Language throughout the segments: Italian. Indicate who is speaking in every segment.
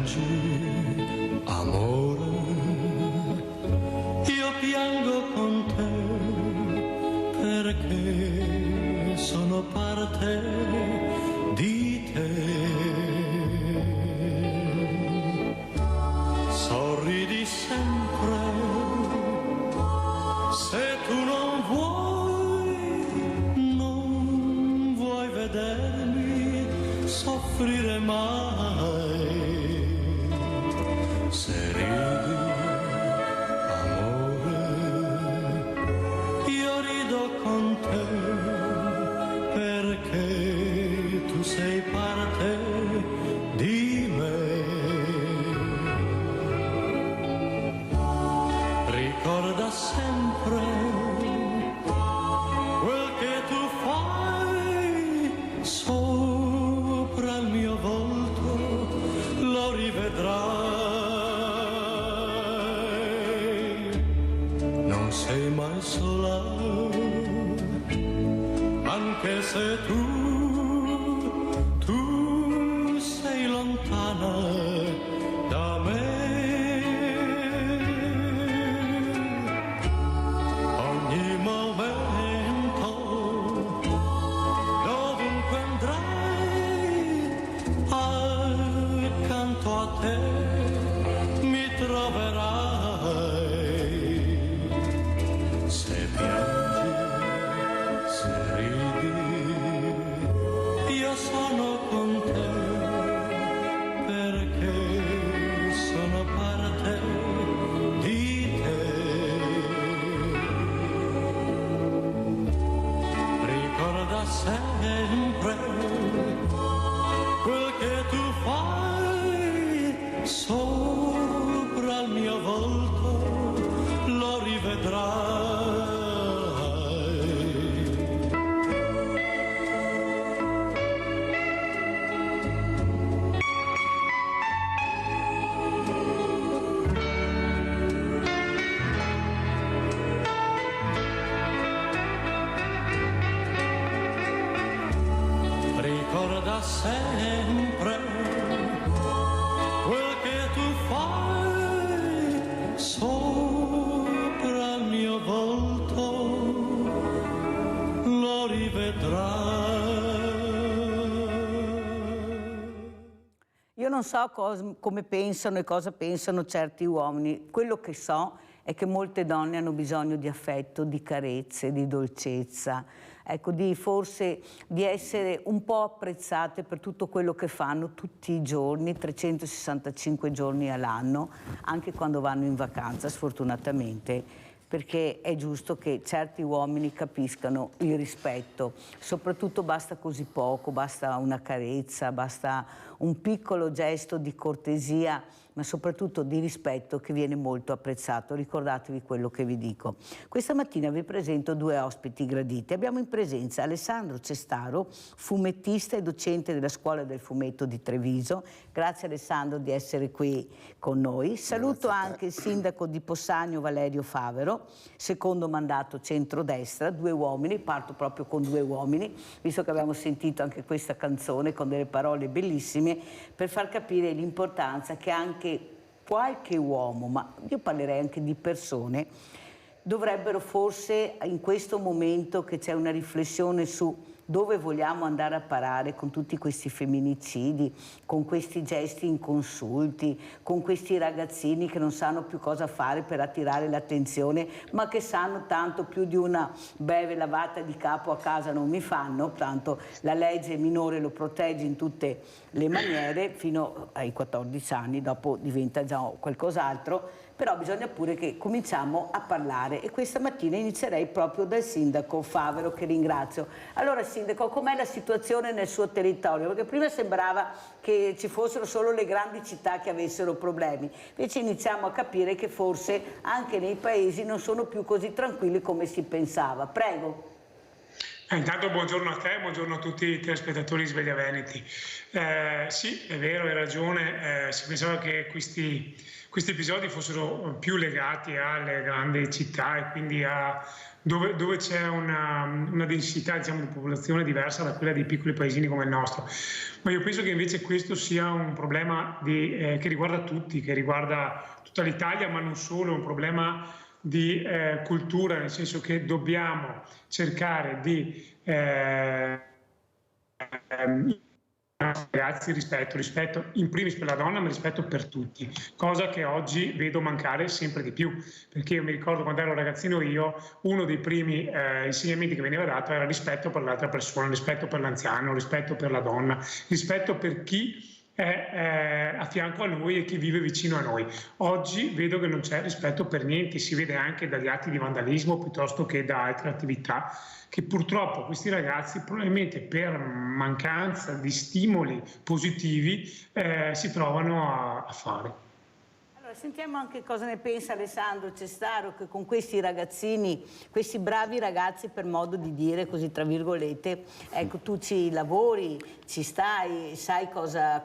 Speaker 1: piangi, amore, io piango con te perché sono parte di te. Sorridi sempre, se tu non vuoi vedermi soffrire mai. Se ridi, amore, io rido con te perché tu sei parte di me. Ricorda sempre quel che tu fai sopra il mio volto, lo rivedrai. Non sei mai sola, anche se tu sei lontana da me. Ogni momento, dovunque andrai, accanto a te mi troverai. Se piangi, se ridi, io sono con te perché sono parte di te. Ricorda sempre quel che tu fai sopra il mio volto, lo rivedrai. Ricorda sempre quel che tu fai sopra il mio volto, lo rivedrai.
Speaker 2: Io non so come pensano e cosa pensano certi uomini. Quello che so è che molte donne hanno bisogno di affetto, di carezze, di dolcezza, ecco, forse di essere un po' apprezzate per tutto quello che fanno tutti i giorni, 365 giorni all'anno, anche quando vanno in vacanza, sfortunatamente, perché è giusto che certi uomini capiscano il rispetto. Soprattutto basta così poco, basta una carezza, basta un piccolo gesto di cortesia, ma soprattutto di rispetto, che viene molto apprezzato. Ricordatevi quello che vi dico. Questa mattina vi presento due ospiti graditi. Abbiamo in presenza Alessandro Cestaro, fumettista e docente della Scuola del Fumetto di Treviso. Grazie Alessandro di essere qui con noi. Saluto anche il sindaco di Possagno Valerio Favero, secondo mandato centrodestra, due uomini, parto proprio con due uomini, visto che abbiamo sentito anche questa canzone con delle parole bellissime, per far capire l'importanza che anche qualche uomo, ma io parlerei anche di persone, dovrebbero forse in questo momento che c'è una riflessione su dove vogliamo andare a parare con tutti questi femminicidi, con questi gesti inconsulti, con questi ragazzini che non sanno più cosa fare per attirare l'attenzione, ma che sanno tanto più di una breve lavata di capo a casa non mi fanno, tanto la legge minore lo protegge in tutte le maniere fino ai 14 anni, dopo diventa già qualcos'altro. Però bisogna pure che cominciamo a parlare e questa mattina inizierei proprio dal sindaco Favero, che ringrazio. Allora sindaco, com'è la situazione nel suo territorio? Perché prima sembrava che ci fossero solo le grandi città che avessero problemi, invece iniziamo a capire che forse anche nei paesi non sono più così tranquilli come si pensava. Prego.
Speaker 3: Intanto buongiorno a te, buongiorno a tutti i telespettatori di Sveglia Veneti. Sì, è vero, hai ragione, si pensava che questi episodi fossero più legati alle grandi città e quindi dove c'è una densità, diciamo, di popolazione diversa da quella dei piccoli paesini come il nostro. Ma io penso che invece questo sia un problema che riguarda tutti, che riguarda tutta l'Italia, ma non solo, è un problema di cultura, nel senso che dobbiamo cercare di ragazzi rispetto in primis per la donna, ma rispetto per tutti, cosa che oggi vedo mancare sempre di più, perché io mi ricordo quando ero ragazzino io, uno dei primi insegnamenti che veniva dato era rispetto per l'altra persona, rispetto per l'anziano, rispetto per la donna, rispetto per chi è a fianco a noi e chi vive vicino a noi. Oggi vedo che non c'è rispetto per niente, si vede anche dagli atti di vandalismo piuttosto che da altre attività che purtroppo questi ragazzi, probabilmente per mancanza di stimoli positivi, si trovano a fare.
Speaker 2: Sentiamo anche cosa ne pensa Alessandro Cestaro, che con questi ragazzini, questi bravi ragazzi per modo di dire, così tra virgolette, ecco, tu ci lavori, ci stai, sai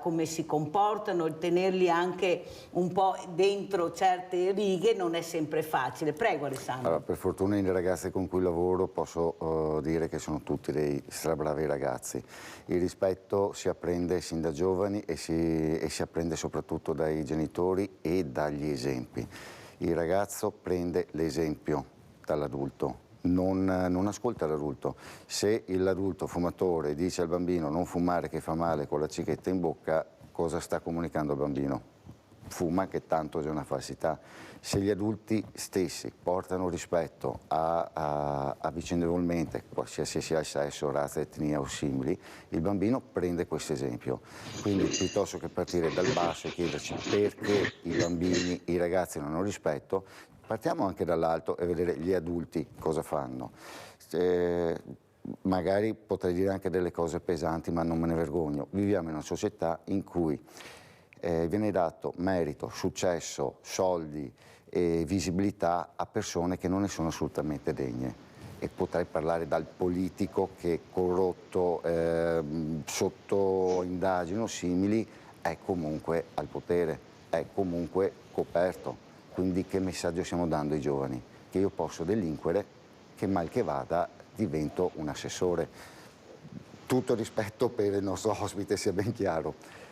Speaker 2: come si comportano, tenerli anche un po' dentro certe righe non è sempre facile. Prego Alessandro.
Speaker 4: Allora, per fortuna i ragazzi con cui lavoro posso dire che sono tutti dei strabravi ragazzi. Il rispetto si apprende sin da giovani e si apprende soprattutto dai genitori e dagli esempi. Il ragazzo prende l'esempio dall'adulto, non ascolta l'adulto. Se l'adulto fumatore dice al bambino non fumare che fa male con la cicchetta in bocca, cosa sta comunicando al bambino? Fuma, che tanto è una falsità. Se gli adulti stessi portano rispetto a vicendevolmente, qualsiasi sia il sesso, razza, etnia o simili, il bambino prende questo esempio. Quindi piuttosto che partire dal basso e chiederci perché i bambini, i ragazzi non hanno rispetto, partiamo anche dall'alto e vedere gli adulti cosa fanno. Magari potrei dire anche delle cose pesanti, ma non me ne vergogno. Viviamo in una società in cui viene dato merito, successo, soldi e visibilità a persone che non ne sono assolutamente degne. E potrei parlare dal politico che corrotto, sotto indagini o simili, è comunque al potere, è comunque coperto. Quindi che messaggio stiamo dando ai giovani? Che io posso delinquere, che mal che vada divento un assessore. Tutto rispetto per il nostro ospite, sia ben chiaro.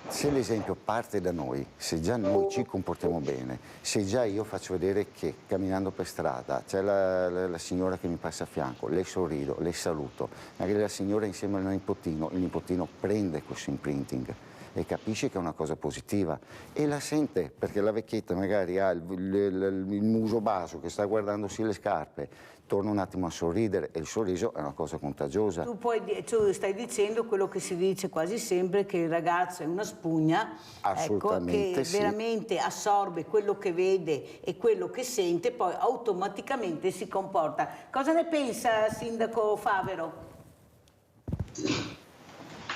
Speaker 4: Se l'esempio parte da noi, se già noi ci comportiamo bene, se già io faccio vedere che camminando per strada c'è la signora che mi passa a fianco, le sorrido, le saluto, magari la signora insieme al nipotino, il nipotino prende questo imprinting e capisce che è una cosa positiva e la sente, perché la vecchietta magari ha il muso basso che sta guardandosi le scarpe, torna un attimo a sorridere e il sorriso è una cosa contagiosa.
Speaker 2: Tu stai dicendo quello che si dice quasi sempre, che il ragazzo è una spugna,
Speaker 4: assolutamente,
Speaker 2: ecco, che veramente assorbe quello che vede e quello che sente, poi automaticamente si comporta. Cosa ne pensa Sindaco Favero?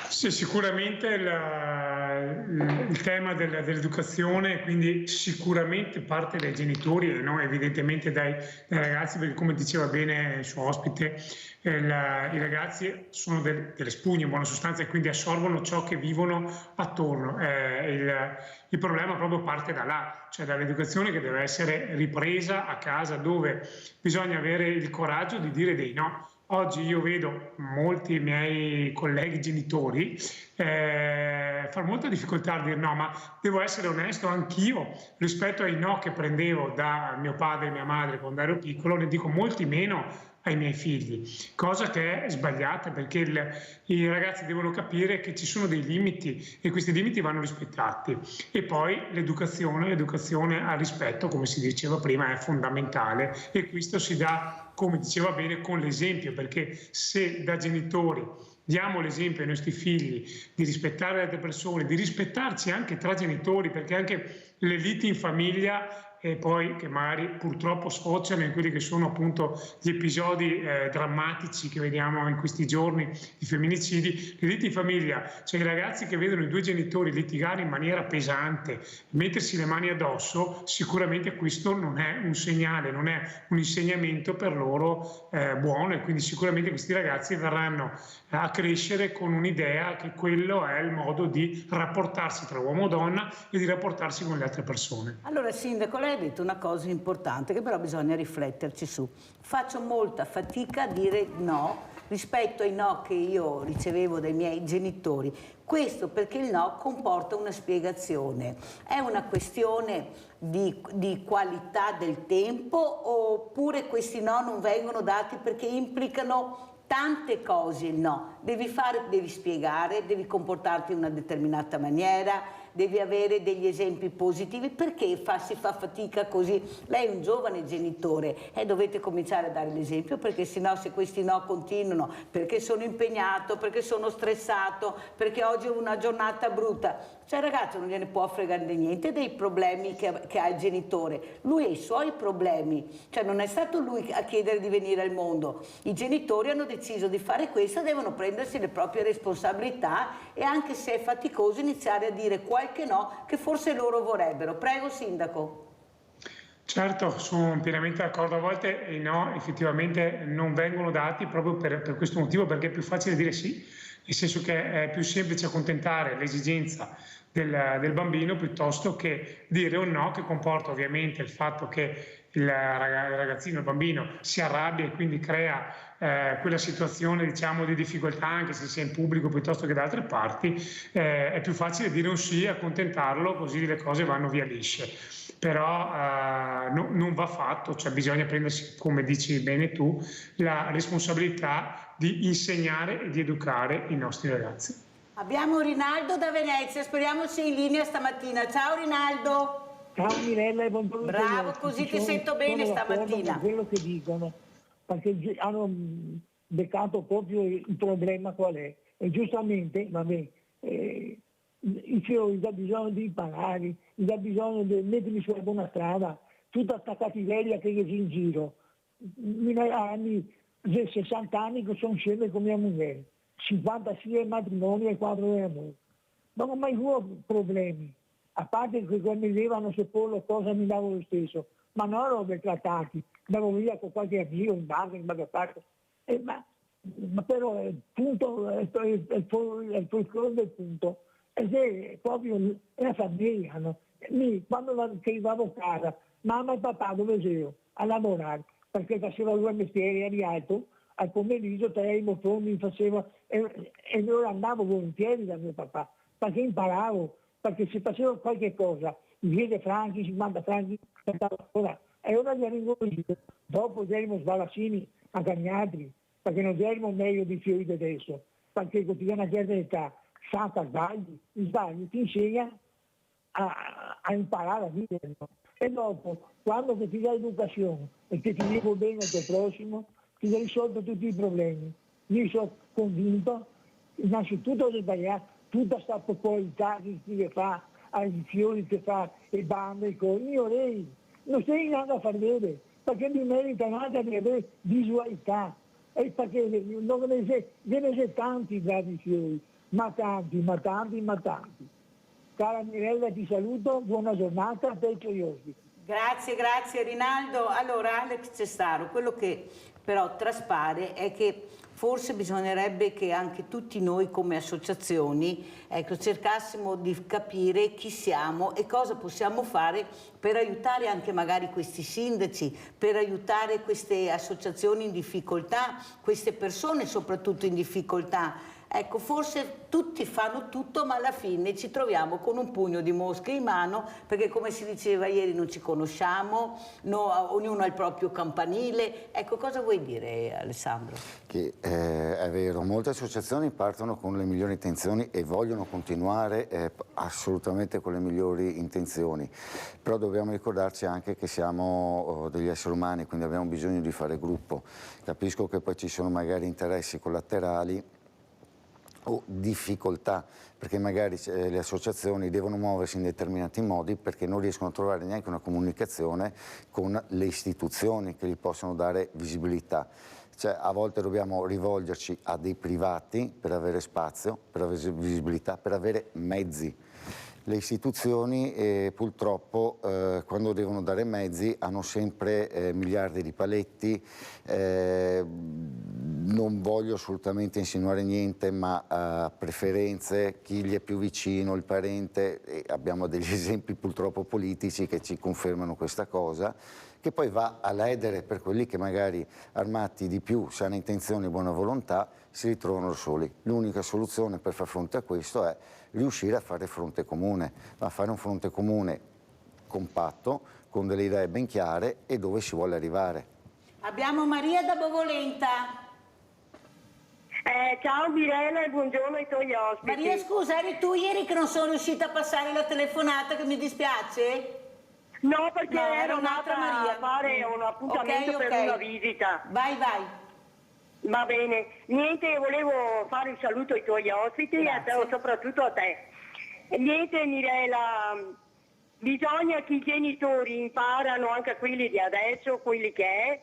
Speaker 3: Sì, sicuramente il tema dell'educazione, quindi sicuramente parte dai genitori e non evidentemente dai ragazzi, perché come diceva bene il suo ospite, i ragazzi sono delle spugne in buona sostanza e quindi assorbono ciò che vivono attorno. Il problema proprio parte da là, cioè dall'educazione che deve essere ripresa a casa, dove bisogna avere il coraggio di dire dei no. Oggi io vedo molti miei colleghi genitori fare molta difficoltà a dire no, ma devo essere onesto anch'io rispetto ai no che prendevo da mio padre e mia madre quando ero piccolo, ne dico molti meno ai miei figli, cosa che è sbagliata perché i ragazzi devono capire che ci sono dei limiti e questi limiti vanno rispettati. E poi l'educazione al rispetto, come si diceva prima, è fondamentale e questo si dà, come diceva bene, con l'esempio, perché se da genitori diamo l'esempio ai nostri figli di rispettare le altre persone, di rispettarci anche tra genitori, perché anche le liti in famiglia e poi che magari purtroppo sfociano in quelli che sono appunto gli episodi drammatici che vediamo in questi giorni di femminicidi. Le liti in famiglia, cioè i ragazzi che vedono i due genitori litigare in maniera pesante, mettersi le mani addosso, sicuramente questo non è un segnale, non è un insegnamento per loro buono, e quindi sicuramente questi ragazzi verranno a crescere con un'idea che quello è il modo di rapportarsi tra uomo e donna e di rapportarsi con le altre persone.
Speaker 2: Allora, Sindaco, lei ha detto una cosa importante che però bisogna rifletterci su. Faccio molta fatica a dire no rispetto ai no che io ricevevo dai miei genitori. Questo perché il no comporta una spiegazione. È una questione di qualità del tempo, oppure questi no non vengono dati perché implicano tante cose? Il no, devi spiegare, devi comportarti in una determinata maniera, devi avere degli esempi positivi. Perché si fa fatica così? Lei è un giovane genitore e dovete cominciare a dare l'esempio, perché sennò, se questi no continuano, perché sono impegnato, perché sono stressato, perché oggi è una giornata brutta, cioè il ragazzo non gliene può fregare niente dei problemi che ha il genitore. Lui ha i suoi problemi, cioè non è stato lui a chiedere di venire al mondo. I genitori hanno deciso di fare questo, devono prendersi le proprie responsabilità e, anche se è faticoso, iniziare a dire qualche no che forse loro vorrebbero. Prego, Sindaco.
Speaker 3: Certo, sono pienamente d'accordo. A volte i no effettivamente non vengono dati proprio per questo motivo, perché è più facile dire sì, nel senso che è più semplice accontentare l'esigenza del bambino piuttosto che dire un no, che comporta ovviamente il fatto che il ragazzino, il bambino, si arrabbia e quindi crea quella situazione, diciamo, di difficoltà, anche se sia in pubblico piuttosto che da altre parti. È più facile dire un sì, accontentarlo, così le cose vanno via lisce. Però non va fatto, cioè bisogna prendersi, come dici bene tu, la responsabilità di insegnare e di educare i nostri ragazzi.
Speaker 2: Abbiamo Rinaldo da Venezia, speriamo sia in linea stamattina. Ciao Rinaldo.
Speaker 5: Ciao Mirella e buongiorno.
Speaker 2: Bravo, così ti sento bene stamattina.
Speaker 5: Con quello che dicono, perché hanno beccato proprio il problema qual è. E giustamente, vabbè, i fiori hanno bisogno di imparare, hanno bisogno di metterli sulla buona strada, tutta sta cattiveria che è in giro. Anni, 60 anni che sono insieme con mia moglie, 56 matrimoni e 4 di amore. Non ho mai avuto problemi, a parte che quando mi levano se pollo cosa mi davo lo stesso, ma non robe trattati, andavo via con qualche amico in banca, in qualche parte. Ma però il punto, il folklore del punto, è proprio la famiglia, no? Quando arrivavo a casa, mamma e papà dove ero? A lavorare, perché faceva due mestieri, eri alto, al pomeriggio tre motori mi faceva, e io andavo volentieri da mio papà, perché imparavo, perché se facevo qualche cosa, 10 franchi, 50 franchi, e ora gli arrivo io. Dopo erano sbalassini a Cagnatri, perché non erano meglio di fiori di adesso, perché con una certa età, santa sbagli, ti insegna a imparare a vivere. E dopo, quando ti dà l'educazione e che ti vivo bene al tuo prossimo, ti hai risolto tutti i problemi. Io sono convinto, innanzitutto di sbagliare tutta questa popolarità che fa, ai fiori che fa, e bande, e cose. Io lei non stai andando a far vedere, perché mi merita anche di avere visualità, e perché non ne c'è tanti bravi fiori, ma tanti. Cara Mirella, ti saluto, buona giornata a te e ai tuoi ospiti.
Speaker 2: Grazie Rinaldo. Allora, Alex Cestaro, quello che però traspare è che forse bisognerebbe che anche tutti noi come associazioni, cercassimo di capire chi siamo e cosa possiamo fare per aiutare anche magari questi sindaci, per aiutare queste associazioni in difficoltà, queste persone soprattutto in difficoltà. Ecco, forse tutti fanno tutto, ma alla fine ci troviamo con un pugno di mosche in mano, perché come si diceva ieri non ci conosciamo, ognuno ha il proprio campanile. Ecco, cosa vuoi dire, Alessandro?
Speaker 4: Che è vero, molte associazioni partono con le migliori intenzioni e vogliono continuare assolutamente con le migliori intenzioni, però dobbiamo ricordarci anche che siamo degli esseri umani, quindi abbiamo bisogno di fare gruppo. Capisco che poi ci sono magari interessi collaterali o difficoltà, perché magari le associazioni devono muoversi in determinati modi perché non riescono a trovare neanche una comunicazione con le istituzioni che gli possono dare visibilità. Cioè, a volte dobbiamo rivolgerci a dei privati per avere spazio, per avere visibilità, per avere mezzi. Le istituzioni purtroppo quando devono dare mezzi hanno sempre miliardi di paletti, non voglio assolutamente insinuare niente, ma preferenze, chi gli è più vicino, il parente, e abbiamo degli esempi purtroppo politici che ci confermano questa cosa, che poi va a ledere per quelli che magari armati di più, sana intenzione e buona volontà, si ritrovano soli. L'unica soluzione per far fronte a questo è riuscire a fare fronte comune, a fare un fronte comune compatto, con delle idee ben chiare e dove si vuole arrivare.
Speaker 2: Abbiamo Maria da Bovolenta.
Speaker 6: Ciao Mirella e buongiorno ai tuoi ospiti.
Speaker 2: Maria, scusa, eri tu ieri che non sono riuscita a passare la telefonata, che mi dispiace?
Speaker 6: No, perché
Speaker 2: No,
Speaker 6: ero
Speaker 2: un'altra
Speaker 6: andata
Speaker 2: Maria.
Speaker 6: a fare un appuntamento per una visita.
Speaker 2: Vai.
Speaker 6: Va bene. Niente, volevo fare un saluto ai tuoi ospiti e soprattutto a te. Niente Mirella, bisogna che i genitori imparano, anche quelli di adesso, quelli che è,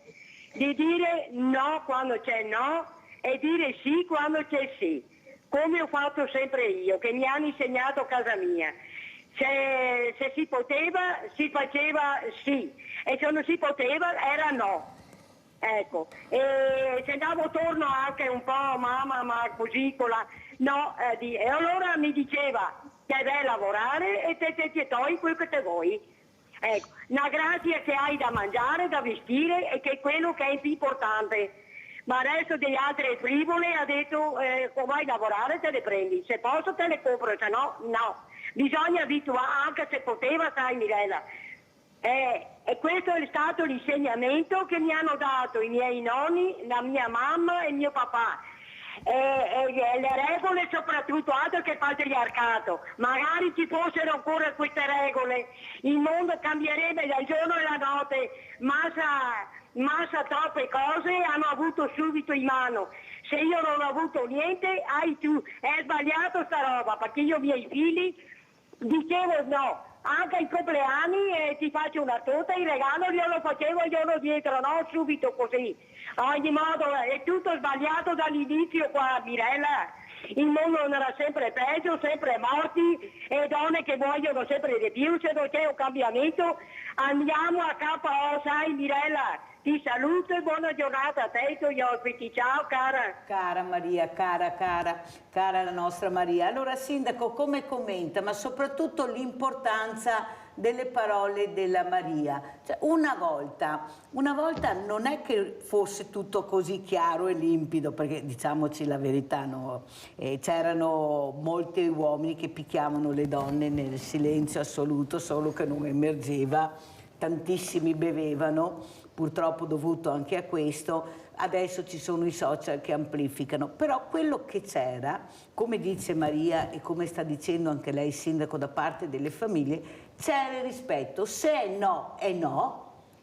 Speaker 6: di dire no quando c'è no e dire sì quando c'è sì, come ho fatto sempre io, che mi hanno insegnato a casa mia. Se si poteva, si faceva sì, e se non si poteva era no. Ecco, e se andavo attorno anche un po', mamma, ma così, con la... No, e allora mi diceva, che devi lavorare e te togli quel che te vuoi. Ecco, una grazia che hai da mangiare, da vestire e che è quello che è più importante. Ma adesso delle altre frivole ha detto, vai a lavorare te le prendi, se posso te le compro, se no, no. Bisogna abituare, anche se poteva, sai Mirella. E questo è stato l'insegnamento che mi hanno dato i miei nonni, la mia mamma e mio papà. E le regole soprattutto, altro che patriarcato. Magari ci fossero ancora queste regole, il mondo cambierebbe dal giorno alla notte, massa troppe cose hanno avuto subito in mano. Se io non ho avuto niente, hai tu, è sbagliato sta roba, perché io i miei figli dicevo no, anche ai compleanni ti faccio una torta, il regalo io lo facevo il giorno dietro, no subito così. A ogni modo è tutto sbagliato dall'inizio qua Mirella, il mondo andrà sempre peggio, sempre morti e donne che vogliono sempre di più, se non c'è un cambiamento andiamo a KO, sai Mirella. Ti saluto e buona giornata a te e ai tuoi ospiti. Ciao cara.
Speaker 2: Cara Maria, cara la nostra Maria. Allora Sindaco, come commenta, ma soprattutto l'importanza delle parole della Maria? Cioè, una volta non è che fosse tutto così chiaro e limpido, perché diciamoci la verità, no? C'erano molti uomini che picchiavano le donne nel silenzio assoluto, solo che non emergeva, tantissimi bevevano, purtroppo dovuto anche a questo. Adesso ci sono i social che amplificano, però quello che c'era, come dice Maria e come sta dicendo anche lei Sindaco da parte delle famiglie, c'era il rispetto, se è no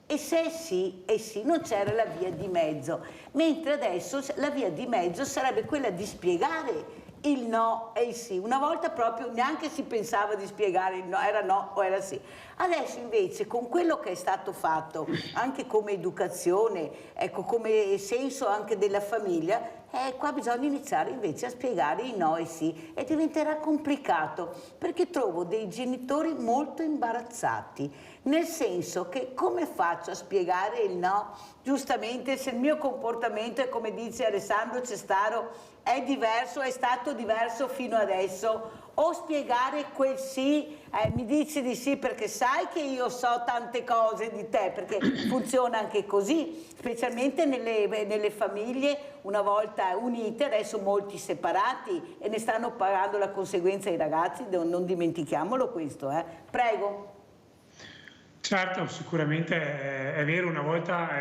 Speaker 2: e se è sì è sì, non c'era la via di mezzo, mentre adesso la via di mezzo sarebbe quella di spiegare il no e il sì. Una volta proprio neanche si pensava di spiegare il no, era no o era sì. Adesso invece con quello che è stato fatto anche come educazione, ecco, come senso anche della famiglia, qua bisogna iniziare invece a spiegare i no e sì, e diventerà complicato perché trovo dei genitori molto imbarazzati, nel senso che come faccio a spiegare il no? Giustamente se il mio comportamento è, come dice Alessandro Cestaro, è diverso, è stato diverso fino adesso, o spiegare quel sì, mi dici di sì perché sai che io so tante cose di te, perché funziona anche così, specialmente nelle famiglie una volta unite, adesso molti separati e ne stanno pagando la conseguenza i ragazzi, non dimentichiamolo questo, Prego.
Speaker 3: Certo, sicuramente è vero, una volta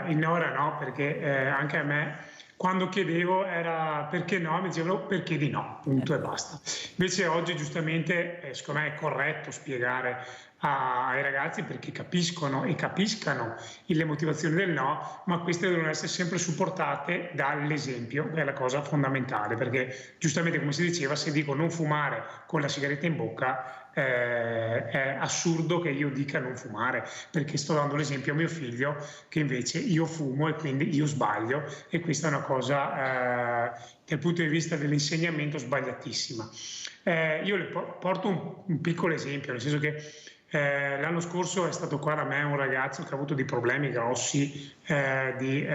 Speaker 3: il no era no, perché anche a me quando chiedevo era perché no, mi dicevano perché di no, punto e basta. Invece oggi giustamente secondo me è corretto spiegare ai ragazzi perché capiscono e capiscano le motivazioni del no, ma queste devono essere sempre supportate dall'esempio, che è la cosa fondamentale, perché giustamente come si diceva, se dico non fumare con la sigaretta in bocca, è assurdo che io dica non fumare, perché sto dando l'esempio a mio figlio che invece io fumo e quindi io sbaglio, e questa è una cosa dal punto di vista dell'insegnamento sbagliatissima. Io le porto un piccolo esempio, nel senso che l'anno scorso è stato qua da me un ragazzo che ha avuto dei problemi grossi di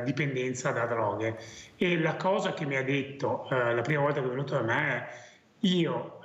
Speaker 3: dipendenza da droghe, e la cosa che mi ha detto la prima volta che è venuto da me è: io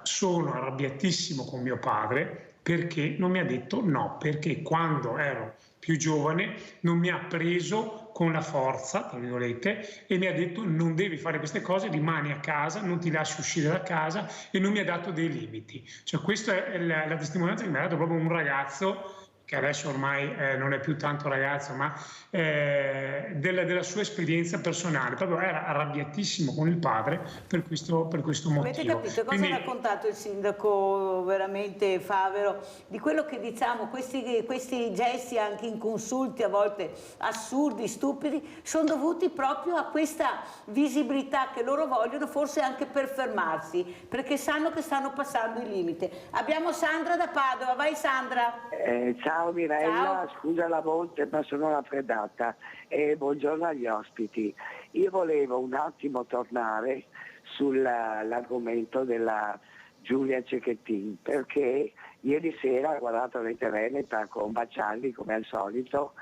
Speaker 3: sono arrabbiatissimo con mio padre perché non mi ha detto no, perché quando ero più giovane non mi ha preso con la forza, tra virgolette, e mi ha detto non devi fare queste cose, rimani a casa, non ti lasci uscire da casa, e non mi ha dato dei limiti. Cioè questa è la testimonianza che mi ha dato proprio un ragazzo che adesso ormai non è più tanto ragazzo, ma della sua esperienza personale. Proprio era arrabbiatissimo con il padre per questo motivo.
Speaker 2: Avete capito cosa ha raccontato il sindaco veramente Favero? Di quello che diciamo, questi gesti anche inconsulti, a volte assurdi, stupidi, sono dovuti proprio a questa visibilità che loro vogliono, forse anche per fermarsi, perché sanno che stanno passando il limite. Abbiamo Sandra da Padova, vai Sandra!
Speaker 7: Ciao Mirella,
Speaker 2: Ciao.
Speaker 7: scusa la voce ma sono raffreddata, e buongiorno agli ospiti. Io volevo un attimo tornare sull'argomento della Giulia Cecchettin, perché ieri sera ho guardato Rete Veneta con Bacialli come al solito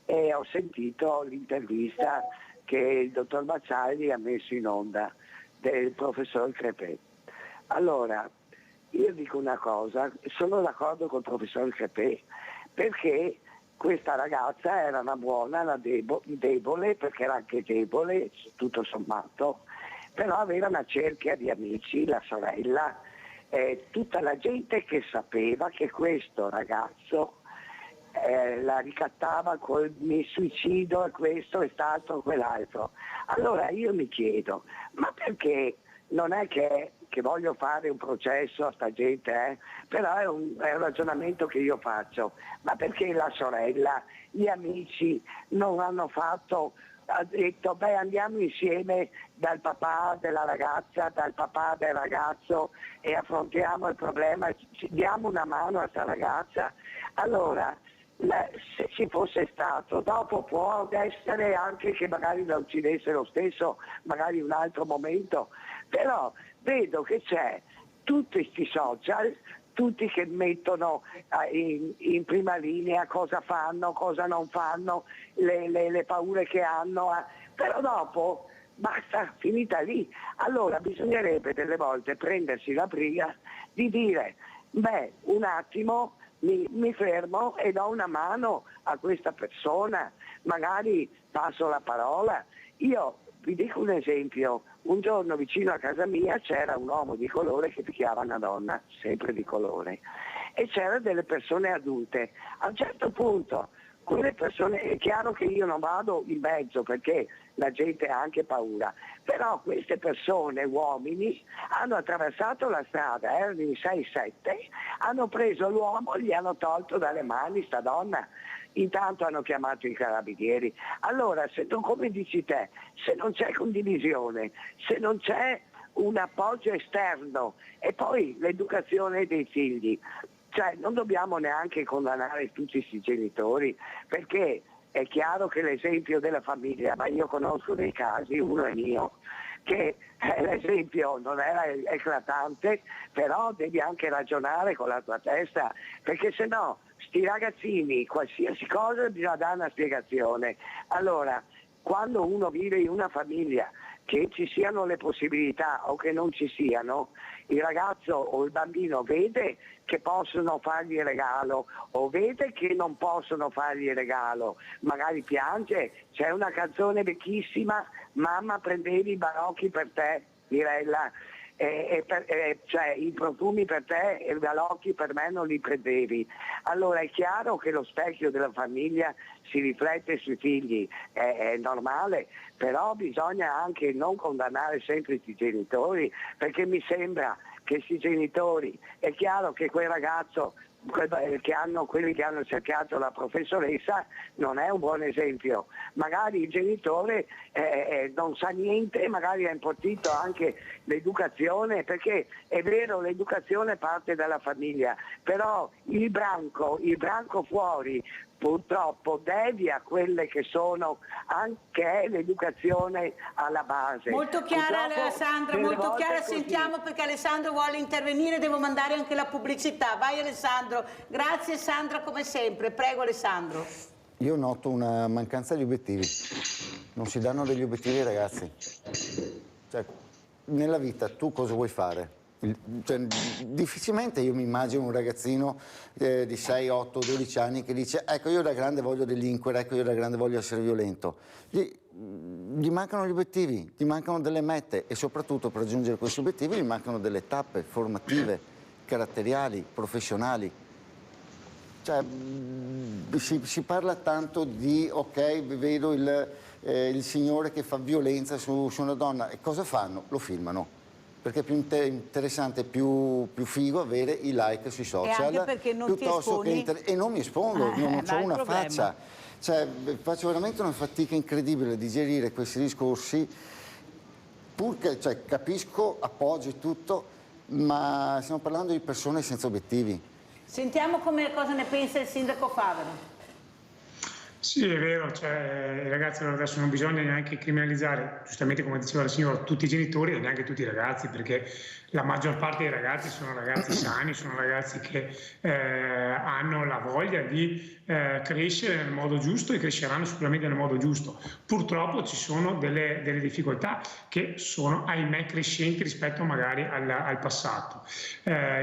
Speaker 7: e ho sentito l'intervista che il dottor Bacialli ha messo in onda del professor Crepè. Allora, io dico una cosa, sono d'accordo col professor Crepè, perché questa ragazza era una buona, era debole, perché era anche debole, tutto sommato, però aveva una cerchia di amici, la sorella, tutta la gente che sapeva che questo ragazzo la ricattava col suicidio e questo e quest'altro e quell'altro. Allora io mi chiedo, ma perché non è che voglio fare un processo a sta gente, però è un ragionamento che io faccio, ma perché la sorella, gli amici non hanno fatto, ha detto beh andiamo insieme dal papà della ragazza, dal papà del ragazzo e affrontiamo il problema, diamo una mano a sta ragazza. Allora, se ci fosse stato, dopo può essere anche che magari la uccidesse lo stesso, magari un altro momento, però vedo che c'è tutti questi social, tutti che mettono in prima linea cosa fanno, cosa non fanno, le paure che hanno, però dopo basta, finita lì. Allora bisognerebbe delle volte prendersi la briga di dire, beh, un attimo, mi fermo e do una mano a questa persona, magari passo la parola. Io vi dico un esempio, un giorno vicino a casa mia c'era un uomo di colore che picchiava una donna, sempre di colore, e c'erano delle persone adulte. A un certo punto quelle persone, è chiaro che io non vado in mezzo perché la gente ha anche paura, però queste persone, uomini, hanno attraversato la strada, erano in 6-7, hanno preso l'uomo, gli hanno tolto dalle mani sta donna, intanto hanno chiamato i carabinieri. Allora, come dici te, se non c'è condivisione, se non c'è un appoggio esterno e poi l'educazione dei figli, cioè non dobbiamo neanche condannare tutti questi genitori, perché è chiaro che l'esempio della famiglia, ma io conosco dei casi, uno è mio, che l'esempio non era eclatante, però devi anche ragionare con la tua testa, perché se no sti ragazzini, qualsiasi cosa bisogna dare una spiegazione. Allora, quando uno vive in una famiglia, che ci siano le possibilità o che non ci siano, il ragazzo o il bambino vede che possono fargli il regalo o vede che non possono fargli il regalo, magari piange. C'è una canzone vecchissima, mamma prendevi i barocchi per te, Mirella, cioè i profumi per te e i balocchi per me non li prendevi. Allora è chiaro che lo specchio della famiglia si riflette sui figli, è normale, però bisogna anche non condannare sempre i genitori, perché mi sembra che questi genitori, è chiaro che quel ragazzo, quelli che hanno cercato la professoressa, non è un buon esempio. Magari il genitore non sa niente, magari ha impartito anche l'educazione, perché è vero, l'educazione parte dalla famiglia, però il branco fuori purtroppo devia quelle che sono anche l'educazione alla base.
Speaker 2: Molto chiara Alessandra, molto chiara, sentiamo perché Alessandro vuole intervenire, devo mandare anche la pubblicità. Vai Alessandro, grazie Sandra come sempre, prego Alessandro.
Speaker 4: Io noto una mancanza di obiettivi, non si danno degli obiettivi ai ragazzi. Cioè, nella vita tu cosa vuoi fare? Cioè, difficilmente io mi immagino un ragazzino di 6, 8, 12 anni che dice ecco io da grande voglio delinquere, ecco io da grande voglio essere violento. Gli mancano gli obiettivi, gli mancano delle mete e soprattutto per raggiungere questi obiettivi gli mancano delle tappe formative, caratteriali, professionali. Cioè, si parla tanto di ok, vedo il signore che fa violenza su una donna e cosa fanno? Lo filmano. Perché è più interessante, più figo avere i like sui social,
Speaker 2: e anche perché non
Speaker 4: piuttosto
Speaker 2: ti
Speaker 4: che e non mi espongo, non ho una faccia. Cioè, faccio veramente una fatica incredibile a digerire questi discorsi, pur che cioè, capisco, appoggio tutto, ma stiamo parlando di persone senza obiettivi.
Speaker 2: Sentiamo cosa ne pensa il sindaco Favero.
Speaker 3: Sì, è vero, cioè, i ragazzi adesso non bisogna neanche criminalizzare, giustamente come diceva la signora, tutti i genitori e neanche tutti i ragazzi, perché la maggior parte dei ragazzi sono ragazzi sani, sono ragazzi che hanno la voglia di crescere nel modo giusto e cresceranno sicuramente nel modo giusto. Purtroppo ci sono delle difficoltà che sono, ahimè, crescenti rispetto magari al passato.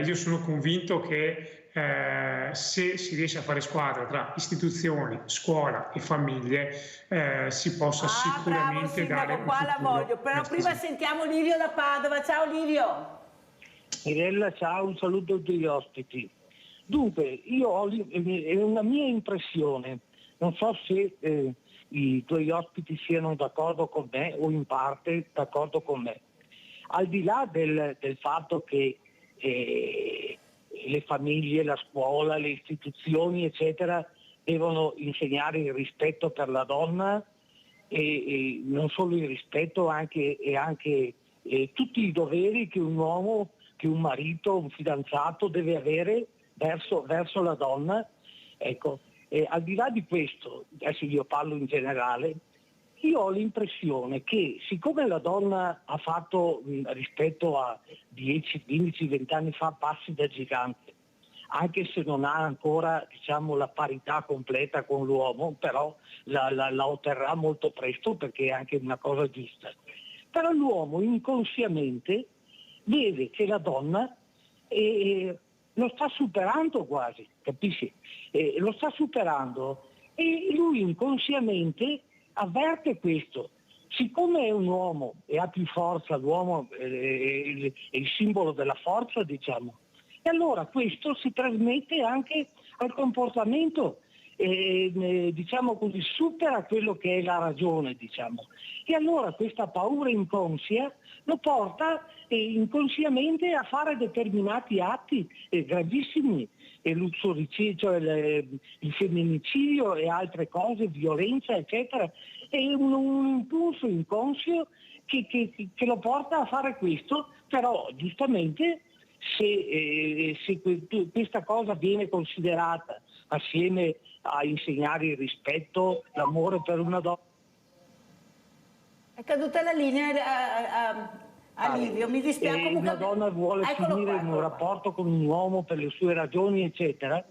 Speaker 3: Io sono convinto che se si riesce a fare squadra tra istituzioni, scuola e famiglie si possa sicuramente
Speaker 2: bravo,
Speaker 3: dare un
Speaker 2: qua la voglio, però prima sentiamo Livio da Padova. Ciao Livio.
Speaker 5: Mirella, ciao, un saluto a tutti gli ospiti. Dunque, io ho una mia impressione, non so se i tuoi ospiti siano d'accordo con me o in parte d'accordo con me. Al di là del fatto che le famiglie, la scuola, le istituzioni, eccetera, devono insegnare il rispetto per la donna e non solo il rispetto, anche tutti i doveri che un uomo, che un marito, un fidanzato deve avere verso la donna. Ecco, al di là di questo, adesso io parlo in generale, io ho l'impressione che siccome la donna ha fatto rispetto a 10, 15, 20 anni fa passi da gigante, anche se non ha ancora diciamo, la parità completa con l'uomo, però la otterrà molto presto perché è anche una cosa giusta. Però l'uomo inconsciamente vede che la donna lo sta superando quasi, capisci? Lo sta superando e lui inconsciamente avverte questo. Siccome è un uomo e ha più forza, l'uomo è il simbolo della forza, diciamo, e allora questo si trasmette anche al comportamento, diciamo così, supera quello che è la ragione, diciamo. E allora questa paura inconscia lo porta inconsciamente a fare determinati atti gravissimi, l'uxoricidio, il femminicidio e altre cose, violenza, eccetera. È un impulso inconscio che lo porta a fare questo, però giustamente se questa cosa viene considerata assieme a insegnare il rispetto, l'amore per una donna.
Speaker 2: È caduta la linea a Livio, mi dispiace.
Speaker 5: Una donna vuole finire in un rapporto con un uomo per le sue ragioni, eccetera,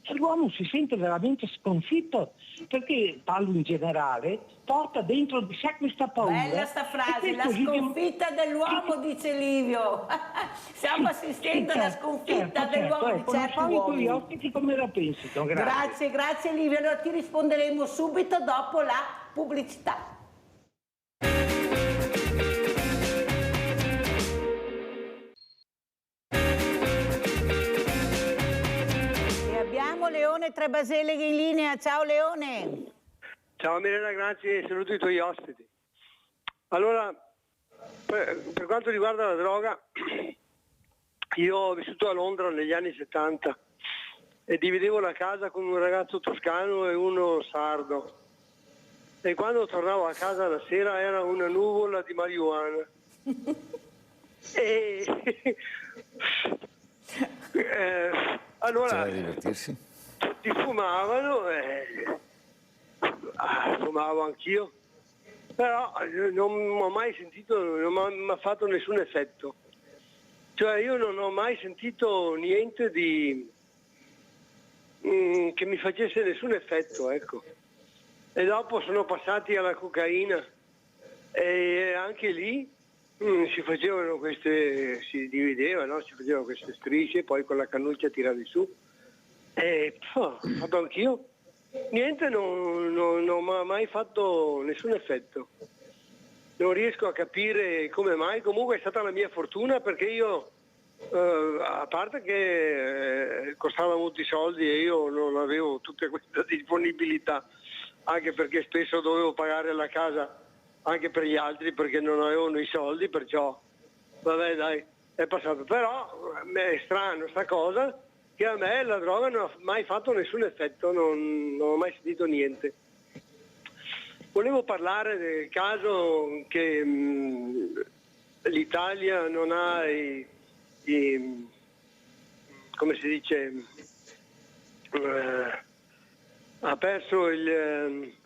Speaker 5: e l'uomo si sente veramente sconfitto, perché, parlo in generale, porta dentro di sé questa paura.
Speaker 2: Bella sta frase, la sconfitta dell'uomo, dice Livio. Stiamo assistendo alla sconfitta dell'uomo di certi uomini.
Speaker 5: Gli ospiti come la pensano?
Speaker 2: Grazie Livio, allora ti risponderemo subito dopo la pubblicità. Leone Trebasele in linea. Ciao Leone.
Speaker 8: Ciao Mirella, grazie e saluto i tuoi ospiti. Allora, per quanto riguarda la droga, io ho vissuto a Londra negli anni 70 e dividevo la casa con un ragazzo toscano e uno sardo. E quando tornavo a casa la sera era una nuvola di marijuana. E allora
Speaker 4: divertirsi.
Speaker 8: tutti fumavano e fumavo anch'io, però non ho mai sentito, non mi ha fatto nessun effetto. Cioè io non ho mai sentito niente di che mi facesse nessun effetto, ecco. E dopo sono passati alla cocaina e anche lì si facevano queste, si divideva, no? Si facevano queste strisce, poi con la cannuccia tiravi su. E ho fatto anch'io. Niente, non mi ha mai fatto nessun effetto. Non riesco a capire come mai. Comunque è stata la mia fortuna, perché io, a parte che costava molti soldi e io non avevo tutta questa disponibilità, anche perché spesso dovevo pagare la casa anche per gli altri perché non avevano i soldi, perciò vabbè dai, è passato. Però è strano sta cosa, che a me la droga non ha mai fatto nessun effetto, non ho mai sentito niente. Volevo parlare del caso che l'Italia non ha come si dice, ha perso il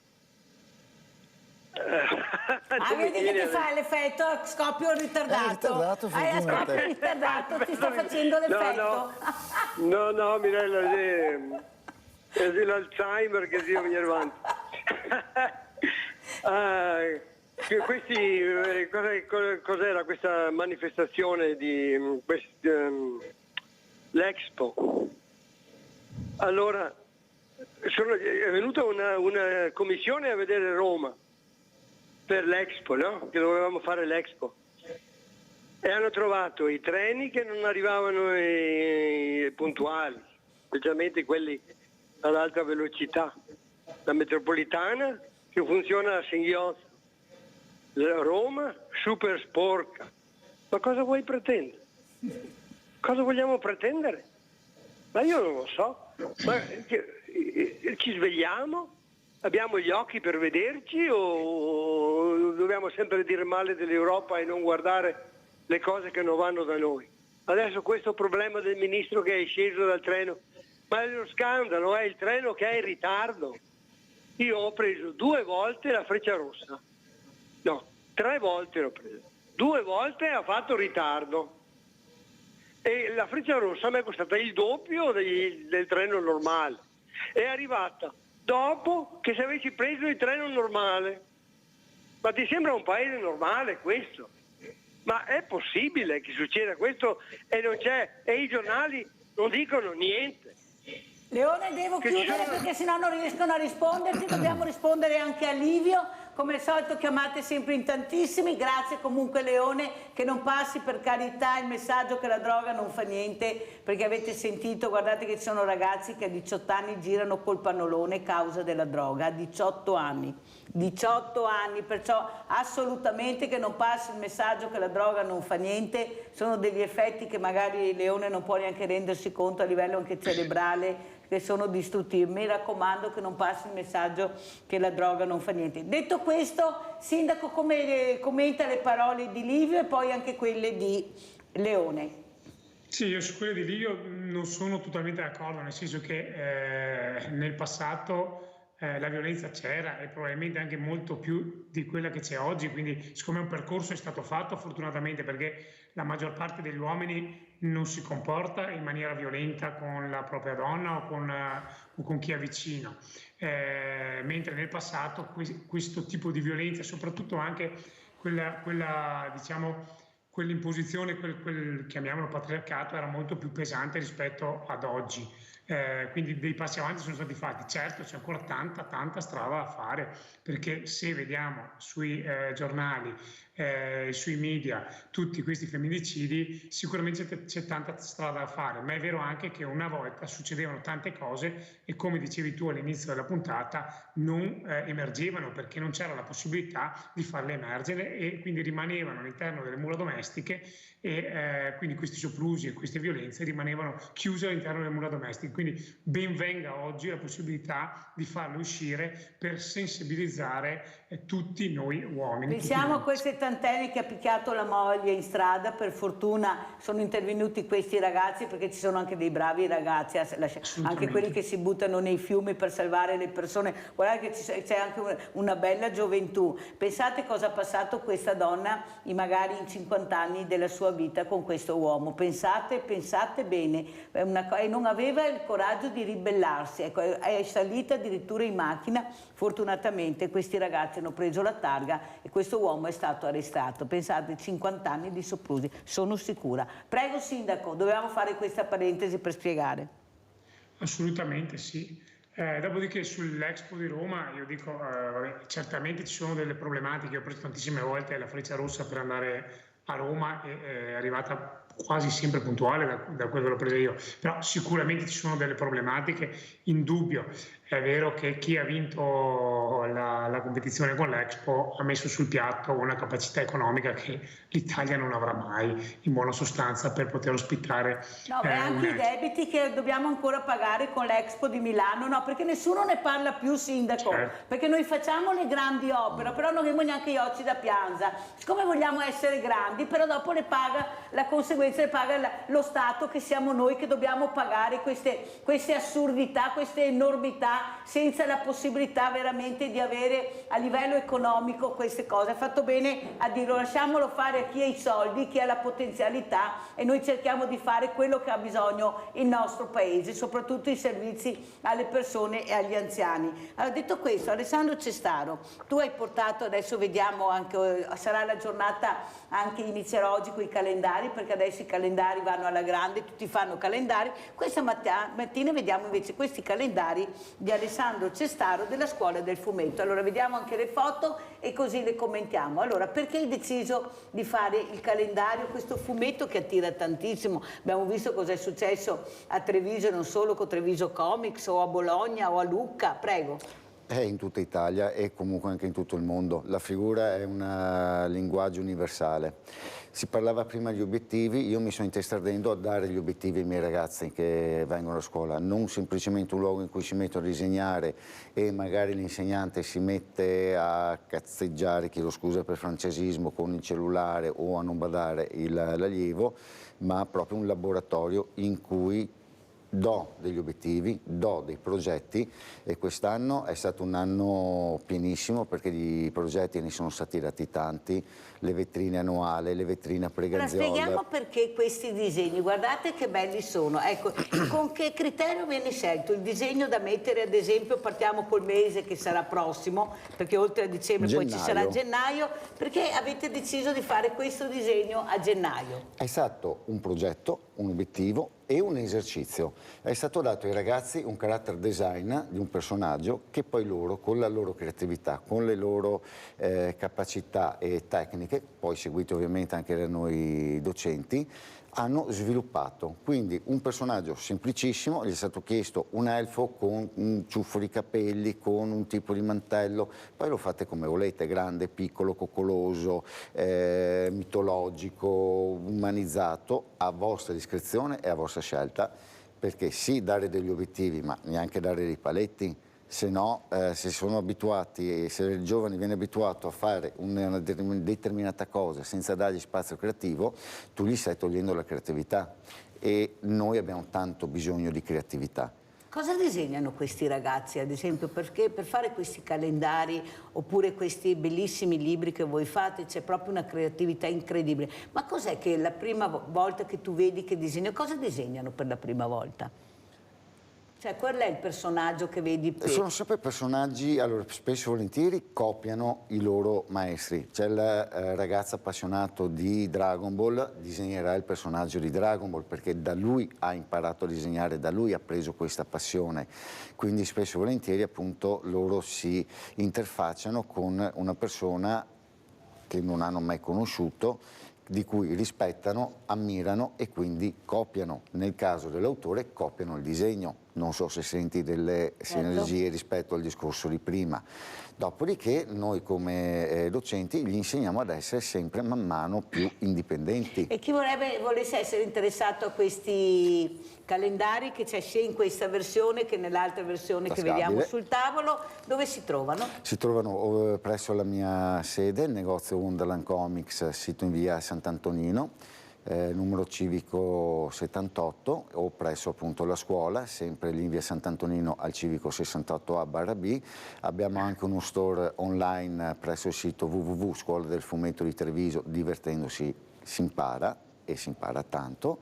Speaker 2: vedi che ti fa l'effetto scoppio ritardato. Scoppio ritardato, ti sta facendo l'effetto.
Speaker 8: No, Mirella, è l'Alzheimer che si viene avanti. Cos'era questa manifestazione di l'Expo? Allora, è venuta una commissione a vedere Roma per l'Expo, no? Che dovevamo fare l'Expo. E hanno trovato i treni che non arrivavano puntuali, specialmente quelli ad alta velocità. La metropolitana che funziona a singhiozzo, la Roma super sporca. Ma cosa vuoi pretendere? Cosa vogliamo pretendere? Ma io non lo so. Ma ci svegliamo? Abbiamo gli occhi per vederci o dobbiamo sempre dire male dell'Europa e non guardare le cose che non vanno da noi? Adesso questo problema del ministro che è sceso dal treno, ma è lo scandalo, è il treno che è in ritardo. Io ho preso 2 volte la Frecciarossa, no, 3 volte l'ho presa, 2 volte ha fatto ritardo e la Frecciarossa mi è costata il doppio del treno normale, è arrivata dopo che se avessi preso il treno normale. Ma ti sembra un paese normale questo? Ma è possibile che succeda questo e non c'è, e i giornali non dicono niente?
Speaker 2: Leone, devo chiudere perché sennò non riescono a risponderti, dobbiamo rispondere anche a Livio. Come al solito chiamate sempre in tantissimi, grazie comunque Leone, che non passi per carità il messaggio che la droga non fa niente, perché avete sentito, guardate che ci sono ragazzi che a 18 anni girano col pannolone causa della droga, a 18 anni, perciò assolutamente che non passi il messaggio che la droga non fa niente, sono degli effetti che magari Leone non può neanche rendersi conto a livello anche cerebrale, che sono distruttivi. Mi raccomando che non passi il messaggio che la droga non fa niente. Detto questo, Sindaco, come commenta le parole di Livio e poi anche quelle di Leone?
Speaker 3: Sì, io su quelle di Livio non sono totalmente d'accordo, nel senso che nel passato la violenza c'era e probabilmente anche molto più di quella che c'è oggi, quindi siccome un percorso è stato fatto fortunatamente, perché la maggior parte degli uomini non si comporta in maniera violenta con la propria donna o con chi è vicino, mentre nel passato questo tipo di violenza, soprattutto anche quella diciamo, quell'imposizione, quel chiamiamolo patriarcato, era molto più pesante rispetto ad oggi. quindi dei passi avanti sono stati fatti. Certo, c'è ancora tanta strada da fare, perché se vediamo sui giornali, sui media tutti questi femminicidi, sicuramente c'è tanta strada da fare, ma è vero anche che una volta succedevano tante cose e, come dicevi tu all'inizio della puntata, non emergevano perché non c'era la possibilità di farle emergere e quindi rimanevano all'interno delle mura domestiche e quindi questi soprusi e queste violenze rimanevano chiuse all'interno delle mura domestiche. Quindi ben venga oggi la possibilità di farle uscire per sensibilizzare tutti noi uomini.
Speaker 2: Pensiamo a queste tantenne che ha picchiato la moglie in strada. Per fortuna sono intervenuti questi ragazzi, perché ci sono anche dei bravi ragazzi, anche quelli che si buttano nei fiumi per salvare le persone. Guardate che c'è anche una bella gioventù. Pensate cosa ha passato questa donna magari in 50 anni della sua vita con questo uomo. Pensate bene, e non aveva il coraggio di ribellarsi, ecco, è salita addirittura in macchina. Fortunatamente questi ragazzi hanno preso la targa e questo uomo è stato arrestato. Pensate, 50 anni di soprusi, sono sicura. Prego Sindaco, dovevamo fare questa parentesi per spiegare.
Speaker 3: Assolutamente sì. Dopodiché sull'Expo di Roma io dico, certamente ci sono delle problematiche. Ho preso tantissime volte la Freccia Rossa per andare a Roma e è arrivata quasi sempre puntuale da quello che l'ho presa io, però sicuramente ci sono delle problematiche, indubbio. È vero che chi ha vinto la competizione con l'Expo ha messo sul piatto una capacità economica che l'Italia non avrà mai, in buona sostanza, per poter ospitare.
Speaker 2: No, e anche i debiti che dobbiamo ancora pagare con l'Expo di Milano, no, perché nessuno ne parla più, Sindaco, perché noi facciamo le grandi opere, però non abbiamo neanche gli occhi da pianza. Siccome vogliamo essere grandi, però dopo le paga, la conseguenza le paga lo Stato, che siamo noi che dobbiamo pagare queste assurdità, queste enormità, senza la possibilità veramente di avere a livello economico queste cose. Ha fatto bene a dirlo, lasciamolo fare a chi ha i soldi, chi ha la potenzialità, e noi cerchiamo di fare quello che ha bisogno il nostro paese, soprattutto i servizi alle persone e agli anziani. Allora, detto questo, Alessandro Cestaro, tu hai portato, adesso vediamo anche, sarà la giornata, anche inizierà oggi con i calendari, perché adesso i calendari vanno alla grande, tutti fanno calendari. Questa mattina vediamo invece questi calendari di Alessandro Cestaro della Scuola del Fumetto. Allora vediamo anche le foto e così le commentiamo. Allora, perché hai deciso di fare il calendario, questo fumetto che attira tantissimo? Abbiamo visto cosa è successo a Treviso, non solo con Treviso Comics, o a Bologna o a Lucca. Prego.
Speaker 4: È in tutta Italia e comunque anche in tutto il mondo. La figura è un linguaggio universale. Si parlava prima di obiettivi, io mi sto intestardendo a dare gli obiettivi ai miei ragazzi che vengono a scuola, non semplicemente un luogo in cui si mettono a disegnare e magari l'insegnante si mette a cazzeggiare, chiedo scusa per francesismo, con il cellulare o a non badare l'allievo, ma proprio un laboratorio in cui do degli obiettivi, do dei progetti, e quest'anno è stato un anno pienissimo perché di progetti ne sono stati dati tanti, le vetrine annuali, le vetrine a Pregazziola.
Speaker 2: Allora, spieghiamo perché questi disegni, guardate che belli sono. Ecco, con che criterio viene scelto il disegno da mettere, ad esempio, partiamo col mese che sarà prossimo, perché oltre a dicembre poi ci sarà gennaio, perché avete deciso di fare questo disegno a gennaio?
Speaker 4: È stato un progetto, un obiettivo e un esercizio. È stato dato ai ragazzi un character design di un personaggio che poi loro, con la loro creatività, con le loro capacità e tecniche, poi seguite ovviamente anche da noi docenti, hanno sviluppato. Quindi un personaggio semplicissimo, gli è stato chiesto un elfo con un ciuffo di capelli, con un tipo di mantello, poi lo fate come volete, grande, piccolo, coccoloso, mitologico, umanizzato, a vostra discrezione e a vostra scelta, perché sì, dare degli obiettivi, ma neanche dare dei paletti. Se no, se sono abituati, se il giovane viene abituato a fare una determinata cosa senza dargli spazio creativo, tu gli stai togliendo la creatività, e noi abbiamo tanto bisogno di creatività.
Speaker 2: Cosa disegnano questi ragazzi, ad esempio? Perché per fare questi calendari oppure questi bellissimi libri che voi fate c'è proprio una creatività incredibile. Ma cos'è che la prima volta che tu vedi che disegnano, cosa disegnano per la prima volta? Cioè, qual è il personaggio che vedi?
Speaker 4: Sono sempre personaggi, allora spesso e volentieri copiano i loro maestri. C'è il ragazzo appassionato di Dragon Ball, disegnerà il personaggio di Dragon Ball perché da lui ha imparato a disegnare, da lui ha preso questa passione. Quindi spesso e volentieri appunto loro si interfacciano con una persona che non hanno mai conosciuto, di cui rispettano, ammirano e quindi copiano. Nel caso dell'autore copiano il disegno. Non so se senti delle sinergie rispetto al discorso di prima. Dopodiché noi come docenti gli insegniamo ad essere sempre man mano più indipendenti.
Speaker 2: E chi volesse essere interessato a questi calendari che c'è sia in questa versione che nell'altra versione che vediamo sul tavolo, dove si trovano? Si trovano
Speaker 4: presso la mia sede, il negozio Wonderland Comics, sito in via Sant'Antonino, numero civico 78, o presso appunto la scuola, sempre lì in via Sant'Antonino al civico 68A/B. Abbiamo anche uno store online presso il sito www.scuola del fumetto di Treviso. Divertendosi si impara, e si impara tanto.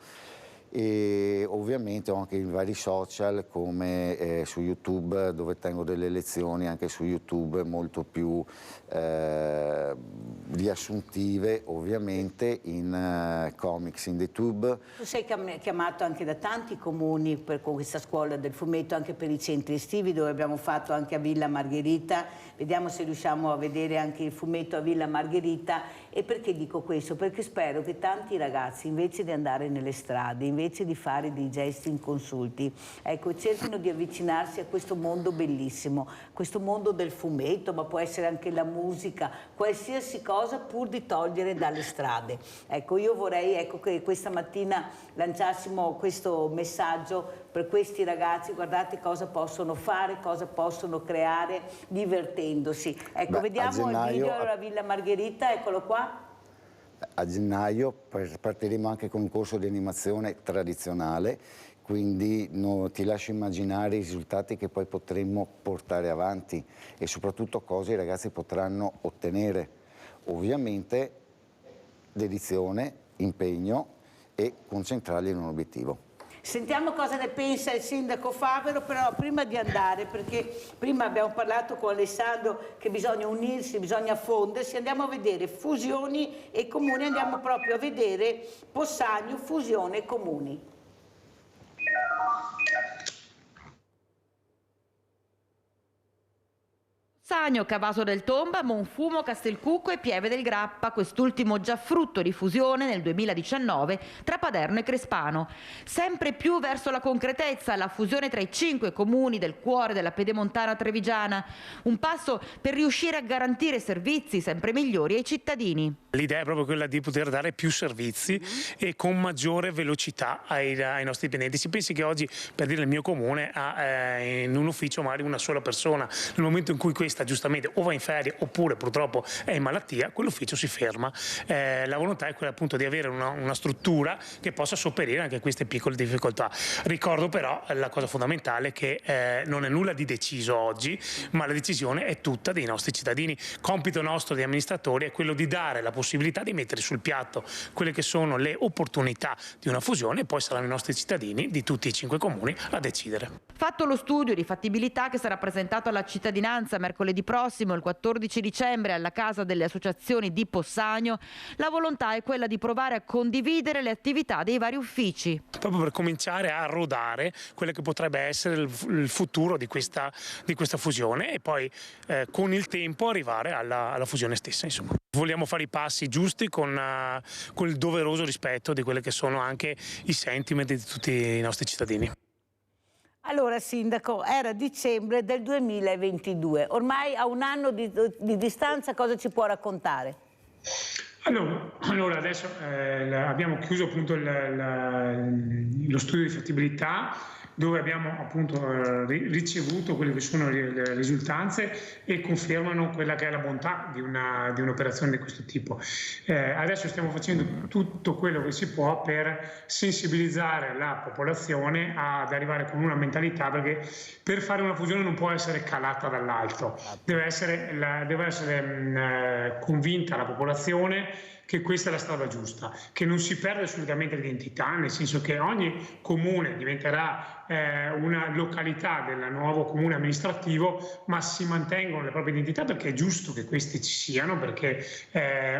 Speaker 4: E ovviamente ho anche i vari social come su YouTube, dove tengo delle lezioni anche su YouTube molto più riassuntive, ovviamente in Comics in the Tube.
Speaker 2: Tu sei chiamato anche da tanti comuni con questa scuola del fumetto, anche per i centri estivi, dove abbiamo fatto anche a Villa Margherita. Vediamo se riusciamo a vedere anche il fumetto a Villa Margherita. E perché dico questo? Perché spero che tanti ragazzi, invece di andare nelle strade, invece di fare dei gesti inconsulti, ecco, cerchino di avvicinarsi a questo mondo bellissimo, questo mondo del fumetto, ma può essere anche la musica, qualsiasi cosa, pur di togliere dalle strade. Ecco, io vorrei che questa mattina lanciassimo questo messaggio per questi ragazzi: guardate cosa possono fare, cosa possono creare divertendosi. Ecco, vediamo il video della Villa Margherita, eccolo qua.
Speaker 4: A gennaio partiremo anche con un corso di animazione tradizionale, quindi ti lascio immaginare i risultati che poi potremmo portare avanti e soprattutto cosa i ragazzi potranno ottenere. Ovviamente dedizione, impegno e concentrarli in un obiettivo.
Speaker 2: Sentiamo cosa ne pensa il sindaco Favero, però prima di andare, perché prima abbiamo parlato con Alessandro che bisogna unirsi, bisogna fondersi, andiamo a vedere fusioni e comuni, andiamo proprio a vedere Possagno, fusione e comuni.
Speaker 9: Possagno, Cavaso del Tomba, Monfumo, Castelcucco e Pieve del Grappa, quest'ultimo già frutto di fusione nel 2019 tra Paderno e Crespano. Sempre più verso la concretezza, la fusione tra i 5 comuni del cuore della Pedemontana trevigiana, un passo per riuscire a garantire servizi sempre migliori ai cittadini.
Speaker 3: L'idea è proprio quella di poter dare più servizi e con maggiore velocità ai nostri dipendenti. Si pensi che oggi, per dire, il mio comune ha in un ufficio magari una sola persona. Nel momento in cui questa giustamente o va in ferie oppure purtroppo è in malattia, quell'ufficio si ferma. La volontà è quella appunto di avere una struttura che possa sopperire anche a queste piccole difficoltà. Ricordo però la cosa fondamentale che non è nulla di deciso oggi, ma la decisione è tutta dei nostri cittadini. Compito nostro di amministratori è quello di dare la possibilità di mettere sul piatto quelle che sono le opportunità di una fusione e poi saranno i nostri cittadini di tutti i 5 comuni a decidere.
Speaker 9: Fatto lo studio di fattibilità che sarà presentato alla cittadinanza mercoledì prossimo, il 14 dicembre, alla Casa delle Associazioni di Possagno, la volontà è quella di provare a condividere le attività dei vari uffici.
Speaker 3: Proprio per cominciare a rodare quello che potrebbe essere il futuro di questa fusione e poi con il tempo arrivare alla fusione stessa, insomma. Vogliamo fare i passi giusti con il doveroso rispetto di quelli che sono anche i sentiment di tutti i nostri cittadini.
Speaker 2: Allora, Sindaco, era dicembre del 2022, ormai a un anno di distanza cosa ci può raccontare?
Speaker 3: Allora adesso abbiamo chiuso appunto lo studio di fattibilità, dove abbiamo appunto ricevuto quelle che sono le risultanze e confermano quella che è la bontà di un'operazione di questo tipo. Adesso stiamo facendo tutto quello che si può per sensibilizzare la popolazione ad arrivare con una mentalità, perché per fare una fusione non può essere calata dall'alto, deve essere convinta la popolazione che questa è la strada giusta, che non si perde assolutamente l'identità, nel senso che ogni comune diventerà una località del nuovo comune amministrativo, ma si mantengono le proprie identità, perché è giusto che queste ci siano, perché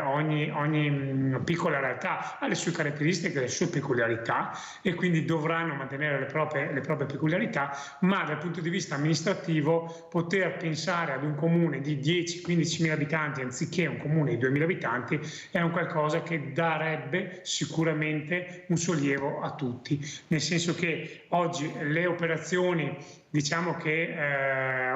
Speaker 3: ogni piccola realtà ha le sue caratteristiche, le sue peculiarità, e quindi dovranno mantenere le proprie peculiarità, ma dal punto di vista amministrativo poter pensare ad un comune di 10-15 mila abitanti anziché un comune di 2.000 abitanti è un qualcosa che darebbe sicuramente un sollievo a tutti, nel senso che oggi le operazioni, diciamo che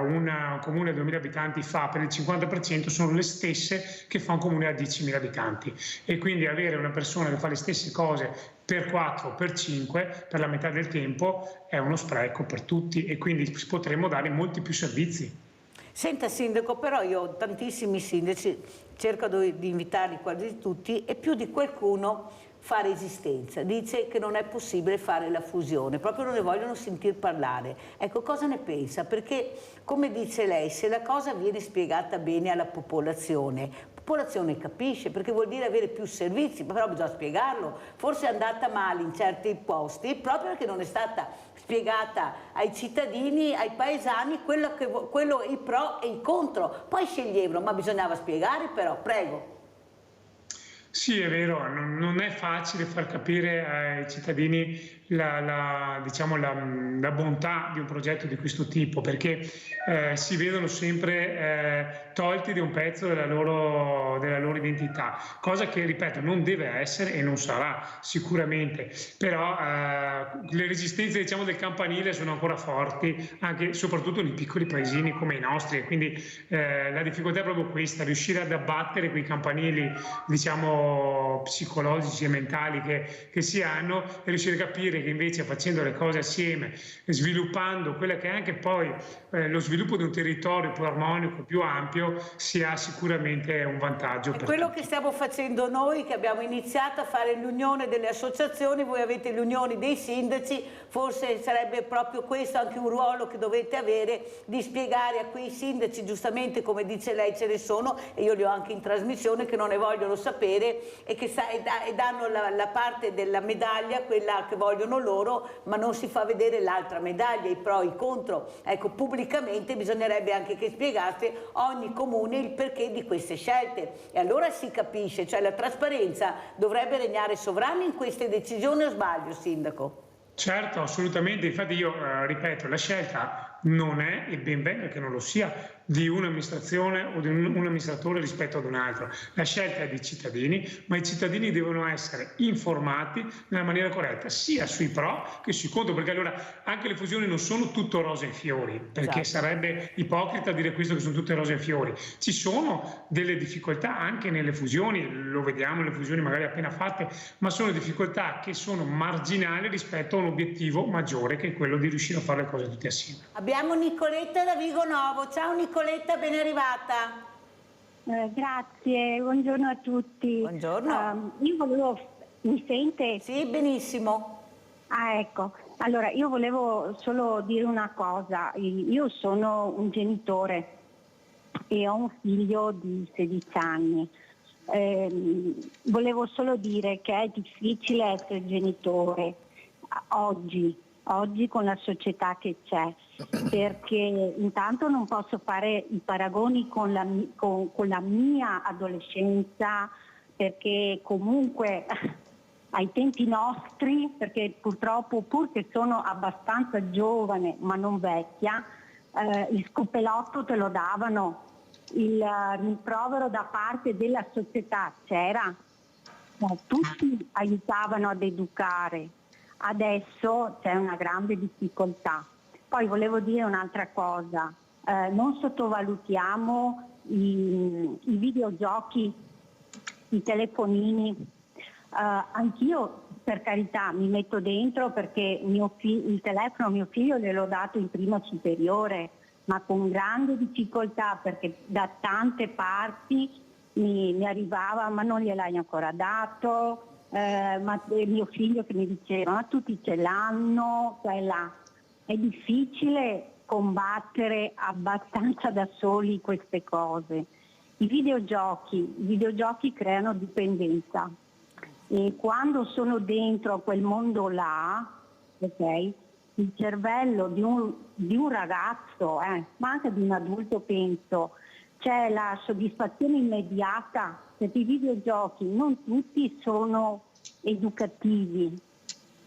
Speaker 3: un comune a 2.000 abitanti fa per il 50% sono le stesse che fa un comune a 10.000 abitanti, e quindi avere una persona che fa le stesse cose per 4 o per 5 per la metà del tempo è uno spreco per tutti, e quindi potremmo dare molti più servizi.
Speaker 2: Senta Sindaco, però io ho tantissimi sindaci, cerco di invitarli quasi tutti, e più di qualcuno fa resistenza, dice che non è possibile fare la fusione, proprio non ne vogliono sentir parlare. Ecco, cosa ne pensa? Perché, come dice lei, se la cosa viene spiegata bene alla popolazione capisce, perché vuol dire avere più servizi, però bisogna spiegarlo. Forse è andata male in certi posti proprio perché non è stata spiegata ai cittadini, ai paesani, i pro e i contro. Poi sceglievano, ma bisognava spiegare però, prego.
Speaker 3: Sì, è vero, non è facile far capire ai cittadini la bontà di un progetto di questo tipo, perché si vedono sempre tolti di un pezzo della loro identità, cosa che, ripeto, non deve essere e non sarà sicuramente, però le resistenze, diciamo, del campanile sono ancora forti, anche soprattutto nei piccoli paesini come i nostri, e quindi la difficoltà è proprio questa, riuscire ad abbattere quei campanili, diciamo, psicologici e mentali che si hanno, e riuscire a capire che invece facendo le cose assieme, sviluppando quella che è anche poi lo sviluppo di un territorio più armonico, più ampio, si ha sicuramente un vantaggio.
Speaker 2: È quello che stiamo facendo noi, che abbiamo iniziato a fare l'unione delle associazioni, voi avete l'unione dei sindaci, forse sarebbe proprio questo anche un ruolo che dovete avere, di spiegare a quei sindaci, giustamente come dice lei ce ne sono, e io li ho anche in trasmissione, che non ne vogliono sapere e che danno la parte della medaglia, quella che vogliono loro, ma non si fa vedere l'altra medaglia, i pro e i contro. Ecco, pubblicamente bisognerebbe anche che spiegasse ogni comune il perché di queste scelte, e allora si capisce, cioè la trasparenza dovrebbe regnare sovrana in queste decisioni, o sbaglio, Sindaco?
Speaker 3: Certo, assolutamente, infatti io ripeto, la scelta non è, e ben venga che non lo sia, di un'amministrazione o di un amministratore rispetto ad un altro. La scelta è dei cittadini, ma i cittadini devono essere informati nella maniera corretta, sia sui pro che sui contro, perché allora anche le fusioni non sono tutto rose e fiori, perché sarebbe ipocrita dire questo, che sono tutte rose e fiori. Ci sono delle difficoltà anche nelle fusioni, lo vediamo nelle fusioni magari appena fatte, ma sono difficoltà che sono marginali rispetto a un obiettivo maggiore, che è quello di riuscire a fare le cose tutti assieme.
Speaker 2: Abbiamo Nicoletta da Vigo Novo. Ciao Nicoletta, ben arrivata.
Speaker 10: Grazie, buongiorno a tutti.
Speaker 2: Buongiorno.
Speaker 10: Io volevo... Mi sente?
Speaker 2: Sì, benissimo.
Speaker 10: Ah, ecco. Allora, io volevo solo dire una cosa. Io sono un genitore e ho un figlio di 16 anni. Volevo solo dire che è difficile essere genitore oggi con la società che c'è, perché intanto non posso fare i paragoni con la mia adolescenza, perché comunque ai tempi nostri, perché purtroppo, pur che sono abbastanza giovane ma non vecchia, il scopelotto te lo davano, il rimprovero da parte della società c'era, tutti aiutavano ad educare. Adesso c'è una grande difficoltà. Poi volevo dire un'altra cosa, non sottovalutiamo i videogiochi, i telefonini. Anch'io, per carità, mi metto dentro, perché il telefono a mio figlio gliel'ho dato in prima superiore, ma con grande difficoltà, perché da tante parti mi arrivava: ma non gliel'hai ancora dato? Ma mio figlio che mi diceva: ma tutti ce l'hanno, è difficile combattere abbastanza da soli queste cose, I videogiochi creano dipendenza e quando sono dentro quel mondo là, ok, il cervello di un ragazzo, ma anche di un adulto penso, c'è la soddisfazione immediata, perché i videogiochi non tutti sono educativi,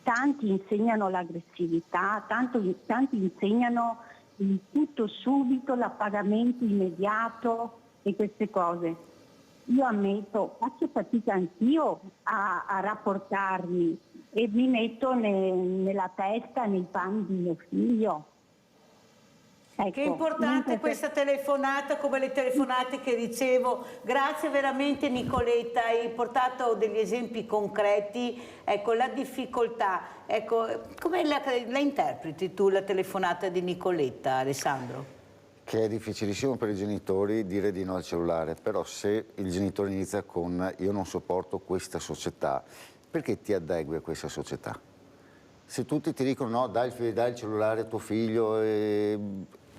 Speaker 10: tanti insegnano l'aggressività, tanti insegnano il tutto subito, l'appagamento immediato e queste cose. Io ammetto, faccio fatica anch'io a rapportarmi e mi metto nella testa, nei panni di mio figlio. Ecco,
Speaker 2: che importante questa telefonata, come le telefonate che ricevo. Grazie veramente Nicoletta, hai portato degli esempi concreti. Ecco, la difficoltà, ecco, come la interpreti tu la telefonata di Nicoletta, Alessandro?
Speaker 4: Che è difficilissimo per i genitori dire di no al cellulare, però se il genitore inizia con io non sopporto questa società, perché ti adegui a questa società? Se tutti ti dicono no, dai il cellulare a tuo figlio,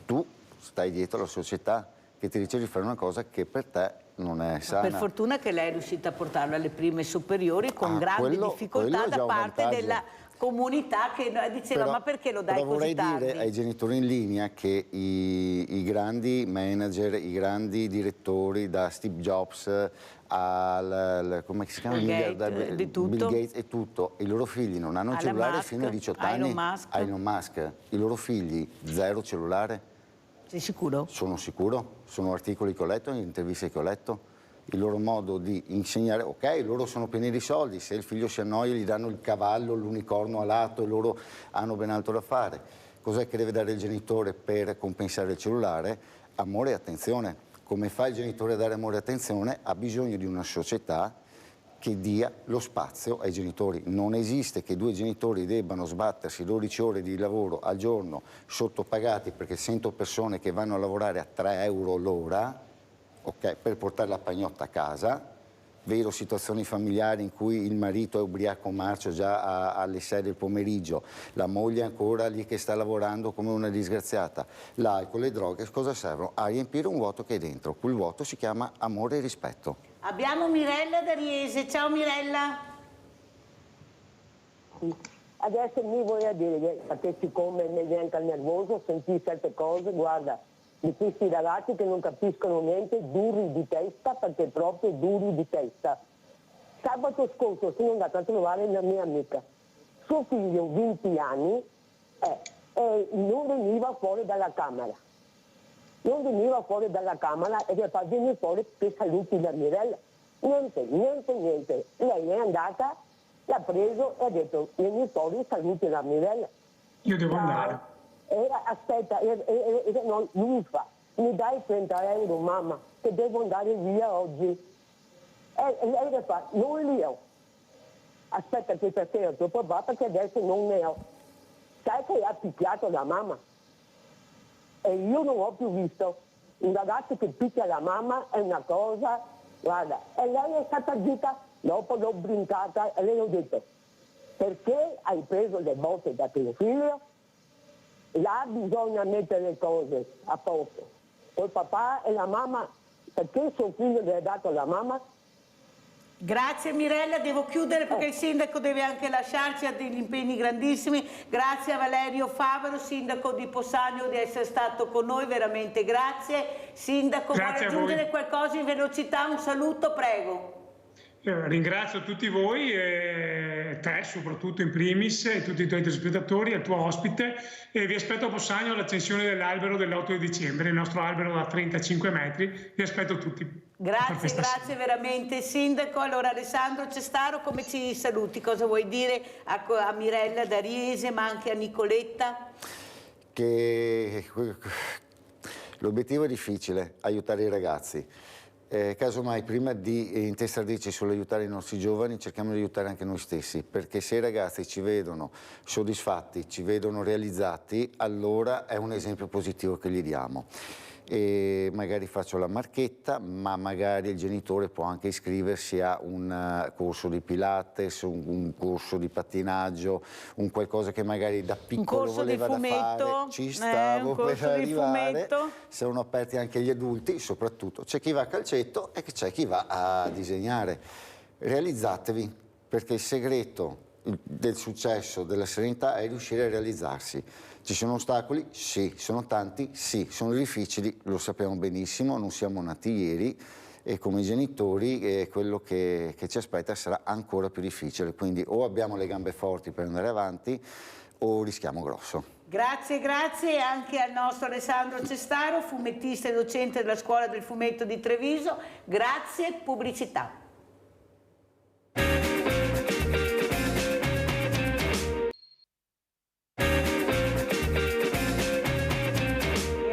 Speaker 4: tu stai dietro alla società che ti dice di fare una cosa che per te non è sana.
Speaker 2: Per fortuna che lei è riuscita a portarlo alle prime superiori con grande difficoltà da parte della comunità che diceva ma perché lo dai così tardi?
Speaker 4: Però vorrei dire ai genitori in linea che i grandi manager, i grandi direttori, da Steve Jobs come si chiama?
Speaker 2: Bill Gates
Speaker 4: e tutto, i loro figli non hanno il cellulare
Speaker 2: Musk,
Speaker 4: fino a 18 anni. Elon Musk. I loro figli zero cellulare.
Speaker 2: Sei sicuro?
Speaker 4: Sono sicuro, sono articoli che ho letto, interviste che ho letto. Il loro modo di insegnare, ok, loro sono pieni di soldi, se il figlio si annoia gli danno il cavallo, l'unicorno alato e loro hanno ben altro da fare. Cos'è che deve dare il genitore per compensare il cellulare? Amore e attenzione. Come fa il genitore a dare amore e attenzione? Ha bisogno di una società che dia lo spazio ai genitori. Non esiste che due genitori debbano sbattersi 12 ore di lavoro al giorno sottopagati, perché sento persone che vanno a lavorare a 3 euro l'ora, okay, per portare la pagnotta a casa. Vedo situazioni familiari in cui il marito è ubriaco marcio già alle 6 del pomeriggio, la moglie è ancora lì che sta lavorando come una disgraziata. L'alcol, le droghe, cosa servono? A riempire un vuoto che è dentro. Quel vuoto si chiama amore e rispetto.
Speaker 2: Abbiamo Mirella da Riese. Ciao Mirella.
Speaker 11: Adesso mi vuoi a dire, perché siccome mi diventa nervoso sentire certe cose, guarda, di questi ragazzi che non capiscono niente, duri di testa, perché proprio duri di testa. Sabato scorso sono andata a trovare la mia amica. Suo figlio, 20 anni, non veniva fuori dalla camera. Non veniva fuori dalla camera e per venire fuori che saluti la Mirella. Niente. Lei è andata, l'ha preso e ha detto, vieni fuori, saluti la Mirella.
Speaker 3: Io devo andare.
Speaker 11: Aspetta, no, lui fa, mi dai 30 euro mamma, che devo andare via oggi. E lei le fa, non li ho. Aspetta che stasera tuo papà perché adesso non ne ho. Sai che ha picchiato la mamma? E io non ho più visto. Un ragazzo che picchia la mamma è una cosa, guarda, e lei è stata zitta, dopo l'ho brincata e le ho detto, perché hai preso le botte da tuo figlio? Là bisogna mettere le cose a posto. Il papà e la mamma, perché suo figlio le ha dato la mamma?
Speaker 2: Grazie Mirella, devo chiudere perché il sindaco deve anche lasciarci, ha degli impegni grandissimi. Grazie a Valerio Favero, sindaco di Possagno, di essere stato con noi, veramente grazie. Sindaco, vuole aggiungere qualcosa in velocità? Un saluto, prego.
Speaker 3: Ringrazio tutti voi, te soprattutto in primis, e tutti i tuoi telespettatori, il tuo ospite, e vi aspetto a Possagno all'accensione dell'albero dell'8 di dicembre, il nostro albero da 35 metri, vi aspetto tutti.
Speaker 2: Grazie veramente Sindaco. Allora Alessandro Cestaro, come ci saluti? Cosa vuoi dire a Mirella da Riese, ma anche a Nicoletta?
Speaker 4: Che l'obiettivo è difficile, aiutare i ragazzi. Casomai prima di intestardirci sull'aiutare i nostri giovani cerchiamo di aiutare anche noi stessi, perché se i ragazzi ci vedono soddisfatti, ci vedono realizzati, allora è un esempio positivo che gli diamo. e magari faccio la marchetta, ma magari il genitore può anche iscriversi a un corso di Pilates, un corso di pattinaggio, un qualcosa che magari da piccolo voleva da fare. Ci stavo per arrivare. Sono aperti anche gli adulti, soprattutto c'è chi va a calcetto e c'è chi va a disegnare. Realizzatevi, perché il segreto del successo, della serenità è riuscire a realizzarsi. Ci sono ostacoli? Sì. Sono tanti? Sì. Sono difficili? Lo sappiamo benissimo, non siamo nati ieri e come genitori quello che ci aspetta sarà ancora più difficile, quindi o abbiamo le gambe forti per andare avanti o rischiamo grosso.
Speaker 2: Grazie anche al nostro Alessandro Cestaro, fumettista e docente della Scuola del Fumetto di Treviso. Grazie, pubblicità.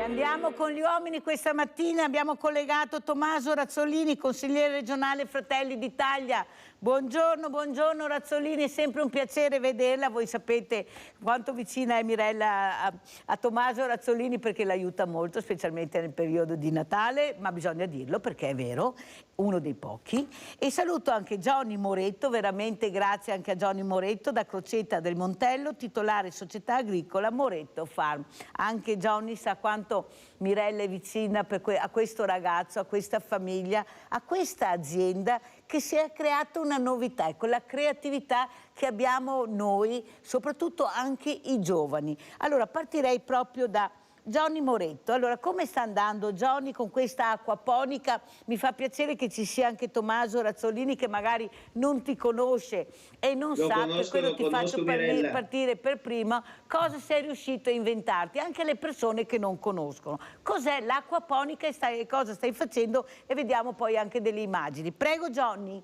Speaker 2: Andiamo con gli uomini questa mattina, abbiamo collegato Tommaso Razzolini, consigliere regionale Fratelli d'Italia. Buongiorno Razzolini, è sempre un piacere vederla, voi sapete quanto vicina è Mirella a Tommaso Razzolini perché l'aiuta molto, specialmente nel periodo di Natale, ma bisogna dirlo perché è vero, uno dei pochi. E saluto anche Johnny Moretto, veramente grazie anche a Johnny Moretto da Crocetta del Montello, titolare società agricola Moretto Farm. Anche Johnny sa quanto Mirella è vicina a questo ragazzo, a questa famiglia, a questa azienda che si è creata una novità, ecco, la creatività che abbiamo noi, soprattutto anche i giovani. Allora partirei proprio da Johnny Moretto. Allora, come sta andando Johnny con questa acquaponica? Mi fa piacere che ci sia anche Tommaso Razzolini che magari non ti conosce e non sa, per quello ti faccio partire per prima, cosa sei riuscito a inventarti, anche le persone che non conoscono. Cos'è l'acquaponica e cosa stai facendo e vediamo poi anche delle immagini. Prego Johnny.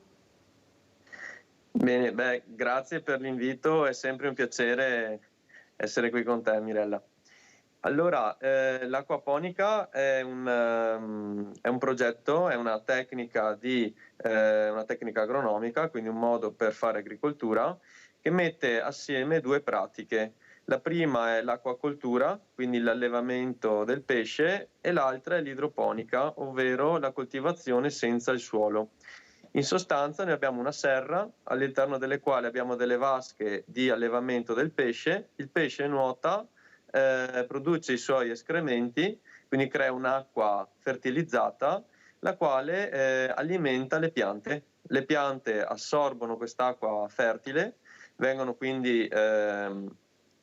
Speaker 12: Bene, grazie per l'invito, è sempre un piacere essere qui con te Mirella. Allora, l'acquaponica è un progetto, è una tecnica agronomica, quindi un modo per fare agricoltura, che mette assieme due pratiche. La prima è l'acquacoltura, quindi l'allevamento del pesce, e l'altra è l'idroponica, ovvero la coltivazione senza il suolo. In sostanza noi abbiamo una serra all'interno delle quali abbiamo delle vasche di allevamento del pesce, il pesce nuota, produce i suoi escrementi, quindi crea un'acqua fertilizzata, la quale alimenta le piante. Le piante assorbono quest'acqua fertile, vengono quindi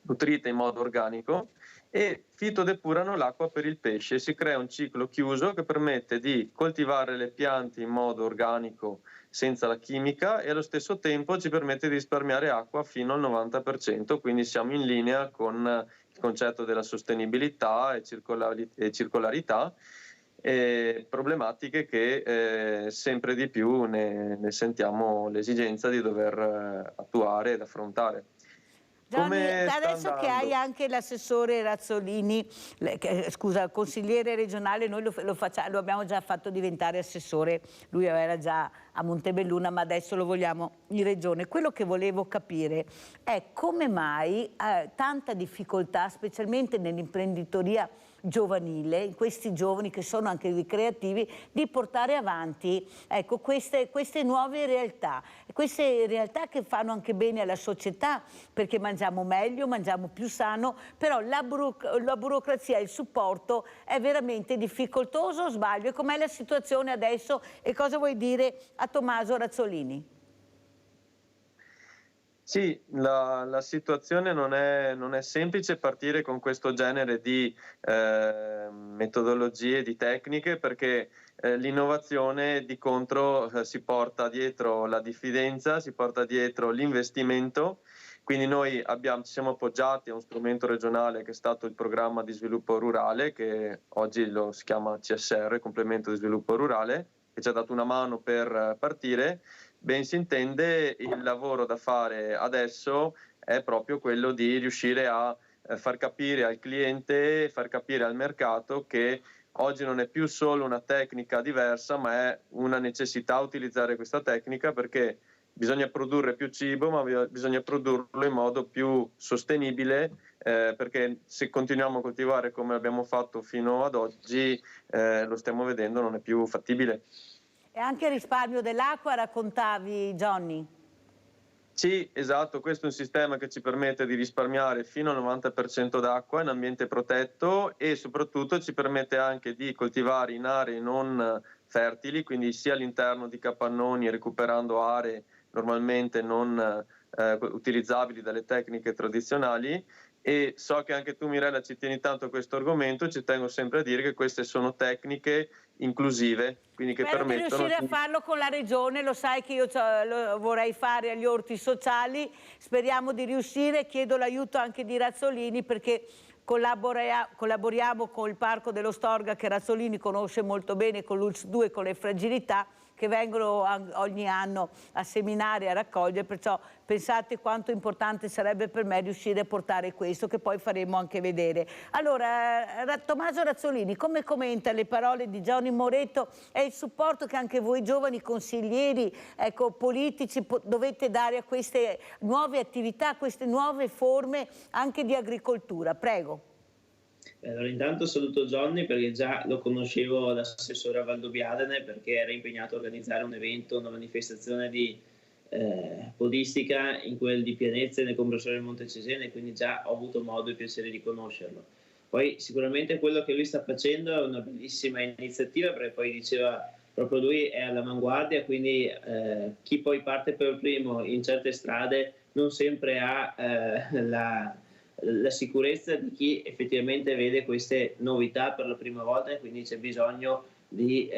Speaker 12: nutrite in modo organico e fitodepurano l'acqua per il pesce. Si crea un ciclo chiuso che permette di coltivare le piante in modo organico senza la chimica e allo stesso tempo ci permette di risparmiare acqua fino al 90%, quindi siamo in linea con il concetto della sostenibilità e circolarità, problematiche che sempre di più ne sentiamo l'esigenza di dover attuare ed affrontare.
Speaker 2: Johnny, adesso che hai anche l'assessore Razzolini, consigliere regionale, noi lo abbiamo già fatto diventare assessore, lui era già a Montebelluna ma adesso lo vogliamo in regione. Quello che volevo capire è come mai tanta difficoltà, specialmente nell'imprenditoria giovanile, in questi giovani che sono anche dei creativi, di portare avanti ecco, queste nuove realtà, queste realtà che fanno anche bene alla società perché mangiamo meglio, mangiamo più sano, però la burocrazia e il supporto è veramente difficoltoso, o sbaglio? E com'è la situazione adesso e cosa vuoi dire a Tommaso Razzolini?
Speaker 12: Sì, la situazione non è semplice partire con questo genere di metodologie, di tecniche, perché l'innovazione di contro si porta dietro la diffidenza, si porta dietro l'investimento, quindi noi ci siamo appoggiati a un strumento regionale che è stato il programma di sviluppo rurale, che oggi si chiama CSR, complemento di sviluppo rurale, che ci ha dato una mano per partire. Ben si intende, il lavoro da fare adesso è proprio quello di riuscire a far capire al cliente, far capire al mercato che oggi non è più solo una tecnica diversa, ma è una necessità utilizzare questa tecnica perché bisogna produrre più cibo, ma bisogna produrlo in modo più sostenibile, perché se continuiamo a coltivare come abbiamo fatto fino ad oggi, lo stiamo vedendo, non è più fattibile.
Speaker 2: E anche il risparmio dell'acqua, raccontavi, Johnny?
Speaker 12: Sì, esatto, questo è un sistema che ci permette di risparmiare fino al 90% d'acqua in ambiente protetto e soprattutto ci permette anche di coltivare in aree non fertili, quindi sia all'interno di capannoni, recuperando aree normalmente non utilizzabili dalle tecniche tradizionali. E so che anche tu, Mirella, ci tieni tanto a questo argomento, ci tengo sempre a dire che queste sono tecniche inclusive, quindi che
Speaker 2: Spero
Speaker 12: permettono
Speaker 2: di riuscire a farlo con la Regione, lo sai che io lo vorrei fare agli orti sociali, speriamo di riuscire, chiedo l'aiuto anche di Razzolini perché collaboriamo con il Parco dello Storga che Razzolini conosce molto bene, con l'ULS 2, con le fragilità, che vengono ogni anno a seminare, a raccogliere, perciò pensate quanto importante sarebbe per me riuscire a portare questo, che poi faremo anche vedere. Allora, Tommaso Razzolini, come commenta le parole di Johnny Moretto e il supporto che anche voi giovani consiglieri, politici, dovete dare a queste nuove attività, a queste nuove forme anche di agricoltura? Prego.
Speaker 13: Allora, intanto saluto Johnny perché già lo conoscevo da assessore a Valdobbiadene, perché era impegnato a organizzare un evento, una manifestazione di podistica in quel di Pianezza nel comprensorio del Monte Cesena, e quindi già ho avuto modo e piacere di conoscerlo. Poi sicuramente quello che lui sta facendo è una bellissima iniziativa, perché poi diceva proprio lui è all'avanguardia, quindi chi poi parte per primo in certe strade non sempre ha la sicurezza di chi effettivamente vede queste novità per la prima volta, e quindi c'è bisogno di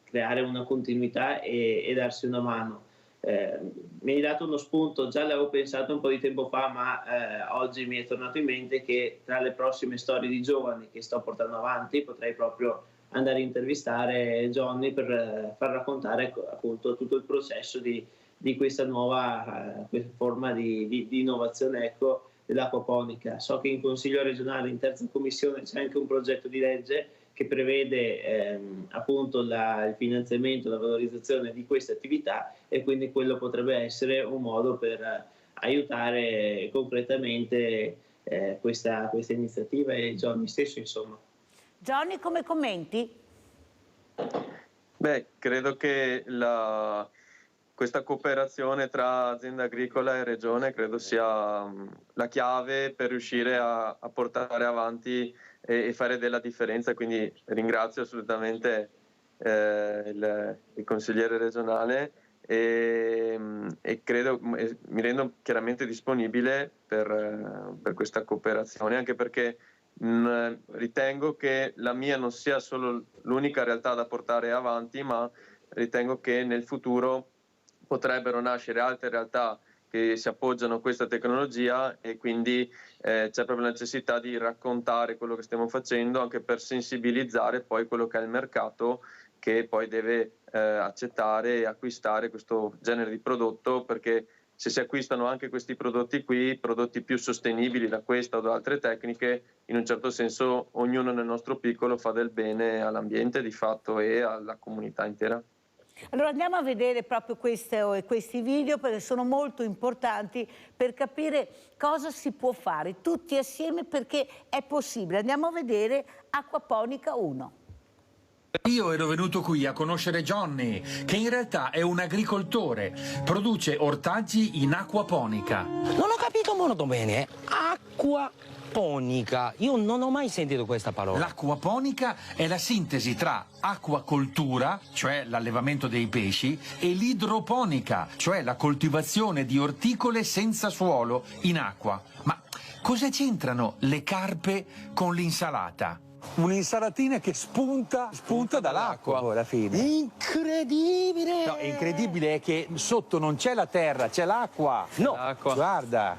Speaker 13: creare una continuità e darsi una mano. Mi hai dato uno spunto, già l'avevo pensato un po' di tempo fa, ma oggi mi è tornato in mente che tra le prossime storie di giovani che sto portando avanti potrei proprio andare a intervistare Johnny per far raccontare appunto tutto il processo di questa nuova forma di innovazione dell'acquaponica. So che in Consiglio regionale, in terza commissione, c'è anche un progetto di legge che prevede appunto il finanziamento, la valorizzazione di queste attività, e quindi quello potrebbe essere un modo per aiutare concretamente questa iniziativa, e Johnny stesso, insomma.
Speaker 2: Johnny, come commenti?
Speaker 12: Beh, credo che questa cooperazione tra azienda agricola e regione credo sia la chiave per riuscire a portare avanti e fare della differenza, quindi ringrazio assolutamente il consigliere regionale e credo, mi rendo chiaramente disponibile per questa cooperazione, anche perché ritengo che la mia non sia solo l'unica realtà da portare avanti, ma ritengo che nel futuro potrebbero nascere altre realtà che si appoggiano a questa tecnologia, e quindi c'è proprio la necessità di raccontare quello che stiamo facendo, anche per sensibilizzare poi quello che è il mercato, che poi deve accettare e acquistare questo genere di prodotto, perché se si acquistano anche questi prodotti qui, prodotti più sostenibili da questa o da altre tecniche, in un certo senso ognuno nel nostro piccolo fa del bene all'ambiente di fatto e alla comunità intera.
Speaker 2: Allora andiamo a vedere proprio questi video, perché sono molto importanti per capire cosa si può fare tutti assieme, perché è possibile. Andiamo a vedere Acquaponica 1.
Speaker 14: Io ero venuto qui a conoscere Johnny, che in realtà è un agricoltore, produce ortaggi in acquaponica.
Speaker 15: Non ho capito molto bene, acquaponica, io non ho mai sentito questa parola.
Speaker 14: L'acquaponica è la sintesi tra acquacoltura, cioè l'allevamento dei pesci, e l'idroponica, cioè la coltivazione di orticole senza suolo in acqua. Ma cosa c'entrano le carpe con l'insalata?
Speaker 16: Un'insalatina che spunta dall'acqua alla fine.
Speaker 15: Incredibile!
Speaker 16: No, è incredibile è che sotto non c'è la terra, c'è l'acqua.
Speaker 15: No.
Speaker 16: Guarda.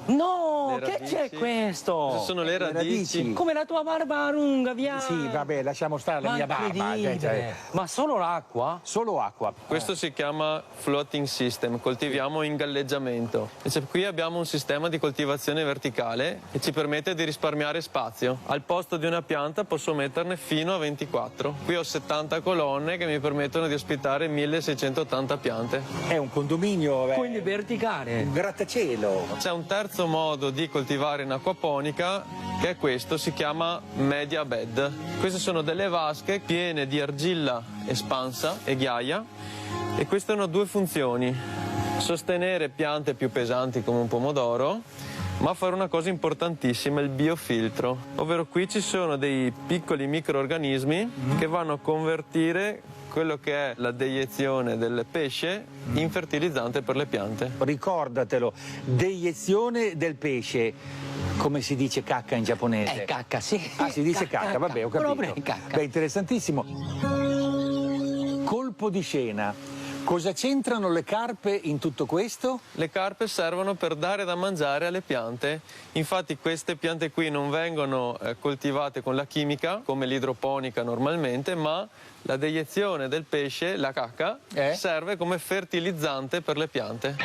Speaker 15: No,
Speaker 12: Le
Speaker 15: che
Speaker 12: radici.
Speaker 15: c'è questo?
Speaker 12: Queste sono le radici.
Speaker 15: Come la tua barba lunga, via.
Speaker 16: Sì, vabbè, lasciamo stare la mia barba.
Speaker 15: Incredibile. Ma solo l'acqua?
Speaker 16: Solo acqua.
Speaker 12: Questo si chiama floating system, coltiviamo in galleggiamento. Invece qui abbiamo un sistema di coltivazione verticale che ci permette di risparmiare spazio. Al posto di una pianta posso metterne fino a 24. Qui ho 70 colonne che mi permettono di ospitare 1680 piante.
Speaker 16: È un condominio.
Speaker 15: Quindi verticale.
Speaker 16: Un grattacielo.
Speaker 12: C'è un terzo modo di coltivare in acquaponica che è questo, si chiama media bed. Queste sono delle vasche piene di argilla espansa e ghiaia e queste hanno due funzioni: sostenere piante più pesanti come un pomodoro, ma fare una cosa importantissima, il biofiltro, ovvero qui ci sono dei piccoli microrganismi che vanno a convertire quello che è la deiezione del pesce in fertilizzante per le piante.
Speaker 16: Ricordatelo, deiezione del pesce. Come si dice cacca in giapponese?
Speaker 15: Cacca, sì.
Speaker 16: Ah, si dice cacca, vabbè, ho capito.
Speaker 15: Proprio cacca.
Speaker 16: Beh, interessantissimo. Colpo di scena. Cosa c'entrano le carpe in tutto questo?
Speaker 12: Le carpe servono per dare da mangiare alle piante. Infatti queste piante qui non vengono coltivate con la chimica, come l'idroponica normalmente, ma la deiezione del pesce, la cacca, serve come fertilizzante per le piante.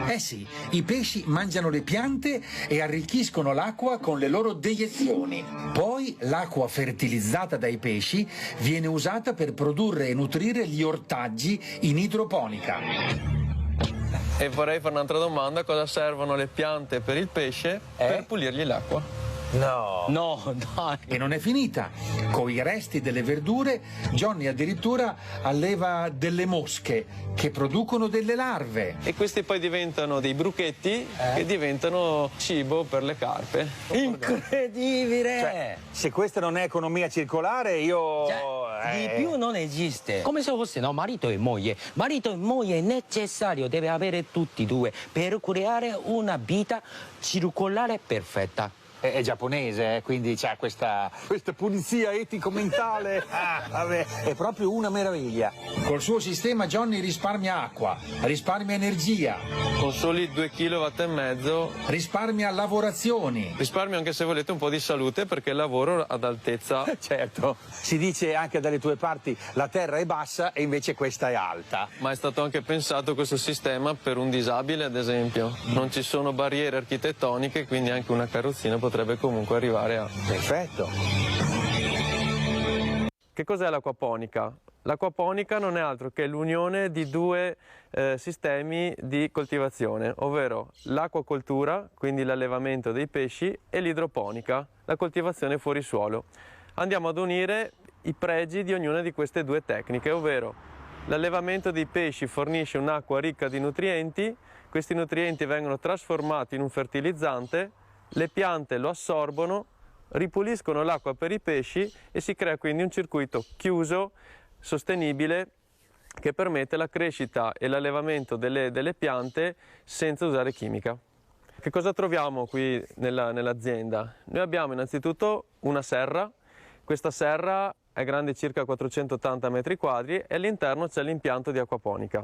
Speaker 14: Eh sì, i pesci mangiano le piante e arricchiscono l'acqua con le loro deiezioni. Poi l'acqua fertilizzata dai pesci viene usata per produrre e nutrire gli ortaggi in idroponica.
Speaker 12: E vorrei fare un'altra domanda: cosa servono le piante per il pesce? Per pulirgli l'acqua.
Speaker 16: No.
Speaker 15: No, dai.
Speaker 14: E non è finita. Con i resti delle verdure, Johnny addirittura alleva delle mosche che producono delle larve.
Speaker 12: E questi poi diventano dei bruchetti che diventano cibo per le carpe.
Speaker 15: Incredibile.
Speaker 16: Cioè, se questa non è economia circolare, io...
Speaker 15: Di più non esiste. Come se fosse marito e moglie. Marito e moglie è necessario, deve avere tutti e due per creare una vita circolare perfetta.
Speaker 16: È giapponese, quindi c'ha questa pulizia etico-mentale. Vabbè, è proprio una meraviglia.
Speaker 14: Col suo sistema Johnny risparmia acqua, risparmia energia.
Speaker 12: Con soli 2,5 kW
Speaker 14: risparmia lavorazioni.
Speaker 12: Risparmio anche, se volete, un po' di salute, perché lavoro ad altezza.
Speaker 16: Certo, si dice anche dalle tue parti la terra è bassa e invece questa è alta.
Speaker 12: Ma è stato anche pensato questo sistema per un disabile, ad esempio. Non ci sono barriere architettoniche, quindi anche una carrozzina potrebbe comunque arrivare a...
Speaker 16: Perfetto.
Speaker 12: Che cos'è l'acquaponica? L'acquaponica non è altro che l'unione di due sistemi di coltivazione, ovvero l'acquacoltura, quindi l'allevamento dei pesci, e l'idroponica, la coltivazione fuori suolo. Andiamo ad unire i pregi di ognuna di queste due tecniche, ovvero l'allevamento dei pesci fornisce un'acqua ricca di nutrienti, questi nutrienti vengono trasformati in un fertilizzante, le piante lo assorbono, ripuliscono l'acqua per i pesci e si crea quindi un circuito chiuso, sostenibile, che permette la crescita e l'allevamento delle piante senza usare chimica. Che cosa troviamo qui nell'azienda? Noi abbiamo innanzitutto una serra. Questa serra è grande circa 480 metri quadri e all'interno c'è l'impianto di acquaponica.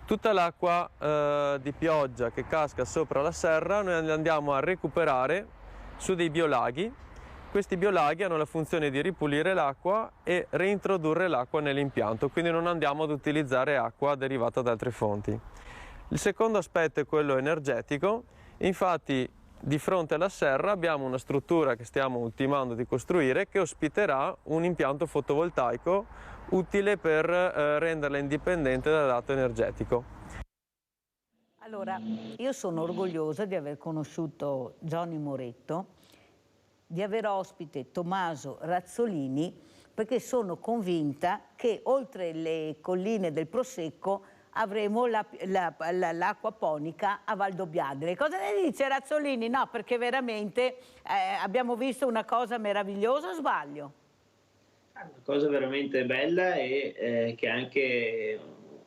Speaker 12: Tutta l'acqua di pioggia che casca sopra la serra noi andiamo a recuperare su dei biolaghi. Questi biolaghi hanno la funzione di ripulire l'acqua e reintrodurre l'acqua nell'impianto, quindi non andiamo ad utilizzare acqua derivata da altre fonti. Il secondo aspetto è quello energetico. Infatti di fronte alla serra abbiamo una struttura che stiamo ultimando di costruire che ospiterà un impianto fotovoltaico utile per renderla indipendente dal lato energetico.
Speaker 2: Allora, io sono orgogliosa di aver conosciuto Johnny Moretto, di aver ospite Tommaso Razzolini, perché sono convinta che oltre le colline del Prosecco avremo l'acquaponica a Valdobbiadene. Cosa ne dice Razzolini? No, perché veramente abbiamo visto una cosa meravigliosa, o sbaglio?
Speaker 13: Una cosa veramente bella e che ha anche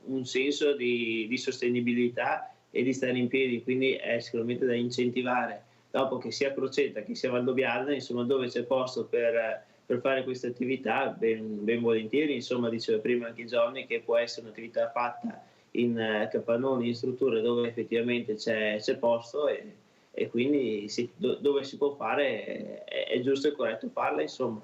Speaker 13: un senso di sostenibilità e di stare in piedi, quindi è sicuramente da incentivare. Dopo, che sia Crocetta che sia Valdobbiadene, insomma, dove c'è posto per fare queste attività, ben volentieri, insomma, diceva prima anche Johnny che può essere un'attività fatta in capannoni, in strutture dove effettivamente c'è posto e quindi sì, dove si può fare è giusto e corretto farla, insomma.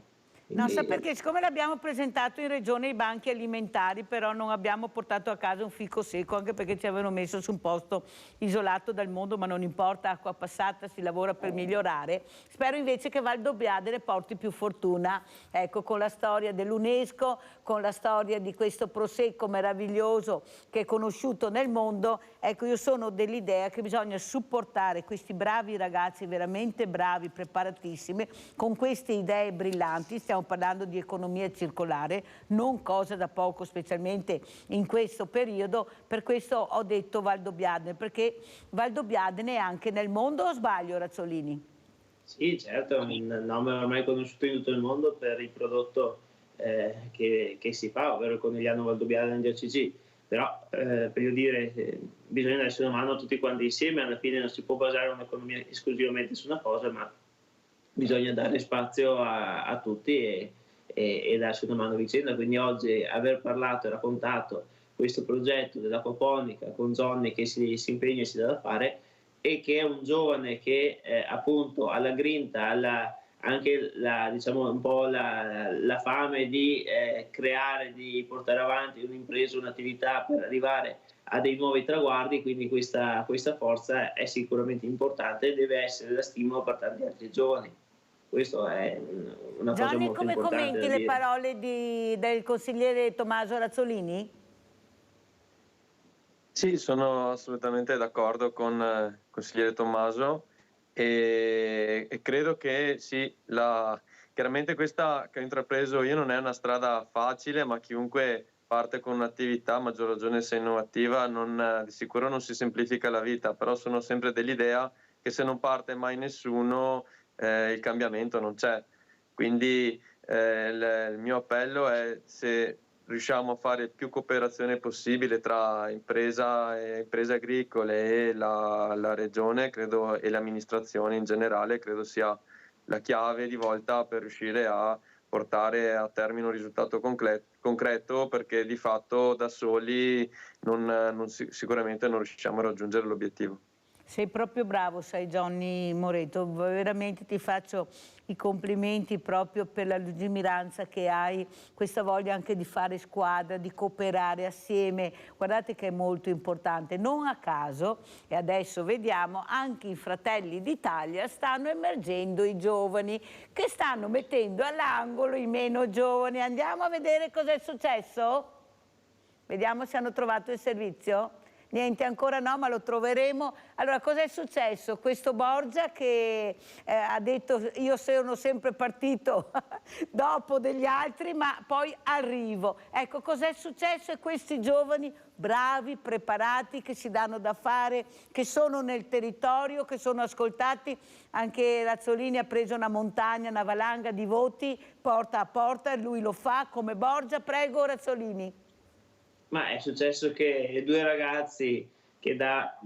Speaker 2: No,
Speaker 13: Quindi,
Speaker 2: sa perché siccome l'abbiamo presentato in regione i banchi alimentari, però non abbiamo portato a casa un fico secco, anche perché ci avevano messo su un posto isolato dal mondo, ma non importa, acqua passata, si lavora per migliorare. Spero invece che Valdobbiadene porti più fortuna, ecco, con la storia dell'UNESCO, con la storia di questo prosecco meraviglioso che è conosciuto nel mondo. Ecco, io sono dell'idea che bisogna supportare questi bravi ragazzi, veramente bravi, preparatissimi, con queste idee brillanti. Stiamo parlando di economia circolare, non cosa da poco, specialmente in questo periodo. Per questo ho detto Valdobbiadene, perché Valdobbiadene è anche nel mondo, o sbaglio, Razzolini?
Speaker 13: Sì, certo, è un nome ormai conosciuto in tutto il mondo per il prodotto che si fa, ovvero il conigliano Valdobbiadene di OCG. Però, per dire, bisogna darsi una mano tutti quanti insieme. Alla fine non si può basare un'economia esclusivamente su una cosa, ma bisogna dare spazio a tutti e darsi una mano a vicenda. Quindi oggi aver parlato e raccontato questo progetto dell'acquaponica con Johnny che si impegna e si dà da fare, e che è un giovane che appunto ha la grinta, anche diciamo un po' la fame di creare, di portare avanti un'impresa, un'attività per arrivare a dei nuovi traguardi, quindi questa forza è sicuramente importante e deve essere da stimolo per tanti altri giovani. Questo è una cosa
Speaker 2: Gianni,
Speaker 13: molto
Speaker 2: come
Speaker 13: importante.
Speaker 2: commenti le parole del consigliere Tommaso Razzolini?
Speaker 12: Sì, sono assolutamente d'accordo con il consigliere Tommaso e credo che sì, chiaramente questa che ho intrapreso io non è una strada facile, ma chiunque parte con un'attività, a maggior ragione se innovativa, di sicuro non si semplifica la vita, però sono sempre dell'idea che se non parte mai nessuno il cambiamento non c'è. Quindi il mio appello è se riusciamo a fare più cooperazione possibile tra imprese agricole e la regione, credo, e l'amministrazione in generale, credo sia la chiave di volta per riuscire a portare a termine un risultato concreto, perché di fatto da soli sicuramente non riusciamo a raggiungere l'obiettivo.
Speaker 2: Sei proprio bravo, sai Johnny Moreto, veramente ti faccio i complimenti proprio per la lungimiranza che hai, questa voglia anche di fare squadra, di cooperare assieme. Guardate che è molto importante. Non a caso, e adesso vediamo, anche in Fratelli d'Italia stanno emergendo i giovani che stanno mettendo all'angolo i meno giovani. Andiamo a vedere cosa è successo? Vediamo se hanno trovato il servizio. Niente, ancora no, ma lo troveremo. Allora, cosa è successo? Questo Borgia che ha detto io sono sempre partito dopo degli altri, ma poi arrivo. Ecco, cos'è successo? E questi giovani bravi, preparati, che si danno da fare, che sono nel territorio, che sono ascoltati. Anche Razzolini ha preso una montagna, una valanga di voti, porta a porta, e lui lo fa come Borgia. Prego, Razzolini.
Speaker 13: Ma è successo che due ragazzi che da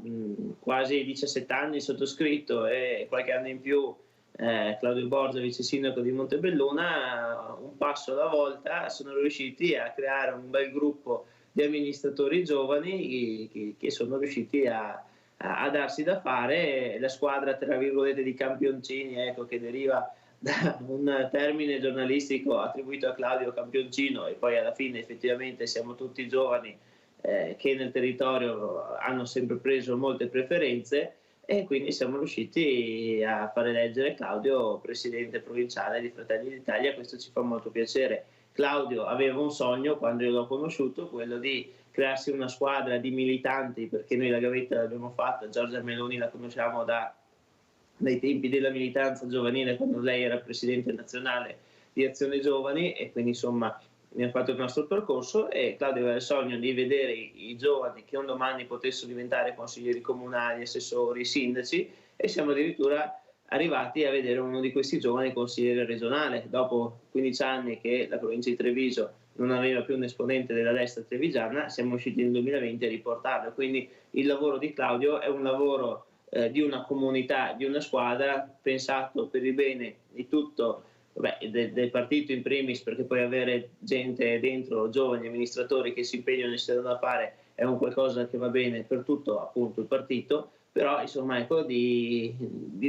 Speaker 13: quasi 17 anni sottoscritto e qualche anno in più Claudio Borgia, vice sindaco di Montebelluna, un passo alla volta sono riusciti a creare un bel gruppo di amministratori giovani che sono riusciti a darsi da fare. La squadra, tra virgolette, di campioncini, ecco, che deriva da un termine giornalistico attribuito a Claudio Campioncino, e poi alla fine effettivamente siamo tutti giovani che nel territorio hanno sempre preso molte preferenze, e quindi siamo riusciti a far eleggere Claudio presidente provinciale di Fratelli d'Italia. Questo ci fa molto piacere. Claudio aveva un sogno quando io l'ho conosciuto, quello di crearsi una squadra di militanti, perché noi la gavetta l'abbiamo fatta, Giorgia Meloni la conosciamo dai tempi della militanza giovanile, quando lei era presidente nazionale di Azione Giovani, e quindi insomma abbiamo fatto il nostro percorso, e Claudio aveva il sogno di vedere i giovani che un domani potessero diventare consiglieri comunali, assessori, sindaci, e siamo addirittura arrivati a vedere uno di questi giovani consigliere regionale. Dopo 15 anni che la provincia di Treviso non aveva più un esponente della destra trevigiana, siamo riusciti nel 2020 a riportarlo. Quindi il lavoro di Claudio è un lavoro di una comunità, di una squadra, pensato per il bene di tutto, del partito in primis, perché poi avere gente dentro, giovani amministratori che si impegnano e si danno da fare, è un qualcosa che va bene per tutto appunto il partito, però insomma ecco di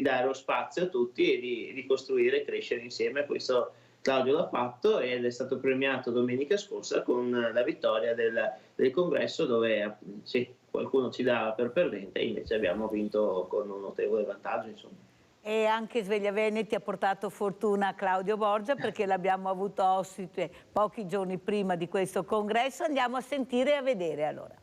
Speaker 13: dare lo spazio a tutti e di costruire e crescere insieme. Questo Claudio l'ha fatto ed è stato premiato domenica scorsa con la vittoria del congresso, dove sì, qualcuno ci dava per perdente e invece abbiamo vinto con un notevole vantaggio, insomma.
Speaker 2: E anche Sveglia Veneti ha portato fortuna a Claudio Borgia, perché l'abbiamo avuto ospite pochi giorni prima di questo congresso. Andiamo a sentire e a vedere allora.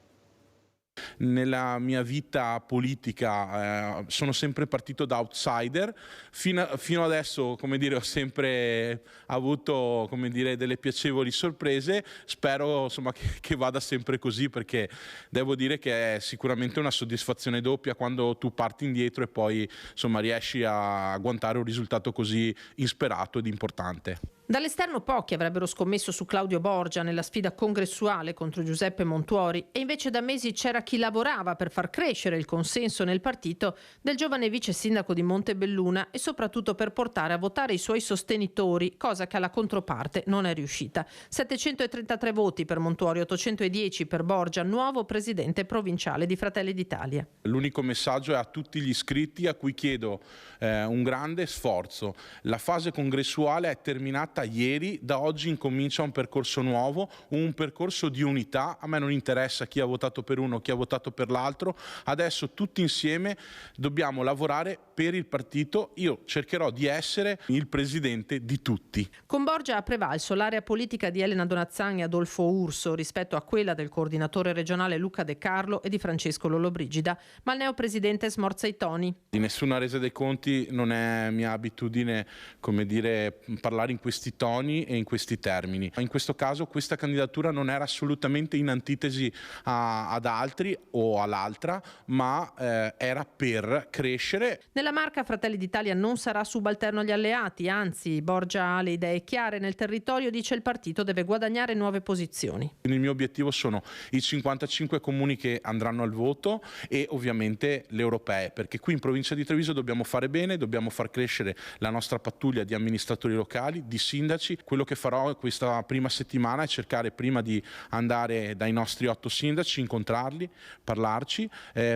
Speaker 17: Nella mia vita politica sono sempre partito da outsider, fino adesso, come dire, ho sempre avuto, come dire, delle piacevoli sorprese. Spero insomma che vada sempre così, perché devo dire che è sicuramente una soddisfazione doppia quando tu parti indietro e poi insomma riesci a agguantare un risultato così insperato ed importante.
Speaker 18: Dall'esterno pochi avrebbero scommesso su Claudio Borgia nella sfida congressuale contro Giuseppe Montuori, e invece da mesi c'era chi lavorava per far crescere il consenso nel partito del giovane vice sindaco di Montebelluna e soprattutto per portare a votare i suoi sostenitori, cosa che alla controparte non è riuscita. 733 voti per Montuori, 810 per Borgia, nuovo presidente provinciale di Fratelli d'Italia.
Speaker 17: L'unico messaggio è a tutti gli iscritti, a cui chiedo un grande sforzo. La fase congressuale è terminata ieri, da oggi incomincia un percorso nuovo, un percorso di unità. A me non interessa chi ha votato per uno, chi ha votato per l'altro. Adesso tutti insieme dobbiamo lavorare per il partito. Io cercherò di essere il presidente di tutti.
Speaker 18: Con Borgia ha prevalso l'area politica di Elena Donazzani e Adolfo Urso rispetto a quella del coordinatore regionale Luca De Carlo e di Francesco Lollobrigida, ma il neopresidente smorza i toni.
Speaker 17: Di nessuna resa dei conti, non è mia abitudine, come dire, parlare in questi toni e in questi termini. In questo caso questa candidatura non era assolutamente in antitesi ad altri o all'altra, ma era per crescere.
Speaker 18: Nella Marca Fratelli d'Italia non sarà subalterno agli alleati, anzi Borgia ha le idee chiare nel territorio, dice il partito deve guadagnare nuove posizioni.
Speaker 17: Il mio obiettivo sono i 55 comuni che andranno al voto e ovviamente le europee, perché qui in provincia di Treviso dobbiamo fare bene, dobbiamo far crescere la nostra pattuglia di amministratori locali, di sindaci. Quello che farò questa prima settimana è cercare prima di andare dai nostri 8 sindaci, incontrarli, parlarci,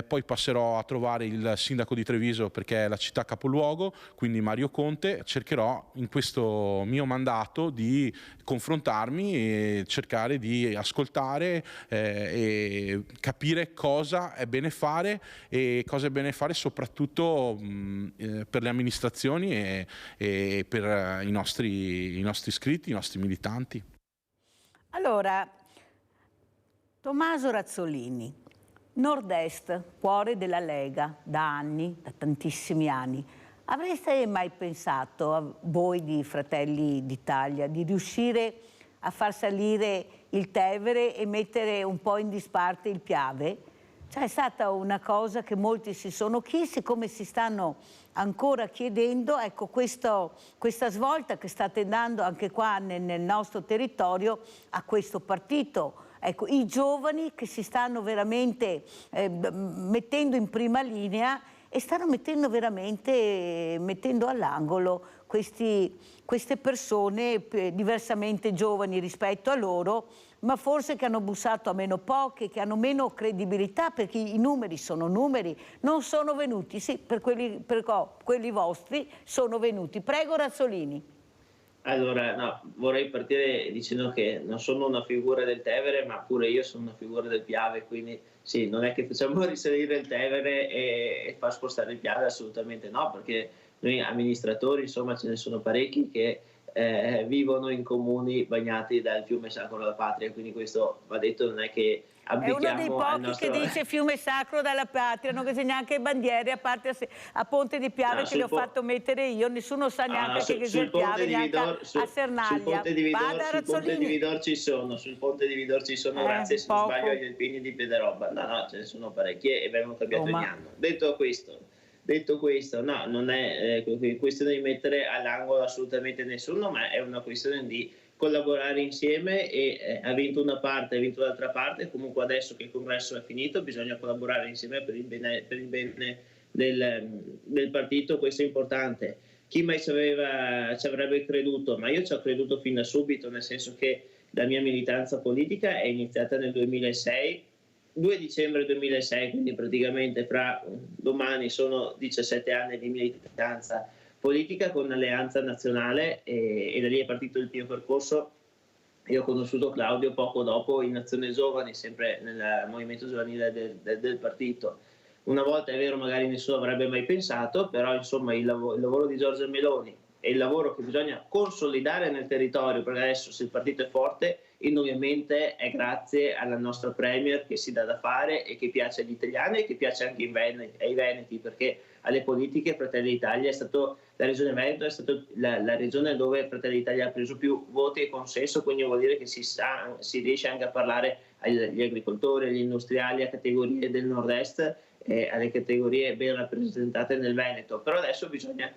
Speaker 17: poi passerò a trovare il sindaco di Treviso perché è la città capoluogo, quindi Mario Conte. Cercherò in questo mio mandato di confrontarmi e cercare di ascoltare e capire cosa è bene fare e cosa è bene fare soprattutto per le amministrazioni e per i nostri iscritti, i nostri militanti.
Speaker 2: Allora, Tommaso Razzolini, Nord-Est, cuore della Lega, da anni, da tantissimi anni. Avreste mai pensato, a voi di Fratelli d'Italia, di riuscire a far salire il Tevere e mettere un po' in disparte il Piave? Cioè, è stata una cosa che molti si sono chiesti, come si stanno ancora chiedendo, ecco, questa svolta che state dando anche qua nel nostro territorio a questo partito. Ecco, i giovani che si stanno veramente mettendo in prima linea e stanno mettendo all'angolo queste persone diversamente giovani rispetto a loro, ma forse che hanno bussato a meno poche, che hanno meno credibilità, perché i numeri sono numeri, non sono venuti, sì, per quelli vostri sono venuti. Prego Razzolini.
Speaker 13: Allora, no, vorrei partire dicendo che non sono una figura del Tevere, ma pure io sono una figura del Piave, quindi sì, non è che facciamo risalire il Tevere e far spostare il Piave, assolutamente no, perché noi amministratori, insomma, ce ne sono parecchi che vivono in comuni bagnati dal fiume Sacro della Patria, quindi questo va detto, non è che abbiamo.
Speaker 2: È uno dei pochi che dice fiume sacro dalla patria, non che neanche bandiere, a parte a Ponte di Piave, che le ho fatto mettere io, nessuno sa neanche che sia il Piave, neanche a Sernaglia.
Speaker 13: Sul Ponte di Vidor ci sono, grazie se non sbaglio agli alpini di Piederoba, no, ce ne sono parecchie e vengono cambiati ogni anno. Detto questo, no, non è questione di mettere all'angolo assolutamente nessuno, ma è una questione di collaborare insieme e ha vinto una parte, ha vinto l'altra parte, comunque adesso che il congresso è finito bisogna collaborare insieme per il bene del partito, questo è importante. Chi mai ci avrebbe creduto? Ma io ci ho creduto fin da subito, nel senso che la mia militanza politica è iniziata nel 2006 2 dicembre 2006, quindi praticamente fra domani sono 17 anni di militanza politica con Alleanza Nazionale, e da lì è partito il mio percorso. Io ho conosciuto Claudio poco dopo in Azione Giovani, sempre nel movimento giovanile del partito. Una volta, è vero, magari nessuno avrebbe mai pensato, però insomma il lavoro di Giorgia Meloni e il lavoro che bisogna consolidare nel territorio, perché adesso se il partito è forte, indubbiamente è grazie alla nostra Premier che si dà da fare e che piace agli italiani e che piace anche ai veneti, perché alle politiche Fratelli d'Italia è stato, la regione Veneto è stata la regione dove Fratelli d'Italia ha preso più voti e consenso, quindi vuol dire che si riesce anche a parlare agli agricoltori, agli industriali, a categorie del nord-est, alle categorie ben rappresentate nel Veneto. Però adesso bisogna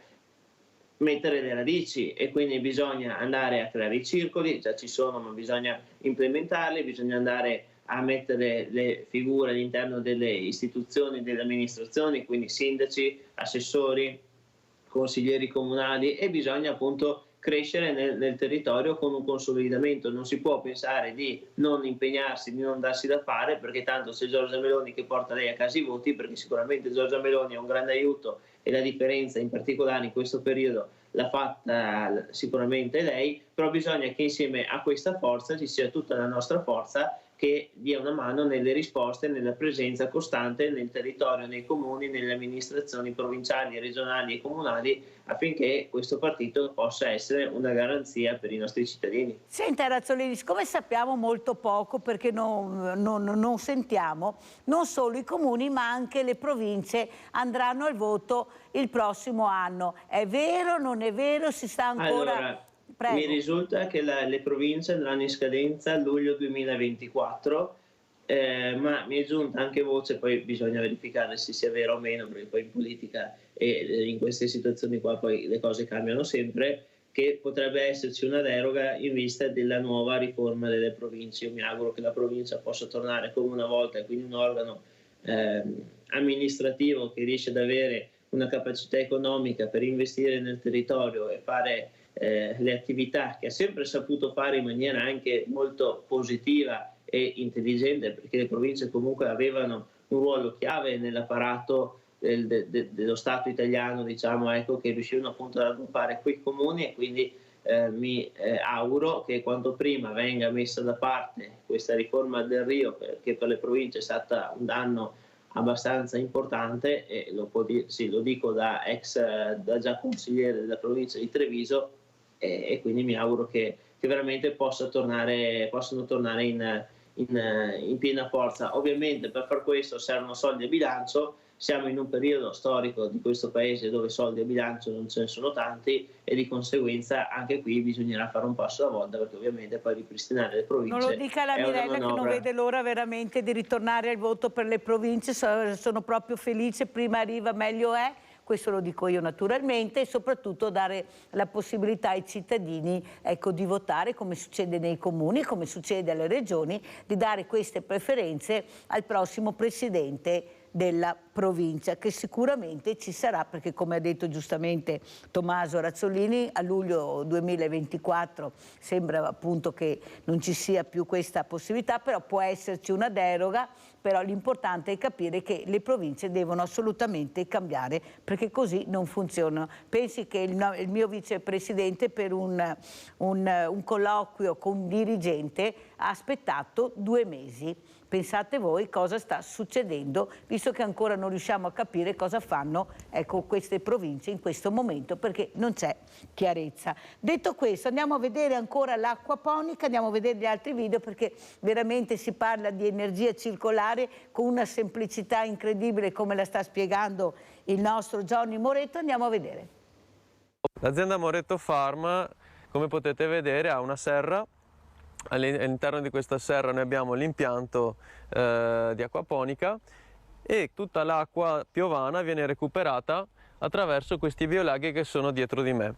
Speaker 13: mettere le radici e quindi bisogna andare a creare i circoli, già ci sono ma bisogna implementarli, bisogna andare a mettere le figure all'interno delle istituzioni, delle amministrazioni, quindi sindaci, assessori, consiglieri comunali, e bisogna appunto crescere nel territorio con un consolidamento. Non si può pensare di non impegnarsi, di non darsi da fare, perché tanto se Giorgia Meloni che porta lei a casa i voti, perché sicuramente Giorgia Meloni è un grande aiuto e la differenza in particolare in questo periodo l'ha fatta sicuramente lei, però bisogna che insieme a questa forza ci sia tutta la nostra forza che dia una mano nelle risposte, nella presenza costante nel territorio, nei comuni, nelle amministrazioni provinciali, regionali e comunali, affinché questo partito possa essere una garanzia per i nostri cittadini.
Speaker 2: Senta Razzolini, siccome sappiamo molto poco, perché non sentiamo, non solo i comuni ma anche le province andranno al voto il prossimo anno. È vero, non è vero? Si sta ancora...
Speaker 13: Allora,
Speaker 2: prego.
Speaker 13: Mi risulta che le province andranno in scadenza a luglio 2024, ma mi è giunta anche voce, poi bisogna verificare se sia vero o meno, perché poi in politica e in queste situazioni qua poi le cose cambiano sempre, che potrebbe esserci una deroga in vista della nuova riforma delle province. Io mi auguro che la provincia possa tornare come una volta, e quindi un organo amministrativo che riesce ad avere una capacità economica per investire nel territorio e fare le attività che ha sempre saputo fare in maniera anche molto positiva e intelligente, perché le province comunque avevano un ruolo chiave nell'apparato dello Stato italiano, diciamo, ecco, che riuscivano appunto ad raggruppare quei comuni, e quindi mi auguro che quanto prima venga messa da parte questa riforma del Rio, perché per le province è stata un danno abbastanza importante, e lo dico da già consigliere della provincia di Treviso, e quindi mi auguro che veramente possano tornare in piena forza. Ovviamente per far questo servono soldi a bilancio, siamo in un periodo storico di questo paese dove soldi a bilancio non ce ne sono tanti, e di conseguenza anche qui bisognerà fare un passo alla volta, perché ovviamente poi ripristinare le province.
Speaker 2: Non lo dica la Mirella, che non vede l'ora veramente di ritornare al voto per le province. Sono proprio felice, prima arriva meglio è. Questo lo dico io naturalmente, e soprattutto dare la possibilità ai cittadini, ecco, di votare, come succede nei comuni, come succede alle regioni, di dare queste preferenze al prossimo presidente della provincia, che sicuramente ci sarà, perché come ha detto giustamente Tommaso Razzolini, a luglio 2024 sembra appunto che non ci sia più questa possibilità, però può esserci una deroga. Però l'importante è capire che le province devono assolutamente cambiare, perché così non funzionano. Pensi che il mio vicepresidente per un colloquio con un dirigente ha aspettato 2 mesi. Pensate voi cosa sta succedendo, visto che ancora non riusciamo a capire cosa fanno, ecco, queste province in questo momento, perché non c'è chiarezza. Detto questo, andiamo a vedere ancora l'acquaponica, andiamo a vedere gli altri video, perché veramente si parla di energia circolare con una semplicità incredibile, come la sta spiegando il nostro Johnny Moretto. Andiamo a vedere.
Speaker 19: L'azienda Moretto Farm, come potete vedere, ha una serra. All'interno di questa serra noi abbiamo l'impianto di acquaponica, e tutta l'acqua piovana viene recuperata attraverso questi biolaghi che sono dietro di me.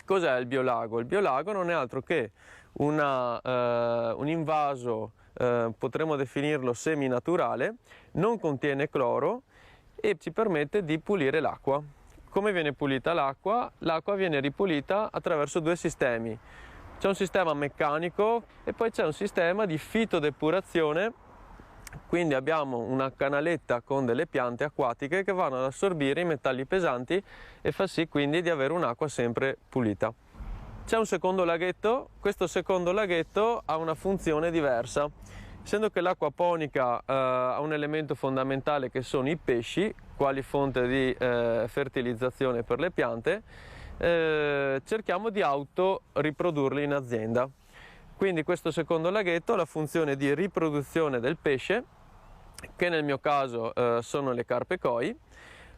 Speaker 19: Cos'è il biolago? Il biolago non è altro che un invaso, potremmo definirlo semi-naturale, non contiene cloro e ci permette di pulire l'acqua. Come viene pulita l'acqua? L'acqua viene ripulita attraverso 2 sistemi. C'è un sistema meccanico e poi c'è un sistema di fitodepurazione Quindi abbiamo una canaletta con delle piante acquatiche che vanno ad assorbire i metalli pesanti e fa sì quindi di avere un'acqua sempre pulita. C'è un secondo laghetto, questo secondo laghetto ha una funzione diversa. Essendo che l'acquaponica ha un elemento fondamentale che sono i pesci, quali fonte di fertilizzazione per le piante, cerchiamo di autoriprodurli in azienda. Quindi questo secondo laghetto ha la funzione di riproduzione del pesce, che nel mio caso sono le carpe koi.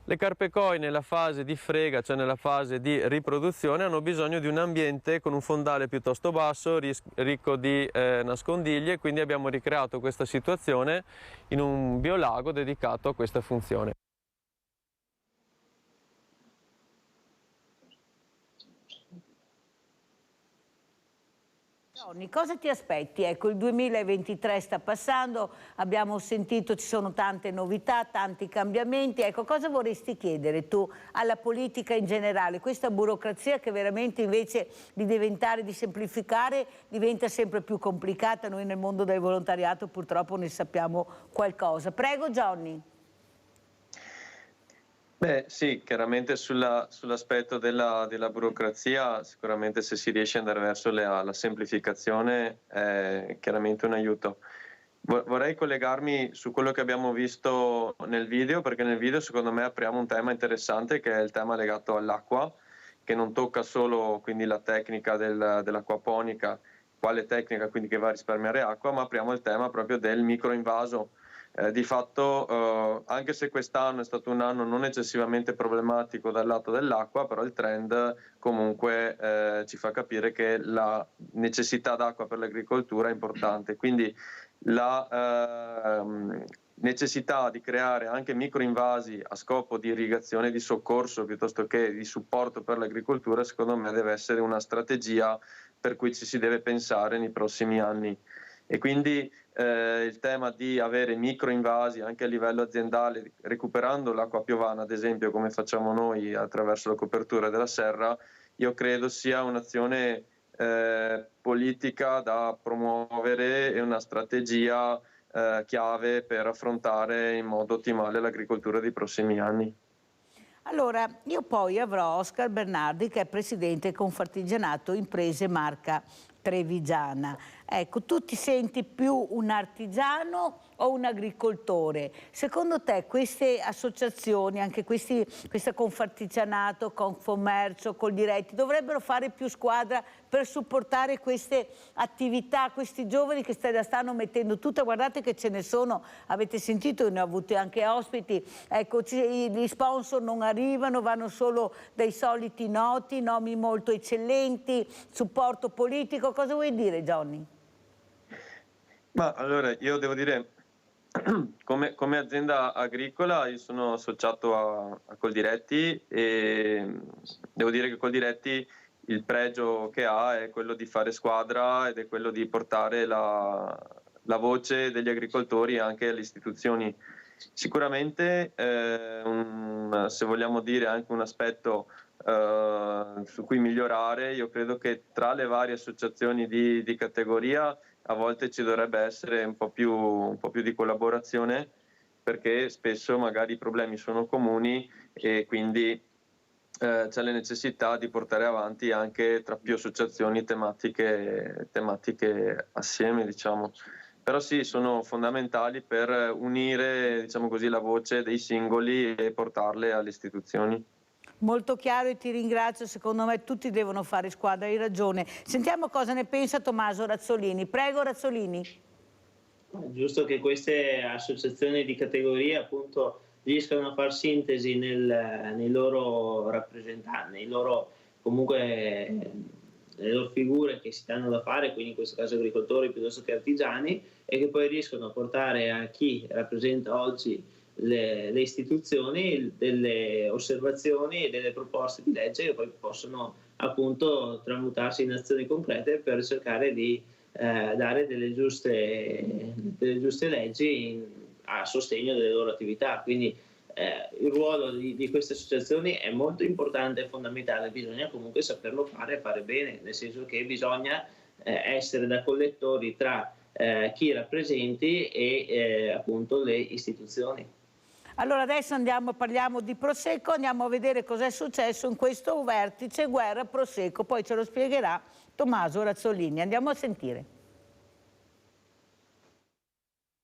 Speaker 19: Le carpe koi nella fase di frega, cioè nella fase di riproduzione, hanno bisogno di un ambiente con un fondale piuttosto basso, ricco di nascondiglie, quindi abbiamo ricreato questa situazione in un biolago dedicato a questa funzione.
Speaker 2: Cosa ti aspetti? Ecco, il 2023 sta passando, abbiamo sentito ci sono tante novità, tanti cambiamenti. Ecco, cosa vorresti chiedere tu alla politica in generale? Questa burocrazia che veramente invece di diventare, di semplificare, diventa sempre più complicata. Noi nel mondo del volontariato purtroppo ne sappiamo qualcosa. Prego Johnny.
Speaker 12: Beh sì, chiaramente sull'aspetto della burocrazia, sicuramente se si riesce ad andare verso la semplificazione è chiaramente un aiuto. Vorrei collegarmi su quello che abbiamo visto nel video, perché nel video secondo me apriamo un tema interessante che è il tema legato all'acqua, che non tocca solo quindi la tecnica dell'acquaponica, quale tecnica quindi che va a risparmiare acqua, ma apriamo il tema proprio del microinvaso. Di fatto, anche se quest'anno è stato un anno non eccessivamente problematico dal lato dell'acqua, però il trend comunque ci fa capire che la necessità d'acqua per l'agricoltura è importante. Quindi la necessità di creare anche microinvasi a scopo di irrigazione, di soccorso piuttosto che di supporto per l'agricoltura, secondo me deve essere una strategia per cui ci si deve pensare nei prossimi anni. E quindi il tema di avere microinvasi anche a livello aziendale, recuperando l'acqua piovana ad esempio come facciamo noi attraverso la copertura della serra, io credo sia un'azione politica da promuovere e una strategia chiave per affrontare in modo ottimale l'agricoltura dei prossimi anni.
Speaker 2: Allora, io poi avrò Oscar Bernardi che è presidente Confartigianato Imprese Marca Trevigiana. Ecco, tu ti senti più un artigiano o un agricoltore? Secondo te queste associazioni, anche questa Confartigianato, Confcommercio, Coldiretti, dovrebbero fare più squadra per supportare queste attività, questi giovani che stanno mettendo tutte? Guardate che ce ne sono, avete sentito, ne ho avuti anche ospiti, ecco, gli sponsor non arrivano, vanno solo dai soliti noti, nomi molto eccellenti, supporto politico. Cosa vuoi dire, Johnny?
Speaker 12: Ma allora io devo dire, come azienda agricola io sono associato a Coldiretti e devo dire che Coldiretti il pregio che ha è quello di fare squadra ed è quello di portare la voce degli agricoltori anche alle istituzioni. Sicuramente se vogliamo dire anche un aspetto su cui migliorare, io credo che tra le varie associazioni di categoria a volte ci dovrebbe essere un po' più di collaborazione, perché spesso magari i problemi sono comuni e quindi c'è la necessità di portare avanti anche tra più associazioni tematiche assieme, diciamo. Però sì, sono fondamentali per unire, diciamo così, la voce dei singoli e portarle alle istituzioni.
Speaker 2: Molto chiaro e ti ringrazio, secondo me tutti devono fare squadra, hai ragione. Sentiamo cosa ne pensa Tommaso Razzolini. Prego Razzolini.
Speaker 13: Giusto che queste associazioni di categoria appunto riescano a far sintesi nei loro rappresentanti, nei loro comunque le loro figure che si danno da fare, quindi in questo caso agricoltori piuttosto che artigiani, e che poi riescono a portare a chi rappresenta oggi le istituzioni delle osservazioni e delle proposte di legge che poi possono appunto tramutarsi in azioni concrete per cercare di dare delle giuste leggi a sostegno delle loro attività. Quindi il ruolo di queste associazioni è molto importante e fondamentale, bisogna comunque saperlo fare e fare bene, nel senso che bisogna essere da collettori tra chi rappresenti e appunto le istituzioni.
Speaker 2: Allora adesso parliamo di Prosecco, andiamo a vedere cosa è successo in questo vertice guerra Prosecco, poi ce lo spiegherà Tommaso Razzolini. Andiamo a sentire.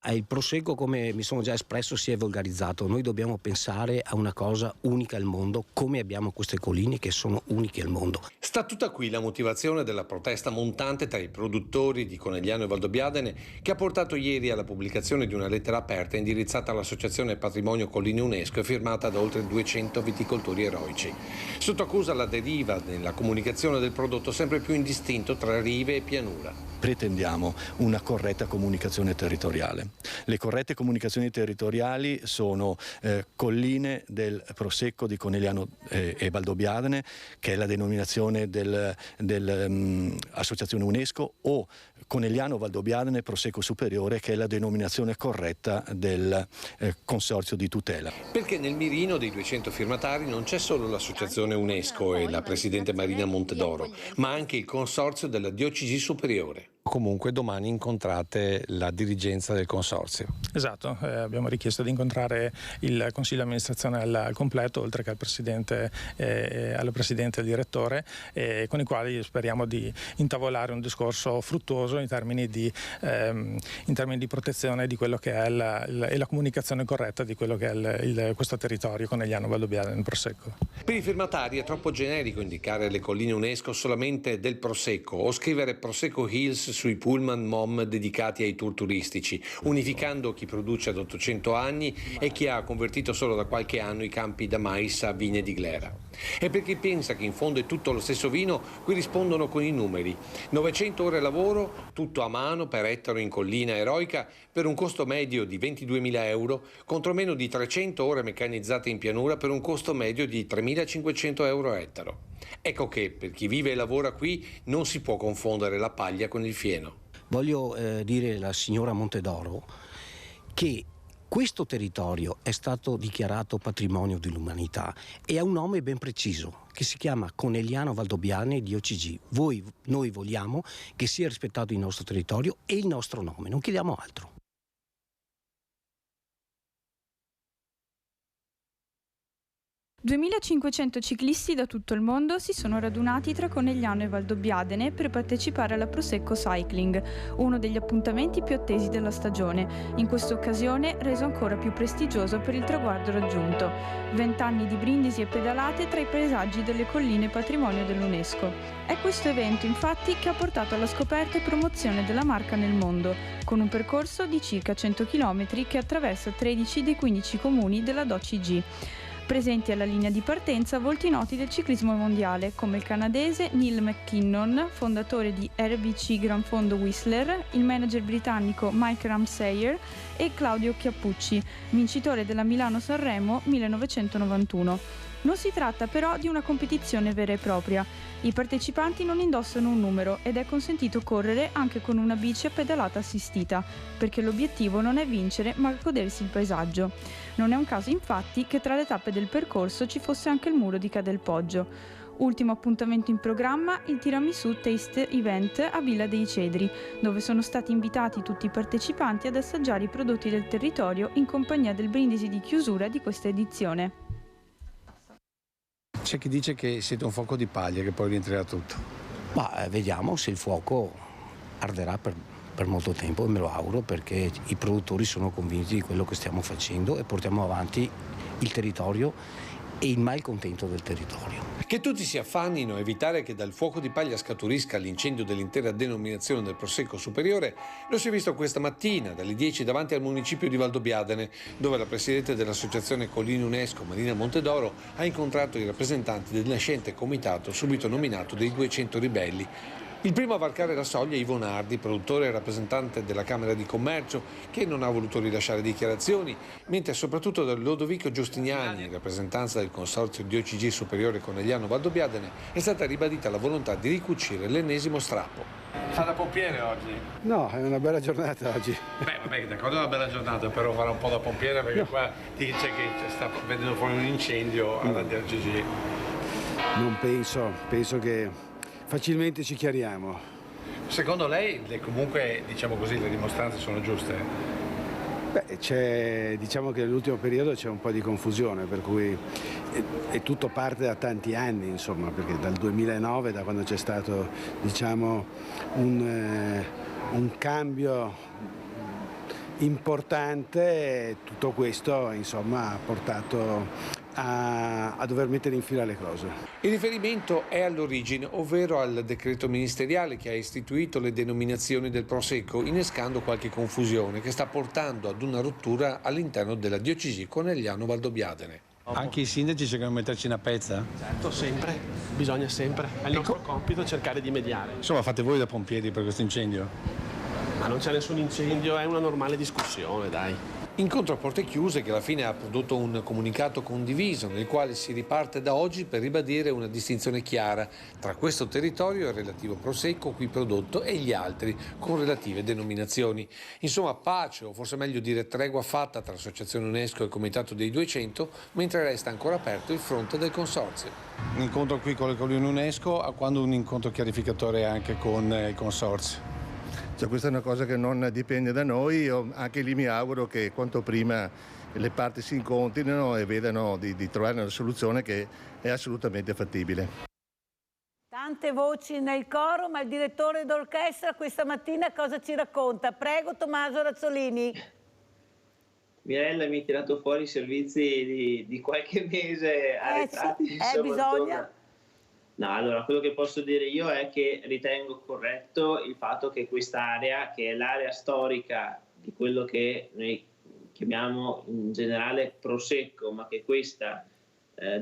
Speaker 20: Il Prosecco, come mi sono già espresso, si è volgarizzato. Noi dobbiamo pensare a una cosa unica al mondo, come abbiamo queste colline che sono uniche al mondo.
Speaker 21: Sta tutta qui la motivazione della protesta montante tra i produttori di Conegliano e Valdobbiadene, che ha portato ieri alla pubblicazione di una lettera aperta indirizzata all'Associazione Patrimonio Colline UNESCO e firmata da oltre 200 viticoltori eroici. Sotto accusa la deriva nella comunicazione del prodotto sempre più indistinto tra rive e pianura.
Speaker 22: Pretendiamo una corretta comunicazione territoriale. Le corrette comunicazioni territoriali sono colline del Prosecco di Conegliano e Valdobbiadene, che è la denominazione dell'Associazione UNESCO, o Conegliano Valdobbiadene Prosecco Superiore, che è la denominazione corretta del Consorzio di tutela.
Speaker 21: Perché nel mirino dei 200 firmatari non c'è solo l'Associazione UNESCO e la Presidente Marina Montedoro, ma anche il Consorzio della DOCG Superiore.
Speaker 23: Comunque domani incontrate la dirigenza del consorzio.
Speaker 24: Esatto, abbiamo richiesto di incontrare il consiglio di amministrazione al completo, oltre che al presidente e il direttore, con i quali speriamo di intavolare un discorso fruttuoso in termini di protezione di quello che è la comunicazione corretta di quello che è questo territorio Conegliano Valdobbiadene Prosecco.
Speaker 21: Per i firmatari è troppo generico indicare le colline UNESCO solamente del Prosecco o scrivere Prosecco Hills sui pullman MOM dedicati ai tour turistici, unificando chi produce ad 800 anni e chi ha convertito solo da qualche anno i campi da mais a vigne di glera. E per chi pensa che in fondo è tutto lo stesso vino, qui rispondono con i numeri. 900 ore lavoro, tutto a mano per ettaro in collina eroica, per un costo medio di 22.000 euro, contro meno di 300 ore meccanizzate in pianura per un costo medio di 3.500 euro a ettaro. Ecco che per chi vive e lavora qui non si può confondere la paglia con il fieno.
Speaker 20: Voglio dire alla signora Montedoro che questo territorio è stato dichiarato patrimonio dell'umanità e ha un nome ben preciso che si chiama Conegliano Valdobbiadene DOCG. Noi vogliamo che sia rispettato il nostro territorio e il nostro nome, non chiediamo altro.
Speaker 25: 2.500 ciclisti da tutto il mondo si sono radunati tra Conegliano e Valdobbiadene per partecipare alla Prosecco Cycling, uno degli appuntamenti più attesi della stagione, in questa occasione reso ancora più prestigioso per il traguardo raggiunto. 20 anni di brindisi e pedalate tra i paesaggi delle colline patrimonio dell'UNESCO. È questo evento infatti che ha portato alla scoperta e promozione della marca nel mondo, con un percorso di circa 100 km che attraversa 13 dei 15 comuni della DOCG. Presenti alla linea di partenza volti noti del ciclismo mondiale, come il canadese Neil McKinnon, fondatore di RBC Gran Fondo Whistler, il manager britannico Mike Ramsayer e Claudio Chiappucci, vincitore della Milano-Sanremo 1991. Non si tratta però di una competizione vera e propria. I partecipanti non indossano un numero ed è consentito correre anche con una bici a pedalata assistita, perché l'obiettivo non è vincere ma godersi il paesaggio. Non è un caso infatti che tra le tappe del percorso ci fosse anche il muro di Cadelpoggio. Ultimo appuntamento in programma, il Tiramisù Taste Event a Villa dei Cedri, dove sono stati invitati tutti i partecipanti ad assaggiare i prodotti del territorio in compagnia del brindisi di chiusura di questa edizione.
Speaker 23: C'è chi dice che siete un fuoco di paglia che poi rientrerà tutto.
Speaker 20: Ma vediamo se il fuoco arderà per molto tempo, e me lo auguro, perché i produttori sono convinti di quello che stiamo facendo e portiamo avanti il territorio e il malcontento del territorio.
Speaker 21: Che tutti si affannino a evitare che dal fuoco di paglia scaturisca l'incendio dell'intera denominazione del Prosecco Superiore lo si è visto questa mattina dalle 10 davanti al municipio di Valdobbiadene, dove la presidente dell'associazione Colline UNESCO Marina Montedoro ha incontrato i rappresentanti del nascente comitato subito nominato dei 200 ribelli. Il primo a varcare la soglia è Ivo Nardi, produttore e rappresentante della Camera di Commercio, che non ha voluto rilasciare dichiarazioni, mentre soprattutto da Lodovico Giustiniani, in rappresentanza del Consorzio DOCG Superiore Conegliano Valdobbiadene, è stata ribadita la volontà di ricucire l'ennesimo strappo.
Speaker 26: Fa da pompiere oggi?
Speaker 27: No, è una bella giornata oggi.
Speaker 26: Beh, vabbè, d'accordo, è una bella giornata, però fare un po' da pompiere perché no. Qua dice che sta vedendo fuori un incendio alla DOCG.
Speaker 27: Non penso che facilmente ci chiariamo.
Speaker 26: Secondo lei comunque, diciamo così, le dimostranze sono giuste?
Speaker 27: Diciamo che nell'ultimo periodo c'è un po' di confusione, per cui e tutto parte da tanti anni, insomma, perché dal 2009, da quando c'è stato, diciamo, un cambio importante, tutto questo, insomma, ha portato a dover mettere in fila le cose.
Speaker 21: Il riferimento è all'origine, ovvero al decreto ministeriale che ha istituito le denominazioni del Prosecco, innescando qualche confusione che sta portando ad una rottura all'interno della diocesi Conegliano-Valdobbiadene.
Speaker 23: Anche i sindaci cercano di metterci una pezza?
Speaker 1: Certo, sempre, bisogna sempre. È il nostro compito cercare di mediare.
Speaker 23: Insomma, fate voi da pompieri per questo incendio?
Speaker 1: Ma non c'è nessun incendio, è una normale discussione, dai.
Speaker 21: Incontro a porte chiuse che alla fine ha prodotto un comunicato condiviso nel quale si riparte da oggi per ribadire una distinzione chiara tra questo territorio e il relativo Prosecco qui prodotto e gli altri con relative denominazioni. Insomma, pace, o forse meglio dire tregua fatta tra Associazione UNESCO e il Comitato dei 200, mentre resta ancora aperto il fronte del consorzio.
Speaker 23: Un incontro qui con le colline UNESCO, a quando un incontro chiarificatore anche con il consorzio?
Speaker 5: Cioè, questa è una cosa che non dipende da noi, io anche lì mi auguro che quanto prima le parti si incontrino e vedano di trovare una soluzione che è assolutamente fattibile.
Speaker 2: Tante voci nel coro, ma il direttore d'orchestra questa mattina cosa ci racconta? Prego Tommaso Razzolini.
Speaker 13: Mirella mi ha tirato fuori i servizi di qualche mese arretrati.
Speaker 2: Bisogna.
Speaker 13: No, allora, quello che posso dire io è che ritengo corretto il fatto che quest'area, che è l'area storica di quello che noi chiamiamo in generale Prosecco, ma che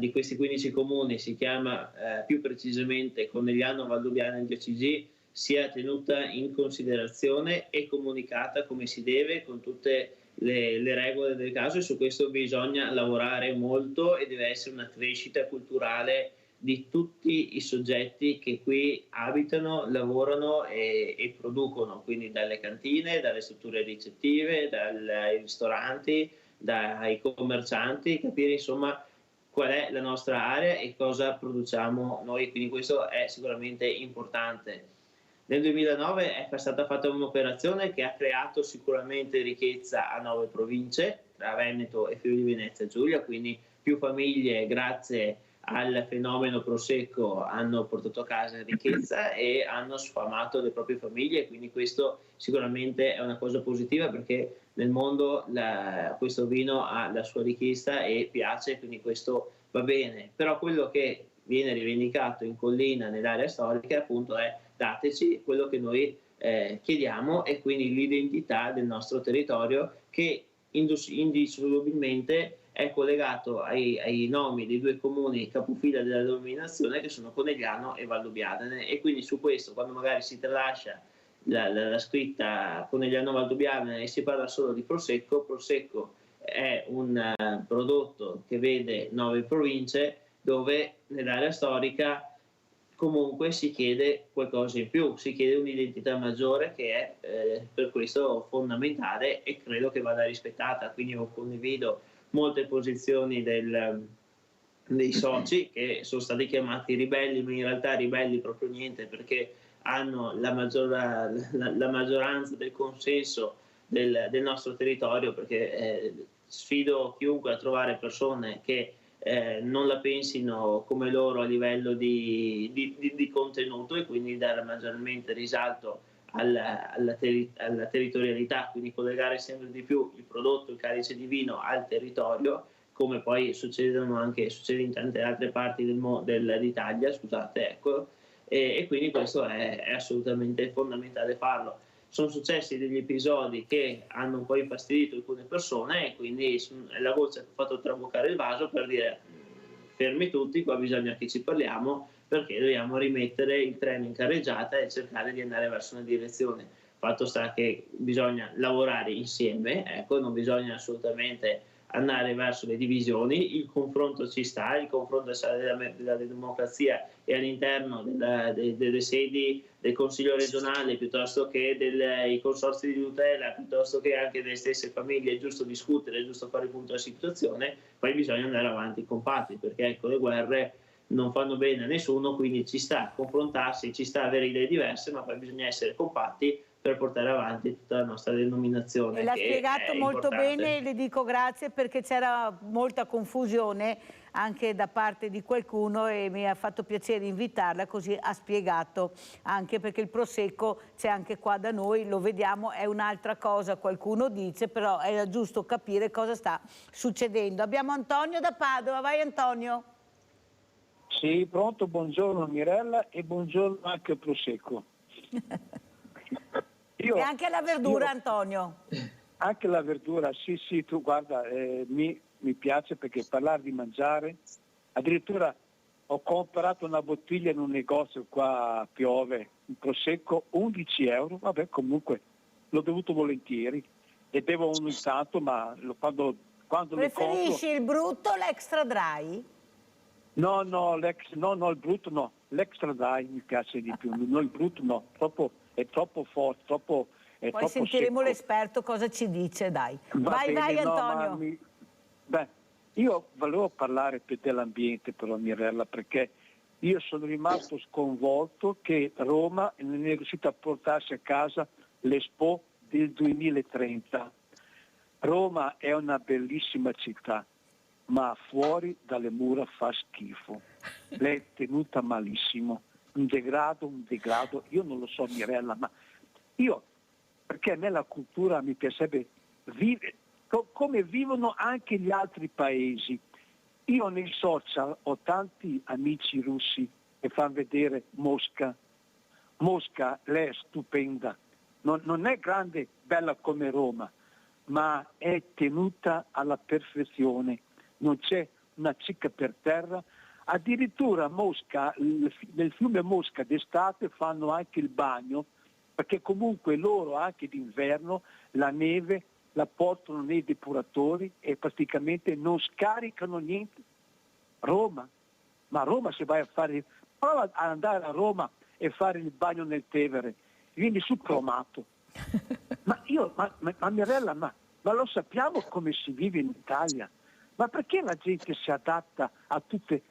Speaker 13: di questi 15 comuni si chiama più precisamente Conegliano-Valdobbiadene diocesi, sia tenuta in considerazione e comunicata come si deve con tutte le regole del caso, e su questo bisogna lavorare molto e deve essere una crescita culturale di tutti i soggetti che qui abitano, lavorano e producono, quindi dalle cantine, dalle strutture ricettive, dai ristoranti, dai commercianti, capire insomma qual è la nostra area e cosa produciamo noi, quindi questo è sicuramente importante. Nel 2009 è stata fatta un'operazione che ha creato sicuramente ricchezza a 9 province, tra Veneto e Friuli Venezia Giulia, quindi più famiglie grazie al fenomeno Prosecco hanno portato a casa ricchezza e hanno sfamato le proprie famiglie, quindi questo sicuramente è una cosa positiva perché nel mondo questo vino ha la sua richiesta e piace, quindi questo va bene. Però quello che viene rivendicato in collina nell'area storica appunto è dateci quello che noi chiediamo, e quindi l'identità del nostro territorio che indissolubilmente è collegato ai nomi dei due comuni capofila della denominazione che sono Conegliano e Valdobbiadene, e quindi su questo quando magari si tralascia la scritta Conegliano-Valdobbiadene e si parla solo di Prosecco è un prodotto che vede 9 province dove nell'area storica comunque si chiede qualcosa in più, si chiede un'identità maggiore che è per questo fondamentale e credo che vada rispettata, quindi io condivido molte posizioni dei soci che sono stati chiamati ribelli, ma in realtà ribelli proprio niente, perché hanno la maggioranza del consenso del nostro territorio, perché sfido chiunque a trovare persone che non la pensino come loro a livello di contenuto e quindi dare maggiormente risalto alla territorialità, quindi collegare sempre di più il prodotto, il calice di vino al territorio, come poi succede in tante altre parti d'Italia, scusate, ecco, e quindi questo è assolutamente fondamentale farlo. Sono successi degli episodi che hanno un po' infastidito alcune persone e quindi è la goccia che ha fatto traboccare il vaso per dire fermi tutti, qua bisogna che ci parliamo, perché dobbiamo rimettere il treno in carreggiata e cercare di andare verso una direzione. Fatto sta che bisogna lavorare insieme, ecco, non bisogna assolutamente andare verso le divisioni, il confronto ci sta, il confronto della democrazia e all'interno delle sedi del Consiglio regionale, piuttosto che dei consorzi di tutela, piuttosto che anche delle stesse famiglie, è giusto discutere, è giusto fare il punto della situazione, poi bisogna andare avanti compatti, perché ecco, le guerre non fanno bene a nessuno, quindi ci sta a confrontarsi, ci sta a avere idee diverse, ma poi bisogna essere compatti per portare avanti tutta la nostra denominazione.
Speaker 2: E l'ha spiegato molto bene, le dico grazie, perché c'era molta confusione anche da parte di qualcuno e mi ha fatto piacere invitarla, così ha spiegato anche perché il prosecco c'è anche qua da noi, lo vediamo, è un'altra cosa, qualcuno dice, però era giusto capire cosa sta succedendo. Abbiamo Antonio da Padova, vai Antonio.
Speaker 3: Sì, pronto, buongiorno Mirella e buongiorno anche al prosecco.
Speaker 2: E anche la verdura, Antonio.
Speaker 3: Anche la verdura, sì, tu guarda, mi piace perché parlare di mangiare, addirittura ho comprato una bottiglia in un negozio qua a Piove, un prosecco, 11 euro, vabbè comunque l'ho bevuto volentieri e bevo ogni tanto, ma quando
Speaker 2: Preferisci il brutto o l'extra dry?
Speaker 3: No, il brutto no, l'extra dry mi piace di più, no, il brutto no, è troppo forte, è
Speaker 2: Poi
Speaker 3: troppo
Speaker 2: sentiremo
Speaker 3: secco.
Speaker 2: l'esperto cosa ci dice, dai.
Speaker 3: Va bene,
Speaker 2: vai
Speaker 3: no,
Speaker 2: Antonio.
Speaker 3: Io volevo parlare dell'ambiente però Mirella, perché io sono rimasto sconvolto che Roma non è riuscita a portarsi a casa l'Expo del 2030. Roma è una bellissima città, ma fuori dalle mura fa schifo. L'è tenuta malissimo, un degrado, io non lo so Mirella, ma perché a me la cultura mi piacerebbe vivere come vivono anche gli altri paesi. Io nei social ho tanti amici russi che fanno vedere Mosca. Mosca, lei è stupenda, non è grande, bella come Roma, ma è tenuta alla perfezione, non c'è una cicca per terra. Addirittura Mosca, nel fiume Mosca d'estate fanno anche il bagno, perché comunque loro anche d'inverno la neve la portano nei depuratori e praticamente non scaricano niente. Roma, se vai a prova ad andare a Roma e fare il bagno nel Tevere, vieni su cromato. Ma Mirella, ma lo sappiamo come si vive in Italia? Ma perché la gente si adatta a tutte?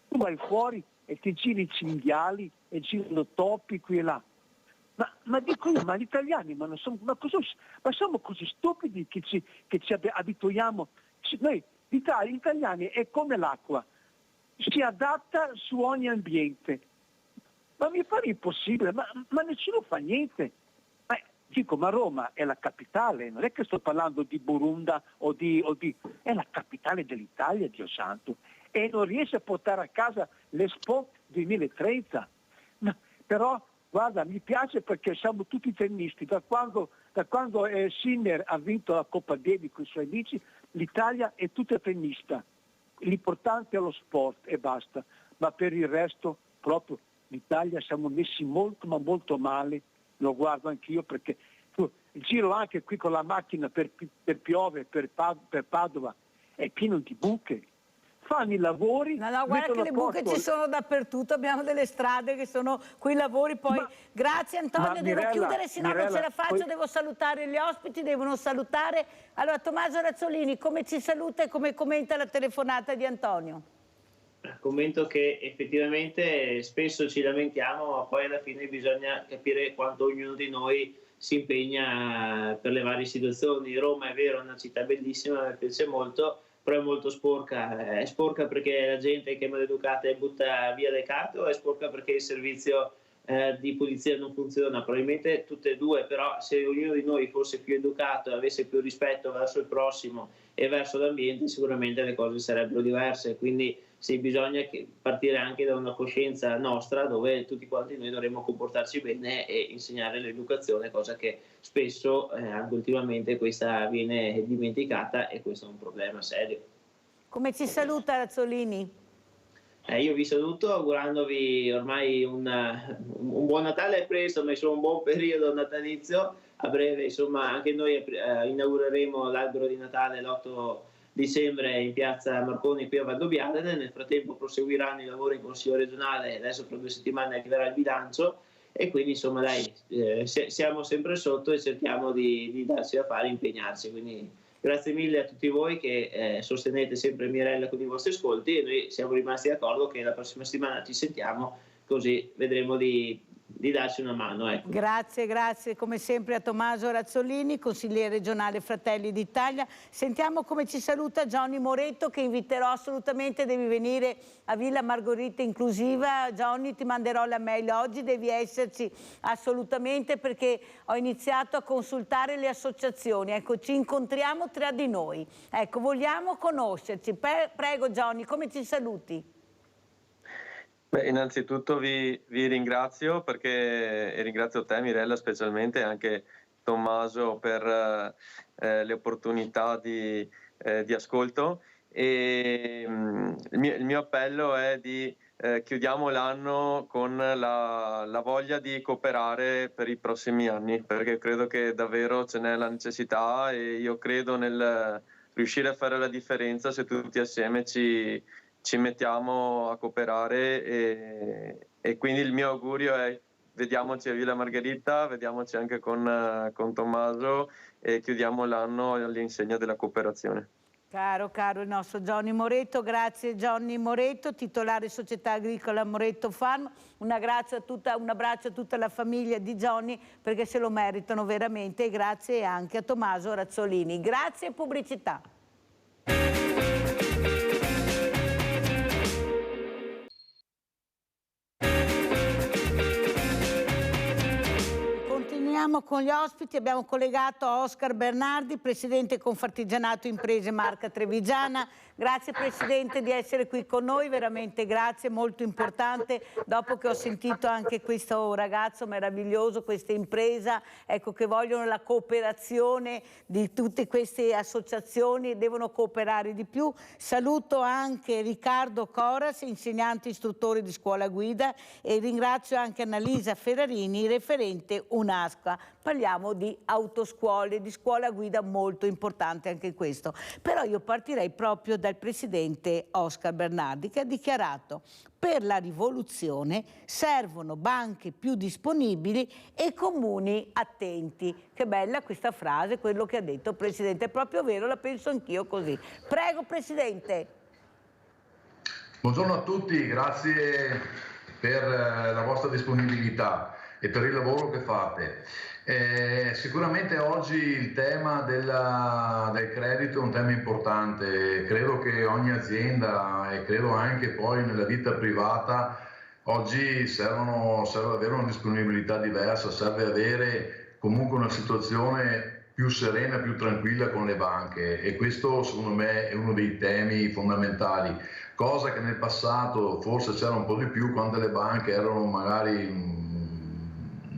Speaker 3: Tu vai fuori e ti giri i cinghiali e girano topi qui e là. Ma dico io, ma gli italiani, ma siamo così stupidi che ci abituiamo? Noi, gli italiani è come l'acqua, si adatta su ogni ambiente. Ma mi pare impossibile, ma nessuno fa niente. Ma Roma è la capitale, non è che sto parlando di Burunda è la capitale dell'Italia, Dio santo, e non riesce a portare a casa l'Expo 2030. Però guarda, mi piace perché siamo tutti tennisti, da quando Sinner ha vinto la Coppa Davis con i suoi amici, l'Italia è tutta tennista, l'importante è lo sport e basta, ma per il resto proprio l'Italia siamo messi molto ma molto male, lo guardo anch'io perché giro anche qui con la macchina per Piove, per Padova, è pieno di buche. Fanno i lavori. No,
Speaker 2: guarda che le buche ci sono dappertutto, abbiamo delle strade che sono quei lavori. Poi grazie Antonio, devo chiudere, se no non ce la faccio, devo salutare gli ospiti, devono salutare. Allora Tommaso Razzolini, come ci saluta e come commenta la telefonata di Antonio?
Speaker 13: Commento che effettivamente spesso ci lamentiamo, ma poi alla fine bisogna capire quanto ognuno di noi si impegna per le varie situazioni. Roma è vero, è una città bellissima, mi piace molto, però è molto sporca. È sporca perché la gente che è maleducata e butta via le carte, o è sporca perché il servizio di pulizia non funziona? Probabilmente tutte e due, però se ognuno di noi fosse più educato e avesse più rispetto verso il prossimo e verso l'ambiente, sicuramente le cose sarebbero diverse. Quindi sì, bisogna partire anche da una coscienza nostra, dove tutti quanti noi dovremmo comportarci bene e insegnare l'educazione, cosa che spesso anche ultimamente questa viene dimenticata, e questo è un problema serio.
Speaker 2: Come ci saluta Razzolini?
Speaker 13: Io vi saluto augurandovi ormai un buon Natale presto, ma insomma un buon periodo natalizio. A breve insomma anche noi inaugureremo l'albero di Natale l'8 dicembre in piazza Marconi qui a Valdobbiadene. Nel frattempo proseguiranno i lavori in Consiglio regionale, adesso per 2 settimane arriverà il bilancio, e quindi insomma siamo sempre sotto e cerchiamo di darci da fare, impegnarci, quindi Grazie mille a tutti voi che sostenete sempre Mirella con i vostri ascolti, e noi siamo rimasti d'accordo che la prossima settimana ci sentiamo, così vedremo di darci una mano. Ecco.
Speaker 2: Grazie come sempre a Tommaso Razzolini, consigliere regionale Fratelli d'Italia. Sentiamo come ci saluta Johnny Moretto, che inviterò assolutamente, devi venire a Villa Margherita Inclusiva. Johnny, ti manderò la mail oggi, devi esserci assolutamente, perché ho iniziato a consultare le associazioni. Ecco, ci incontriamo tra di noi. Ecco, vogliamo conoscerci. Prego Johnny, come ci saluti?
Speaker 12: Beh, innanzitutto vi ringrazio, e ringrazio te Mirella specialmente, e anche Tommaso per le opportunità di ascolto, e il mio appello è di chiudiamo l'anno con la voglia di cooperare per i prossimi anni, perché credo che davvero ce n'è la necessità, e io credo nel riuscire a fare la differenza se tutti assieme ci mettiamo a cooperare, e quindi il mio augurio è: vediamoci a Villa Margherita, vediamoci anche con Tommaso, e chiudiamo l'anno all'insegna della cooperazione.
Speaker 2: Caro il nostro Johnny Moretto, grazie Johnny Moretto, titolare Società Agricola Moretto Farm. Un abbraccio a tutta la famiglia di Johnny, perché se lo meritano veramente, e grazie anche a Tommaso Razzolini. Grazie pubblicità. Continuiamo con gli ospiti, abbiamo collegato Oscar Bernardi, Presidente Confartigianato Imprese Marca Trevigiana. Grazie Presidente di essere qui con noi, veramente grazie, molto importante, dopo che ho sentito anche questo ragazzo meraviglioso, questa impresa, ecco, che vogliono la cooperazione di tutte queste associazioni, devono cooperare di più. Saluto anche Riccardo Coras, insegnante istruttore di scuola guida, e ringrazio anche Annalisa Ferrarini, referente UNASCA. Parliamo di autoscuole, di scuola guida, molto importante anche questo. Però io partirei proprio dal Presidente Oscar Bernardi, che ha dichiarato: per la rivoluzione servono banche più disponibili e comuni attenti. Che bella questa frase, quello che ha detto il Presidente, è proprio vero, la penso anch'io così. Prego Presidente.
Speaker 4: Buongiorno a tutti, grazie per la vostra disponibilità e per il lavoro che fate. Sicuramente oggi il tema del credito è un tema importante. Credo che ogni azienda, e credo anche poi nella vita privata, oggi serve avere una disponibilità diversa, serve avere comunque una situazione più serena, più tranquilla con le banche, e questo secondo me è uno dei temi fondamentali, cosa che nel passato forse c'era un po' di più, quando le banche erano magari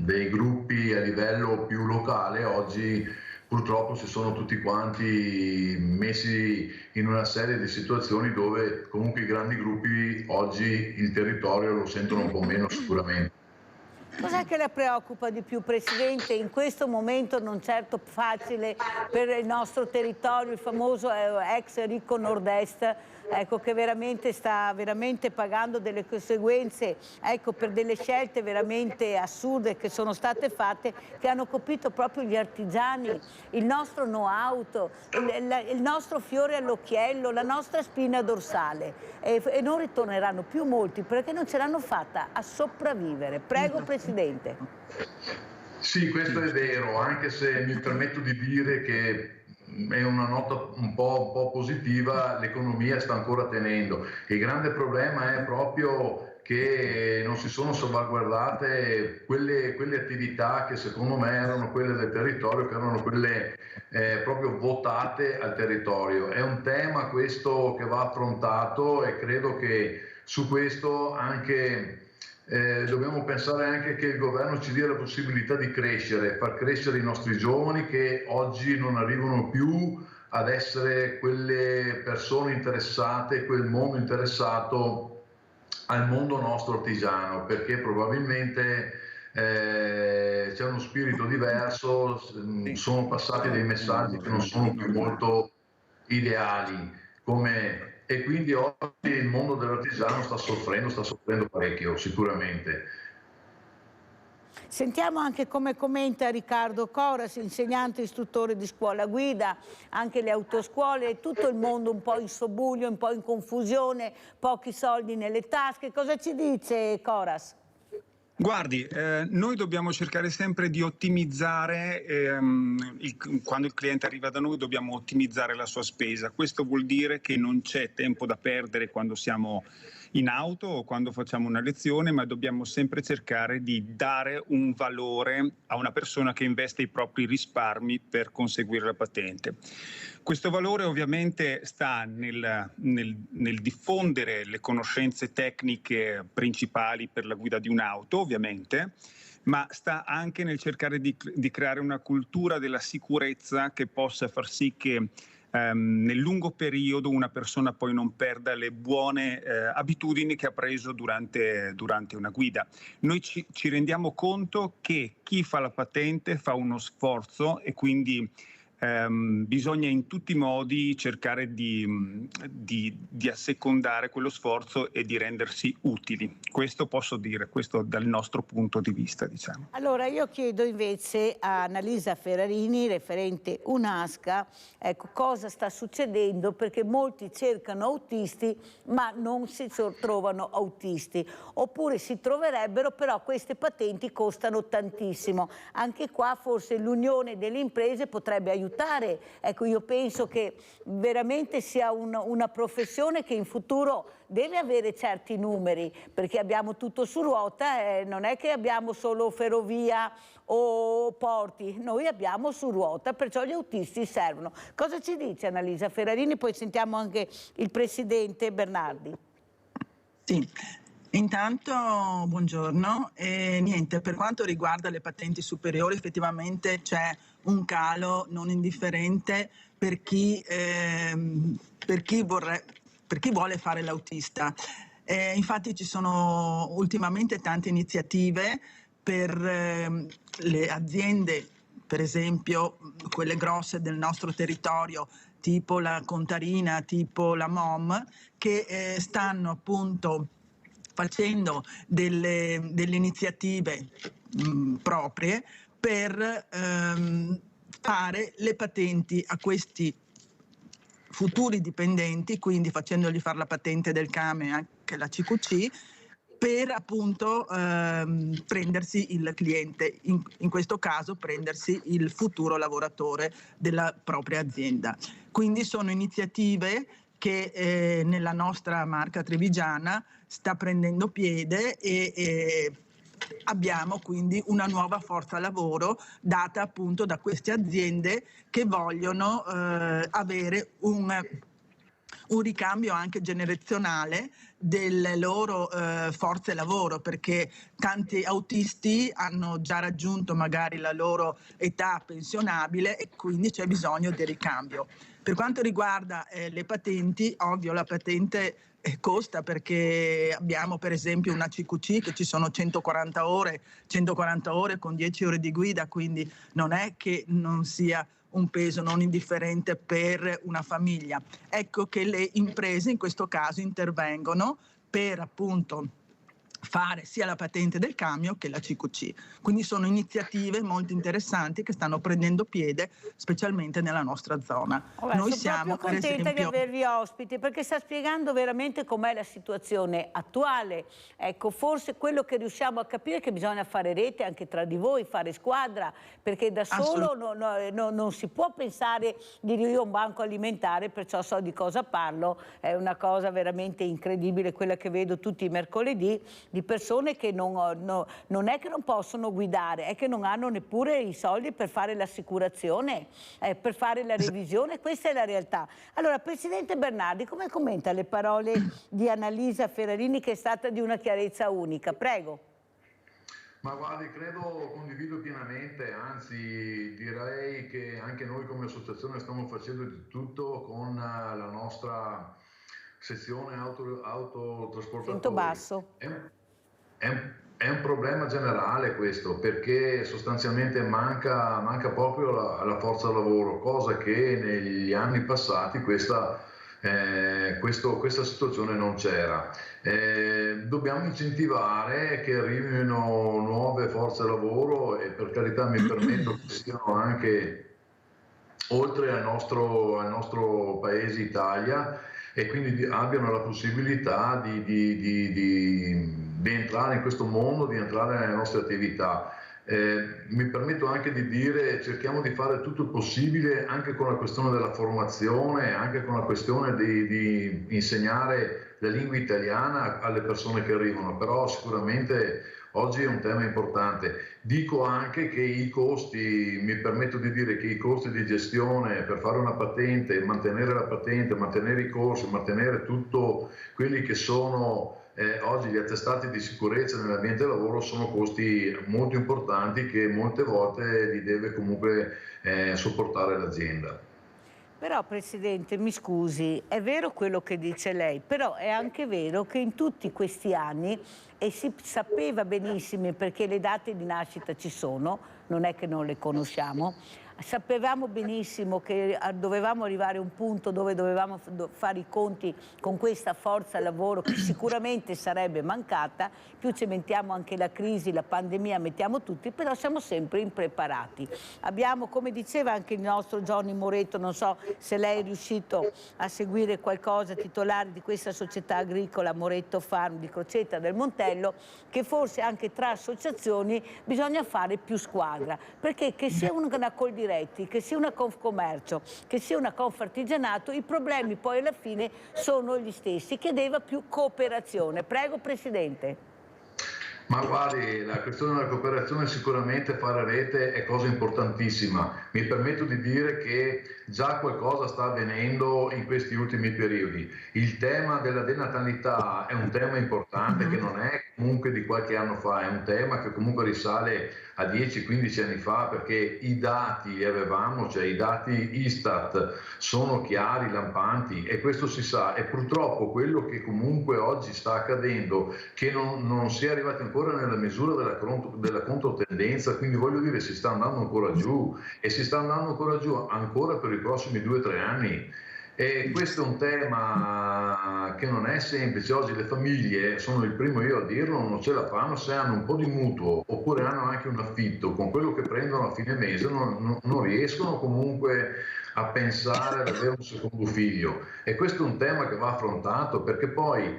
Speaker 4: dei gruppi a livello più locale. Oggi purtroppo si sono tutti quanti messi in una serie di situazioni dove comunque i grandi gruppi oggi il territorio lo sentono un po' meno sicuramente.
Speaker 2: Cos'è che la preoccupa di più, Presidente, in questo momento non certo facile per il nostro territorio, il famoso ex ricco nord-est, ecco, che veramente sta pagando delle conseguenze, ecco, per delle scelte veramente assurde che sono state fatte, che hanno colpito proprio gli artigiani, il nostro know-how, il nostro fiore all'occhiello, la nostra spina dorsale, e non ritorneranno più molti perché non ce l'hanno fatta a sopravvivere. Prego Presidente.
Speaker 4: Sì, questo è vero, anche se mi permetto di dire che è una nota un po' positiva, l'economia sta ancora tenendo. Il grande problema è proprio che non si sono salvaguardate quelle attività che secondo me erano quelle del territorio, che erano quelle proprio votate al territorio. È un tema questo che va affrontato, e credo che su questo anche dobbiamo pensare anche che il governo ci dia la possibilità di crescere, far crescere i nostri giovani, che oggi non arrivano più ad essere quelle persone interessate, quel mondo interessato al mondo nostro artigiano, perché probabilmente c'è uno spirito diverso, sono passati dei messaggi che non sono più molto ideali, e quindi oggi il mondo dell'artigiano sta soffrendo parecchio, sicuramente.
Speaker 2: Sentiamo anche come commenta Riccardo Coras, insegnante istruttore di scuola guida, anche le autoscuole, tutto il mondo un po' in sobbuglio, un po' in confusione, pochi soldi nelle tasche. Cosa ci dice Coras?
Speaker 6: Guardi, noi dobbiamo cercare sempre di ottimizzare, quando il cliente arriva da noi dobbiamo ottimizzare la sua spesa. Questo vuol dire che non c'è tempo da perdere quando siamo in auto o quando facciamo una lezione, ma dobbiamo sempre cercare di dare un valore a una persona che investe i propri risparmi per conseguire la patente. Questo valore ovviamente sta nel diffondere le conoscenze tecniche principali per la guida di un'auto, ovviamente, ma sta anche nel cercare di creare una cultura della sicurezza che possa far sì che nel lungo periodo una persona poi non perda le buone abitudini che ha preso durante una guida. Noi ci rendiamo conto che chi fa la patente fa uno sforzo e quindi bisogna in tutti i modi cercare di assecondare quello sforzo e di rendersi utili. Questo posso dire, questo dal nostro punto di vista, diciamo.
Speaker 2: Allora io chiedo invece a Annalisa Ferrarini, referente UNASCA, ecco, cosa sta succedendo, perché molti cercano autisti ma non si trovano autisti, oppure si troverebbero, però queste patenti costano tantissimo. Anche qua forse l'unione delle imprese potrebbe aiutare. Ecco, io penso che veramente sia una professione che in futuro deve avere certi numeri, perché abbiamo tutto su ruota, non è che abbiamo solo ferrovia o porti, noi abbiamo su ruota, perciò gli autisti servono. Cosa ci dice Annalisa Ferrarini? Poi sentiamo anche il presidente Bernardi.
Speaker 7: Sì. Intanto buongiorno, niente, per quanto riguarda le patenti superiori effettivamente c'è un calo non indifferente per chi vuole fare l'autista. Infatti ci sono ultimamente tante iniziative per le aziende, per esempio quelle grosse del nostro territorio, tipo la Contarina, tipo la MOM, che stanno appunto facendo delle iniziative proprie per fare le patenti a questi futuri dipendenti, quindi facendogli fare la patente del CAME e anche la CQC, per appunto prendersi il cliente, in questo caso prendersi il futuro lavoratore della propria azienda. Quindi sono iniziative che nella nostra marca trevigiana sta prendendo piede e abbiamo quindi una nuova forza lavoro data appunto da queste aziende che vogliono avere un ricambio anche generazionale delle loro forze lavoro, perché tanti autisti hanno già raggiunto magari la loro età pensionabile e quindi c'è bisogno di ricambio. Per quanto riguarda le patenti, ovvio la patente costa, perché abbiamo per esempio una CQC che ci sono 140 ore con 10 ore di guida, quindi non è che non sia un peso non indifferente per una famiglia. Ecco che le imprese in questo caso intervengono per appunto fare sia la patente del camion che la CQC. Quindi sono iniziative molto interessanti che stanno prendendo piede specialmente nella nostra zona. Noi siamo
Speaker 2: proprio contenta di avervi ospiti, perché sta spiegando veramente com'è la situazione attuale. Ecco, forse quello che riusciamo a capire è che bisogna fare rete anche tra di voi, fare squadra, perché da solo non si può pensare di dire io ho un banco alimentare, perciò so di cosa parlo. È una cosa veramente incredibile quella che vedo tutti i mercoledì, di persone che non è che non possono guidare, è che non hanno neppure i soldi per fare l'assicurazione, per fare la revisione. Questa è la realtà. Allora, Presidente Bernardi, come commenta le parole di Annalisa Ferrarini, che è stata di una chiarezza unica? Prego.
Speaker 4: Ma guardi, condivido pienamente, anzi direi che anche noi come associazione stiamo facendo di tutto con la nostra sezione autotrasportatori.
Speaker 2: Sento basso.
Speaker 4: È un problema generale questo, perché sostanzialmente manca proprio la forza lavoro, cosa che negli anni passati questa questa situazione non c'era. Dobbiamo incentivare che arrivino nuove forze lavoro e per carità mi permetto che siano anche oltre al nostro paese Italia e quindi abbiano la possibilità di entrare in questo mondo, di entrare nelle nostre attività. Mi permetto anche di dire, cerchiamo di fare tutto il possibile anche con la questione della formazione, anche con la questione di insegnare la lingua italiana alle persone che arrivano, però sicuramente oggi è un tema importante. Dico anche che i costi, mi permetto di dire che i costi di gestione per fare una patente, mantenere la patente, mantenere i corsi, mantenere tutto quelli che sono oggi gli attestati di sicurezza nell'ambiente del lavoro sono costi molto importanti che molte volte li deve comunque sopportare l'azienda.
Speaker 2: Però Presidente, mi scusi, è vero quello che dice lei, però è anche vero che in tutti questi anni, e si sapeva benissimo perché le date di nascita ci sono, non è che non le conosciamo, sapevamo benissimo che dovevamo arrivare a un punto dove dovevamo fare i conti con questa forza lavoro che sicuramente sarebbe mancata, più cementiamo anche la crisi, la pandemia, mettiamo tutti, però siamo sempre impreparati. Abbiamo, come diceva anche il nostro Johnny Moretto, non so se lei è riuscito a seguire qualcosa, titolare di questa società agricola Moretto Farm di Crocetta del Montello, che forse anche tra associazioni bisogna fare più squadra, perché che sia una Coldiretti, che sia una Confcommercio, che sia una Confartigianato, i problemi poi alla fine sono gli stessi. Chiedeva più cooperazione. Prego Presidente.
Speaker 4: Ma guardi, la questione della cooperazione sicuramente fare rete è cosa importantissima. Mi permetto di dire che già qualcosa sta avvenendo in questi ultimi periodi. Il tema della denatalità è un tema importante che non è comunque di qualche anno fa, è un tema che comunque risale a 10-15 anni fa, perché i dati li avevamo, cioè i dati Istat sono chiari, lampanti, e questo si sa, e purtroppo quello che comunque oggi sta accadendo, che non si è arrivati ancora nella misura della controtendenza, quindi voglio dire si sta andando ancora giù, e si sta andando ancora giù ancora per i prossimi 2-3 anni. E questo è un tema che non è semplice. Oggi le famiglie, sono il primo io a dirlo, non ce la fanno se hanno un po' di mutuo oppure hanno anche un affitto, con quello che prendono a fine mese non riescono comunque a pensare ad avere un secondo figlio, e questo è un tema che va affrontato, perché poi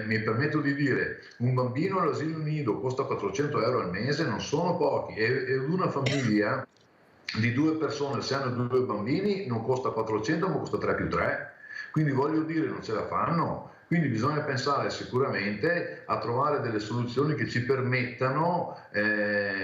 Speaker 4: mi permetto di dire, un bambino all'asilo nido costa 400 euro al mese, non sono pochi, e una famiglia di 2 persone, se hanno 2 bambini, non costa 400 ma costa 3 più 3, quindi voglio dire non ce la fanno. Quindi bisogna pensare sicuramente a trovare delle soluzioni che ci permettano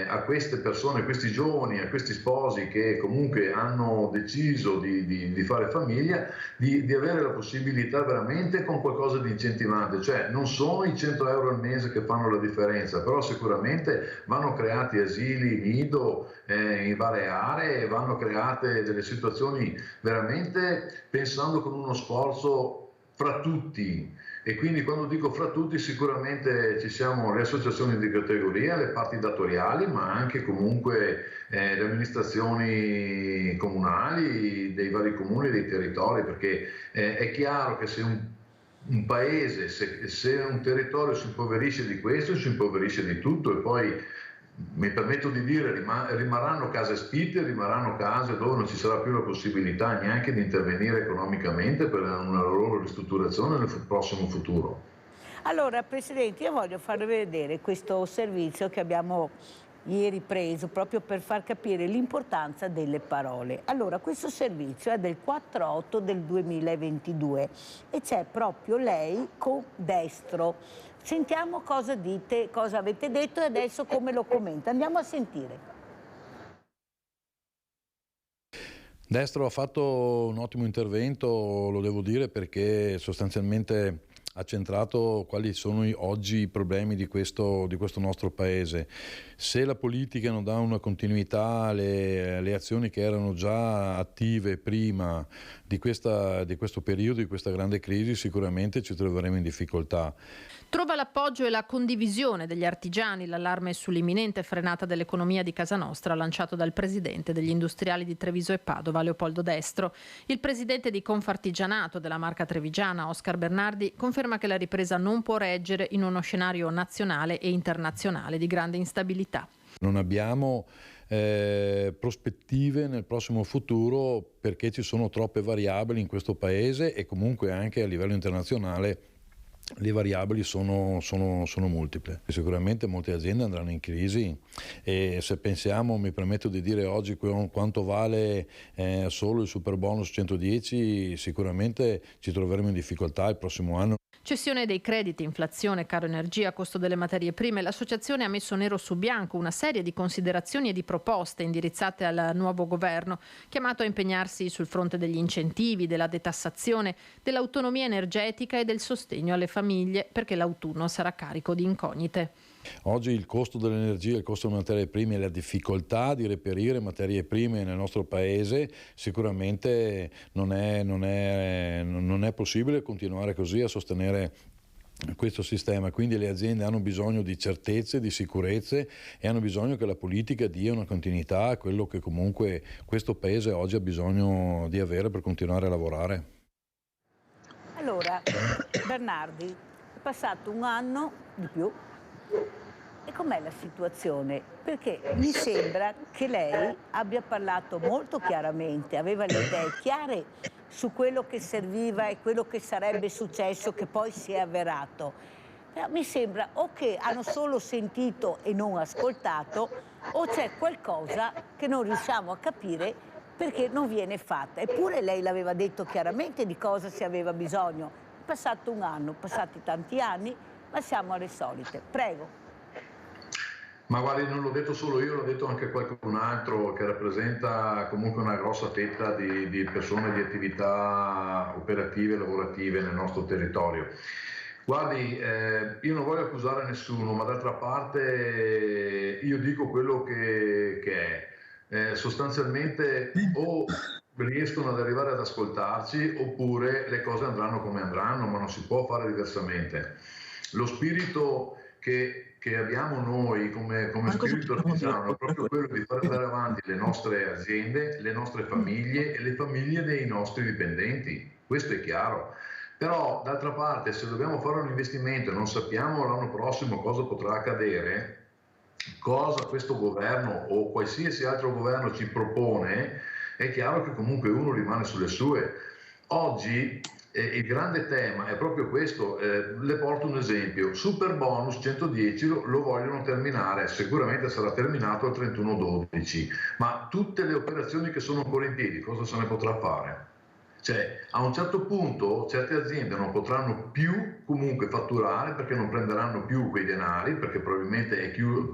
Speaker 4: a queste persone, a questi giovani, a questi sposi che comunque hanno deciso di fare famiglia, di avere la possibilità veramente con qualcosa di incentivante. Cioè non sono i 100 euro al mese che fanno la differenza, però sicuramente vanno creati asili nido in varie aree, vanno create delle situazioni veramente pensando con uno sforzo fra tutti. E quindi quando dico fra tutti sicuramente ci siamo le associazioni di categoria, le parti datoriali, ma anche comunque le amministrazioni comunali dei vari comuni e dei territori, perché è chiaro che se un paese, se un territorio si impoverisce di questo, si impoverisce di tutto, e poi mi permetto di dire rimarranno case spitte, rimarranno case dove non ci sarà più la possibilità neanche di intervenire economicamente per una loro ristrutturazione nel prossimo futuro.
Speaker 2: Allora Presidente, io voglio farvi vedere questo servizio che abbiamo ieri preso proprio per far capire l'importanza delle parole. Allora, questo servizio è del 4/8 del 2022 e c'è proprio lei con Destro. Sentiamo cosa dite, cosa avete detto e adesso come lo commenta. Andiamo a sentire.
Speaker 8: Destro ha fatto un ottimo intervento, lo devo dire, perché sostanzialmente ha centrato quali sono oggi i problemi di questo nostro paese. Se la politica non dà una continuità alle azioni che erano già attive prima di questo periodo, di questa grande crisi, sicuramente ci troveremo in difficoltà.
Speaker 18: Trova l'appoggio e la condivisione degli artigiani l'allarme sull'imminente frenata dell'economia di casa nostra lanciato dal presidente degli industriali di Treviso e Padova, Leopoldo Destro. Il presidente di Confartigianato della marca trevigiana, Oscar Bernardi, conferma che la ripresa non può reggere in uno scenario nazionale e internazionale di grande instabilità.
Speaker 8: Non abbiamo prospettive nel prossimo futuro perché ci sono troppe variabili in questo paese e comunque anche a livello internazionale le variabili sono multiple. Sicuramente molte aziende andranno in crisi e se pensiamo, mi permetto di dire oggi quanto vale solo il super bonus 110, sicuramente ci troveremo in difficoltà il prossimo anno.
Speaker 18: Cessione dei crediti, inflazione, caro energia, costo delle materie prime. L'associazione ha messo nero su bianco una serie di considerazioni e di proposte indirizzate al nuovo governo, chiamato a impegnarsi sul fronte degli incentivi, della detassazione, dell'autonomia energetica e del sostegno alle famiglie, perché l'autunno sarà carico di incognite.
Speaker 8: Oggi il costo dell'energia, il costo delle materie prime e la difficoltà di reperire materie prime nel nostro paese sicuramente non è possibile continuare così a sostenere questo sistema, quindi le aziende hanno bisogno di certezze, di sicurezze e hanno bisogno che la politica dia una continuità a quello che comunque questo paese oggi ha bisogno di avere per continuare a lavorare.
Speaker 2: Allora, Bernardi, è passato un anno di più. E com'è la situazione? Perché mi sembra che lei abbia parlato molto chiaramente, aveva le idee chiare su quello che serviva e quello che sarebbe successo, che poi si è avverato. Però mi sembra o che hanno solo sentito e non ascoltato, o c'è qualcosa che non riusciamo a capire perché non viene fatta. Eppure lei l'aveva detto chiaramente di cosa si aveva bisogno. È passato un anno, passati tanti anni, ma siamo alle solite. Prego.
Speaker 4: Ma guardi, non l'ho detto solo io, l'ho detto anche qualcun altro che rappresenta comunque una grossa fetta di persone di attività operative e lavorative nel nostro territorio. Guardi, io non voglio accusare nessuno, ma d'altra parte io dico quello che è. Sostanzialmente o riescono ad arrivare ad ascoltarci oppure le cose andranno come andranno, ma non si può fare diversamente. Lo spirito che abbiamo noi come spirito artigiano è proprio quello di far andare avanti le nostre aziende, le nostre famiglie e le famiglie dei nostri dipendenti. Questo è chiaro. Però d'altra parte, se dobbiamo fare un investimento e non sappiamo l'anno prossimo cosa potrà accadere, cosa questo governo o qualsiasi altro governo ci propone, è chiaro che comunque uno rimane sulle sue. Oggi il grande tema è proprio questo, le porto un esempio: super bonus 110 lo vogliono terminare, sicuramente sarà terminato il 31/12, ma tutte le operazioni che sono ancora in piedi cosa se ne potrà fare? Cioè, a un certo punto certe aziende non potranno più comunque fatturare perché non prenderanno più quei denari, perché probabilmente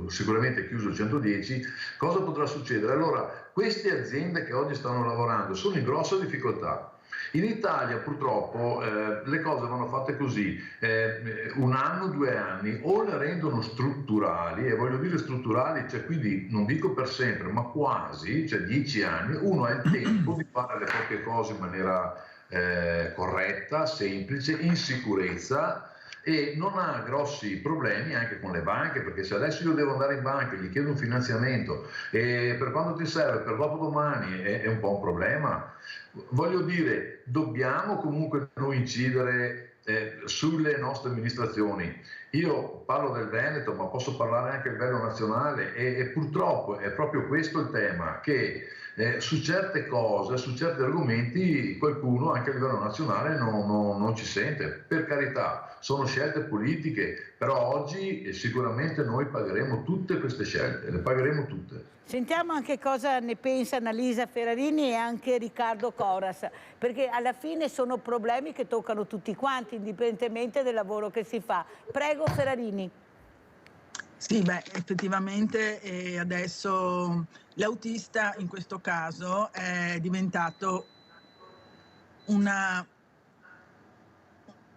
Speaker 4: sicuramente è chiuso il 110. Cosa potrà succedere? Allora, queste aziende che oggi stanno lavorando sono in grossa difficoltà. In Italia purtroppo le cose vanno fatte così, un anno, 2 anni, o le rendono strutturali, e voglio dire strutturali, cioè quindi non dico per sempre, ma quasi, cioè 10 anni, uno ha il tempo di fare le proprie cose in maniera corretta, semplice, in sicurezza, e non ha grossi problemi anche con le banche, perché se adesso io devo andare in banca e gli chiedo un finanziamento e per quando ti serve, per dopodomani, è un po' un problema. Voglio dire, dobbiamo comunque noi incidere sulle nostre amministrazioni. Io parlo del Veneto, ma posso parlare anche a livello nazionale e purtroppo è proprio questo il tema, che su certe cose, su certi argomenti qualcuno anche a livello nazionale non ci sente. Per carità, sono scelte politiche, però oggi sicuramente noi pagheremo tutte queste scelte, le pagheremo tutte.
Speaker 2: Sentiamo anche cosa ne pensa Annalisa Ferrarini e anche Riccardo Coras, perché alla fine sono problemi che toccano tutti quanti, indipendentemente dal lavoro che si fa. Prego Ferrarini.
Speaker 7: Sì, beh, effettivamente adesso l'autista in questo caso è diventato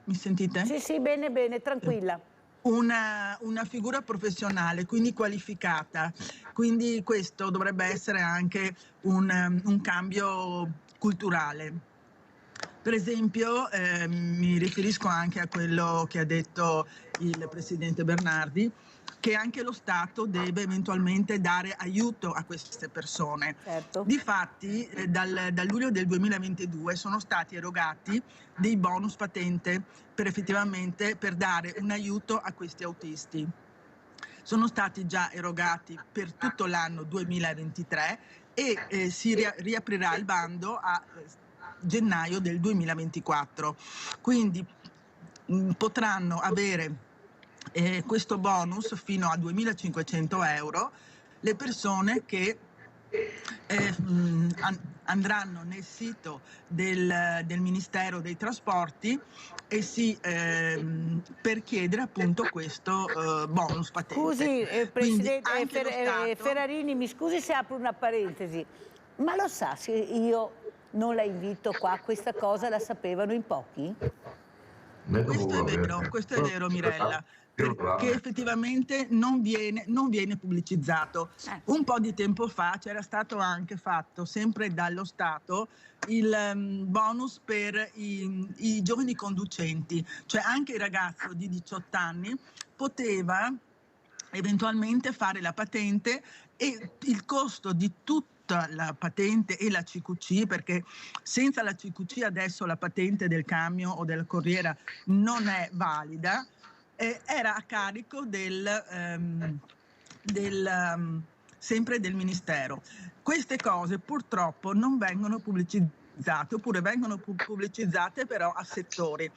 Speaker 7: Mi sentite?
Speaker 2: Sì, bene, tranquilla.
Speaker 7: Una figura professionale, quindi qualificata, quindi questo dovrebbe essere anche un cambio culturale. Per esempio mi riferisco anche a quello che ha detto il Presidente Bernardi, che anche lo Stato deve eventualmente dare aiuto a queste persone.
Speaker 2: Certo.
Speaker 7: Difatti dal luglio del 2022 sono stati erogati dei bonus patente per dare un aiuto a questi autisti. Sono stati già erogati per tutto l'anno 2023 e si riaprirà il bando a gennaio del 2024. Quindi potranno avere questo bonus fino a 2.500 euro le persone che andranno nel sito del Ministero dei Trasporti e per chiedere appunto questo bonus patente.
Speaker 2: Scusi, Presidente Ferrarini, mi scusi se apro una parentesi, ma lo sa se io non la invito qua, questa cosa la sapevano in pochi?
Speaker 7: Questo è vero Mirella, perché effettivamente non viene pubblicizzato. Un po' di tempo fa c'era stato anche fatto, sempre dallo Stato, il bonus per i giovani conducenti, cioè anche il ragazzo di 18 anni poteva eventualmente fare la patente e il costo di tutta la patente e la CQC, perché senza la CQC adesso la patente del camion o della corriera non è valida, era a carico sempre del Ministero. Queste cose purtroppo non vengono pubblicizzate, oppure vengono pubblicizzate però a settori.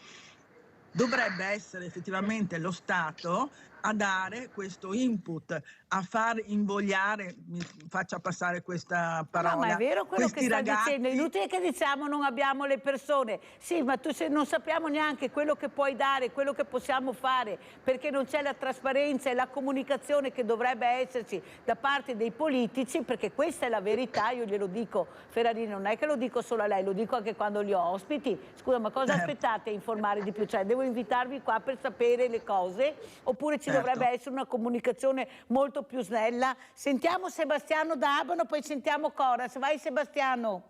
Speaker 7: Dovrebbe essere effettivamente lo Stato a dare questo input, a far invogliare, mi faccia passare questa parola.
Speaker 2: No, ma è vero quello che sta dicendo, è inutile che diciamo non abbiamo le persone. Sì, ma non sappiamo neanche quello che puoi dare, quello che possiamo fare, perché non c'è la trasparenza e la comunicazione che dovrebbe esserci da parte dei politici, perché questa è la verità, io glielo dico, Ferrarini, non è che lo dico solo a lei, lo dico anche quando li ho ospiti. Scusa, ma cosa aspettate a informare di più? Cioè, devo invitarvi qua per sapere le cose, oppure ci dovrebbe essere una comunicazione molto più snella? Sentiamo Sebastiano da Abano, poi sentiamo Cora. Se vai Sebastiano.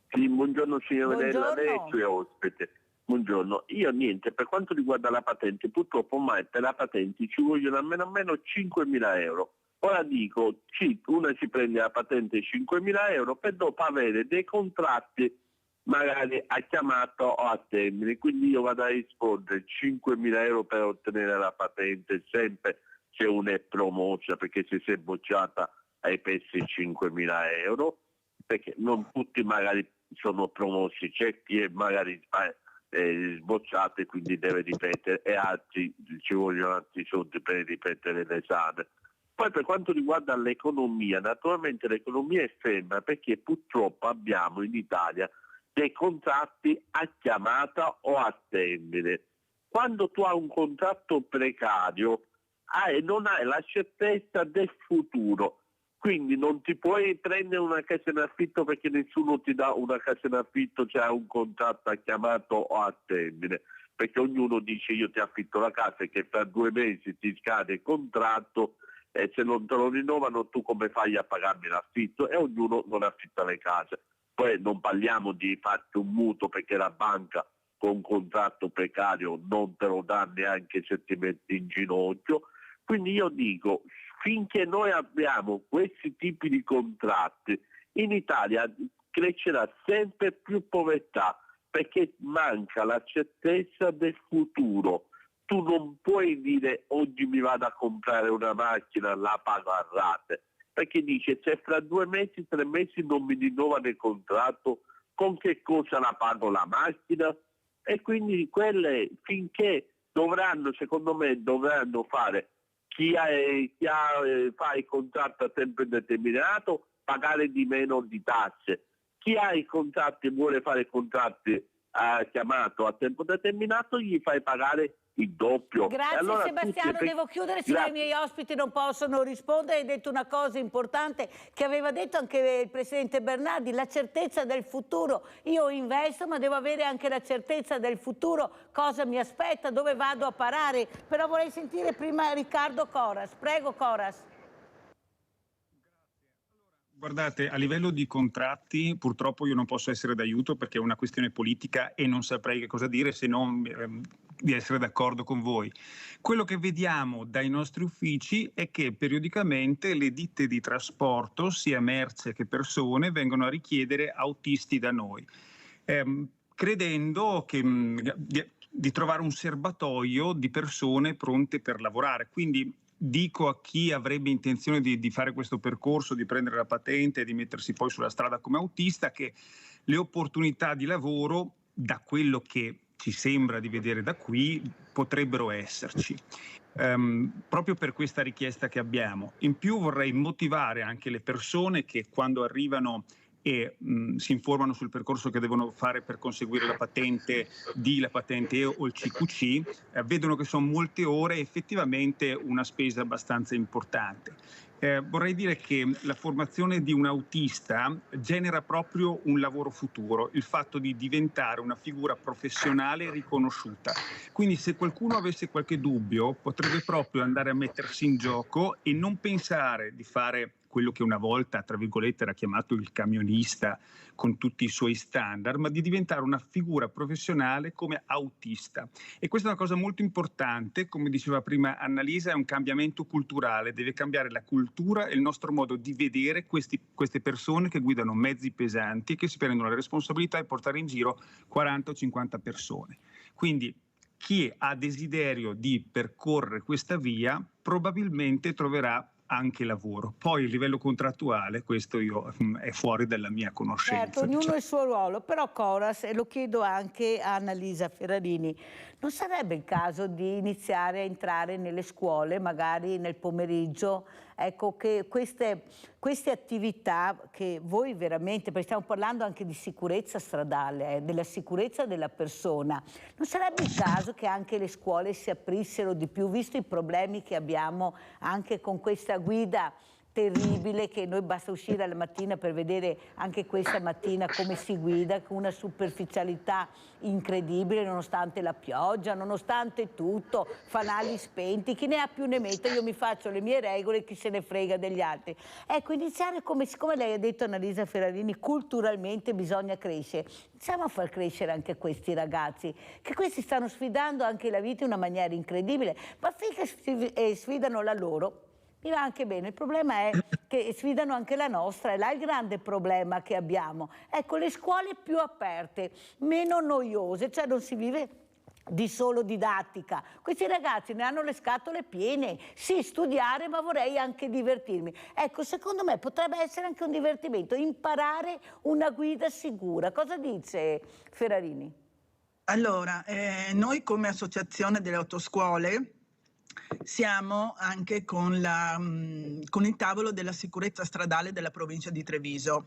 Speaker 9: Sì, buongiorno signorina, lei è qui ospite. Buongiorno. Io niente, per quanto riguarda la patente, purtroppo ormai per la patente ci vogliono almeno 5.000 euro. Ora dico, una si prende la patente 5.000 euro per dopo avere dei contratti magari a chiamata o a termine, quindi io vado a rispondere 5.000 euro per ottenere la patente, sempre se una è promossa, perché se sei bocciata hai perso 5.000 euro, perché non tutti magari sono promossi, c'è chi è magari sbocciato e quindi deve ripetere, e altri ci vogliono altri soldi per ripetere l'esame. Poi per quanto riguarda l'economia, naturalmente l'economia è ferma perché purtroppo abbiamo in Italia dei contratti a chiamata o a termine. Quando tu hai un contratto precario non hai la certezza del futuro, quindi non ti puoi prendere una casa in affitto perché nessuno ti dà una casa in affitto, c'è un contratto a chiamata o a termine, perché ognuno dice io ti affitto la casa e che fra 2 mesi ti scade il contratto e se non te lo rinnovano tu come fai a pagarmi l'affitto, e ognuno non affitta le case. Poi non parliamo di farti un mutuo perché la banca con un contratto precario non te lo dà neanche se ti metti in ginocchio. Quindi io dico, finché noi abbiamo questi tipi di contratti, in Italia crescerà sempre più povertà perché manca la certezza del futuro. Tu non puoi dire oggi mi vado a comprare una macchina, la pago a rate. Perché dice se fra 2 mesi, 3 mesi non mi rinnovano il contratto, con che cosa la pago la macchina? E quindi quelle finché secondo me dovranno fare chi fa il contratto a tempo indeterminato pagare di meno di tasse, chi ha i contratti e vuole fare contratti a chiamato a tempo determinato gli fai pagare il doppio.
Speaker 2: Grazie
Speaker 9: allora,
Speaker 2: Sebastiano, devo chiudere, se i miei ospiti non possono rispondere. Hai detto una cosa importante che aveva detto anche il Presidente Bernardi, la certezza del futuro. Io investo, ma devo avere anche la certezza del futuro, cosa mi aspetta, dove vado a parare. Però vorrei sentire prima Riccardo Coras. Prego Coras.
Speaker 6: Guardate, a livello di contratti purtroppo io non posso essere d'aiuto perché è una questione politica e non saprei che cosa dire se non di essere d'accordo con voi. Quello che vediamo dai nostri uffici è che periodicamente le ditte di trasporto, sia merce che persone, vengono a richiedere autisti da noi, credendo che, di trovare un serbatoio di persone pronte per lavorare. Quindi dico a chi avrebbe intenzione di fare questo percorso, di prendere la patente e di mettersi poi sulla strada come autista, che le opportunità di lavoro, da quello che ci sembra di vedere da qui, potrebbero esserci. Proprio per questa richiesta che abbiamo. In più vorrei motivare anche le persone che quando arrivano e si informano sul percorso che devono fare per conseguire la patente D, la patente E o il CQC, vedono che sono molte ore e effettivamente una spesa abbastanza importante. Vorrei dire che la formazione di un autista genera proprio un lavoro futuro, il fatto di diventare una figura professionale riconosciuta. Quindi se qualcuno avesse qualche dubbio potrebbe proprio andare a mettersi in gioco e non pensare di fare quello che una volta, tra virgolette, era chiamato il camionista con tutti i suoi standard, ma di diventare una figura professionale come autista. E questa è una cosa molto importante, come diceva prima Annalisa, è un cambiamento culturale, deve cambiare la cultura e il nostro modo di vedere queste persone che guidano mezzi pesanti e che si prendono la responsabilità di portare in giro 40 o 50 persone. Quindi chi ha desiderio di percorrere questa via probabilmente troverà anche lavoro. Poi a livello contrattuale questo è fuori dalla mia conoscenza.
Speaker 2: Certo, ognuno ha il suo ruolo, però Coras, e lo chiedo anche a Annalisa Ferrarini, non sarebbe il caso di iniziare a entrare nelle scuole, magari nel pomeriggio, ecco, che queste attività che voi veramente, perché stiamo parlando anche di sicurezza stradale, della sicurezza della persona, non sarebbe il caso che anche le scuole si aprissero di più, visto i problemi che abbiamo anche con questa guida terribile, che noi basta uscire alla mattina per vedere anche questa mattina come si guida, con una superficialità incredibile nonostante la pioggia, nonostante tutto, fanali spenti, chi ne ha più ne metta, io mi faccio le mie regole, chi se ne frega degli altri. Ecco, iniziare siccome lei ha detto, Annalisa Ferrarini, culturalmente bisogna crescere, iniziamo a far crescere anche questi ragazzi, che questi stanno sfidando anche la vita in una maniera incredibile, ma finché sfidano la loro, mi va anche bene. Il problema è che sfidano anche la nostra, è là il grande problema che abbiamo. Ecco, le scuole più aperte, meno noiose, cioè non si vive di solo didattica. Questi ragazzi ne hanno le scatole piene, sì, studiare, ma vorrei anche divertirmi. Ecco, secondo me potrebbe essere anche un divertimento, imparare una guida sicura. Cosa dice Ferrarini?
Speaker 7: Allora, noi come associazione delle autoscuole siamo anche con il tavolo della sicurezza stradale della provincia di Treviso.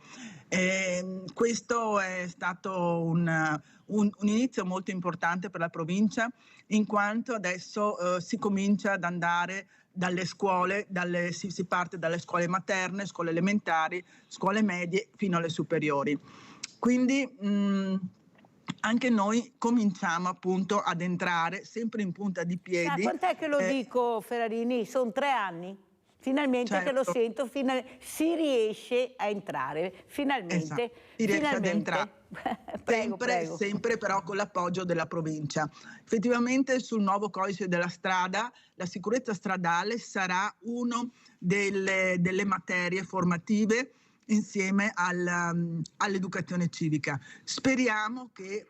Speaker 7: Questo è stato un inizio molto importante per la provincia, in quanto adesso si comincia ad andare dalle scuole, si parte dalle scuole materne, scuole elementari, scuole medie fino alle superiori. Quindi anche noi cominciamo appunto ad entrare sempre in punta di piedi.
Speaker 2: Quant'è che lo dico, Ferrarini? Sono 3 anni. Finalmente, certo, che lo sento, si riesce a entrare, finalmente.
Speaker 7: Esatto, si riesce ad entrare.
Speaker 2: prego.
Speaker 7: Sempre però con l'appoggio della provincia. Effettivamente sul nuovo codice della strada la sicurezza stradale sarà una delle materie formative insieme all'educazione civica. Speriamo che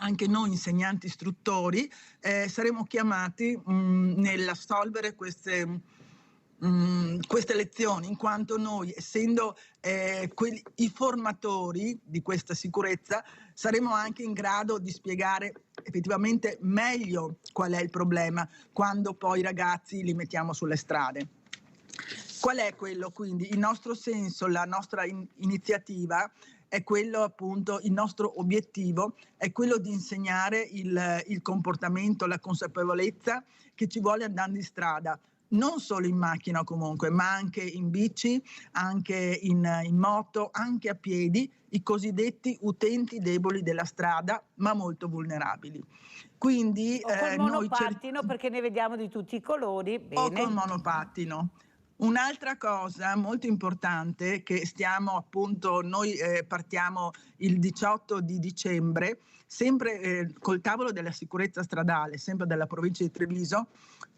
Speaker 7: anche noi insegnanti istruttori saremo chiamati nell'assolvere queste lezioni, in quanto noi, essendo i formatori di questa sicurezza, saremo anche in grado di spiegare effettivamente meglio qual è il problema quando poi i ragazzi li mettiamo sulle strade. Qual è quello quindi? Il nostro senso, la nostra iniziativa è quello appunto, il nostro obiettivo è quello di insegnare il comportamento, la consapevolezza che ci vuole andando in strada, non solo in macchina comunque, ma anche in bici, anche in moto, anche a piedi, i cosiddetti utenti deboli della strada, ma molto vulnerabili. Quindi
Speaker 2: o col monopattino, perché ne vediamo di tutti i colori. Bene.
Speaker 7: O col monopattino. Un'altra cosa molto importante che stiamo appunto, noi partiamo il 18 di dicembre, sempre col tavolo della sicurezza stradale, sempre della provincia di Treviso,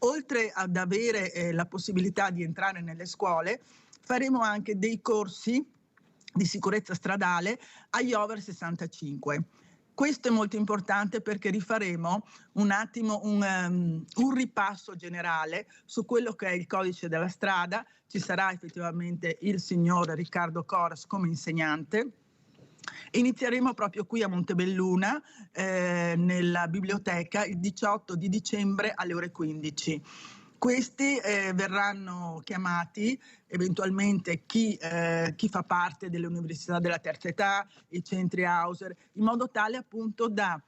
Speaker 7: oltre ad avere la possibilità di entrare nelle scuole, faremo anche dei corsi di sicurezza stradale agli over 65. Questo è molto importante perché rifaremo un attimo un ripasso generale su quello che è il codice della strada. Ci sarà effettivamente il signor Riccardo Coras come insegnante. Inizieremo proprio qui a Montebelluna, nella biblioteca, il 18 di dicembre alle ore 15. Questi verranno chiamati eventualmente chi fa parte delle università della terza età, i centri Hauser, in modo tale appunto da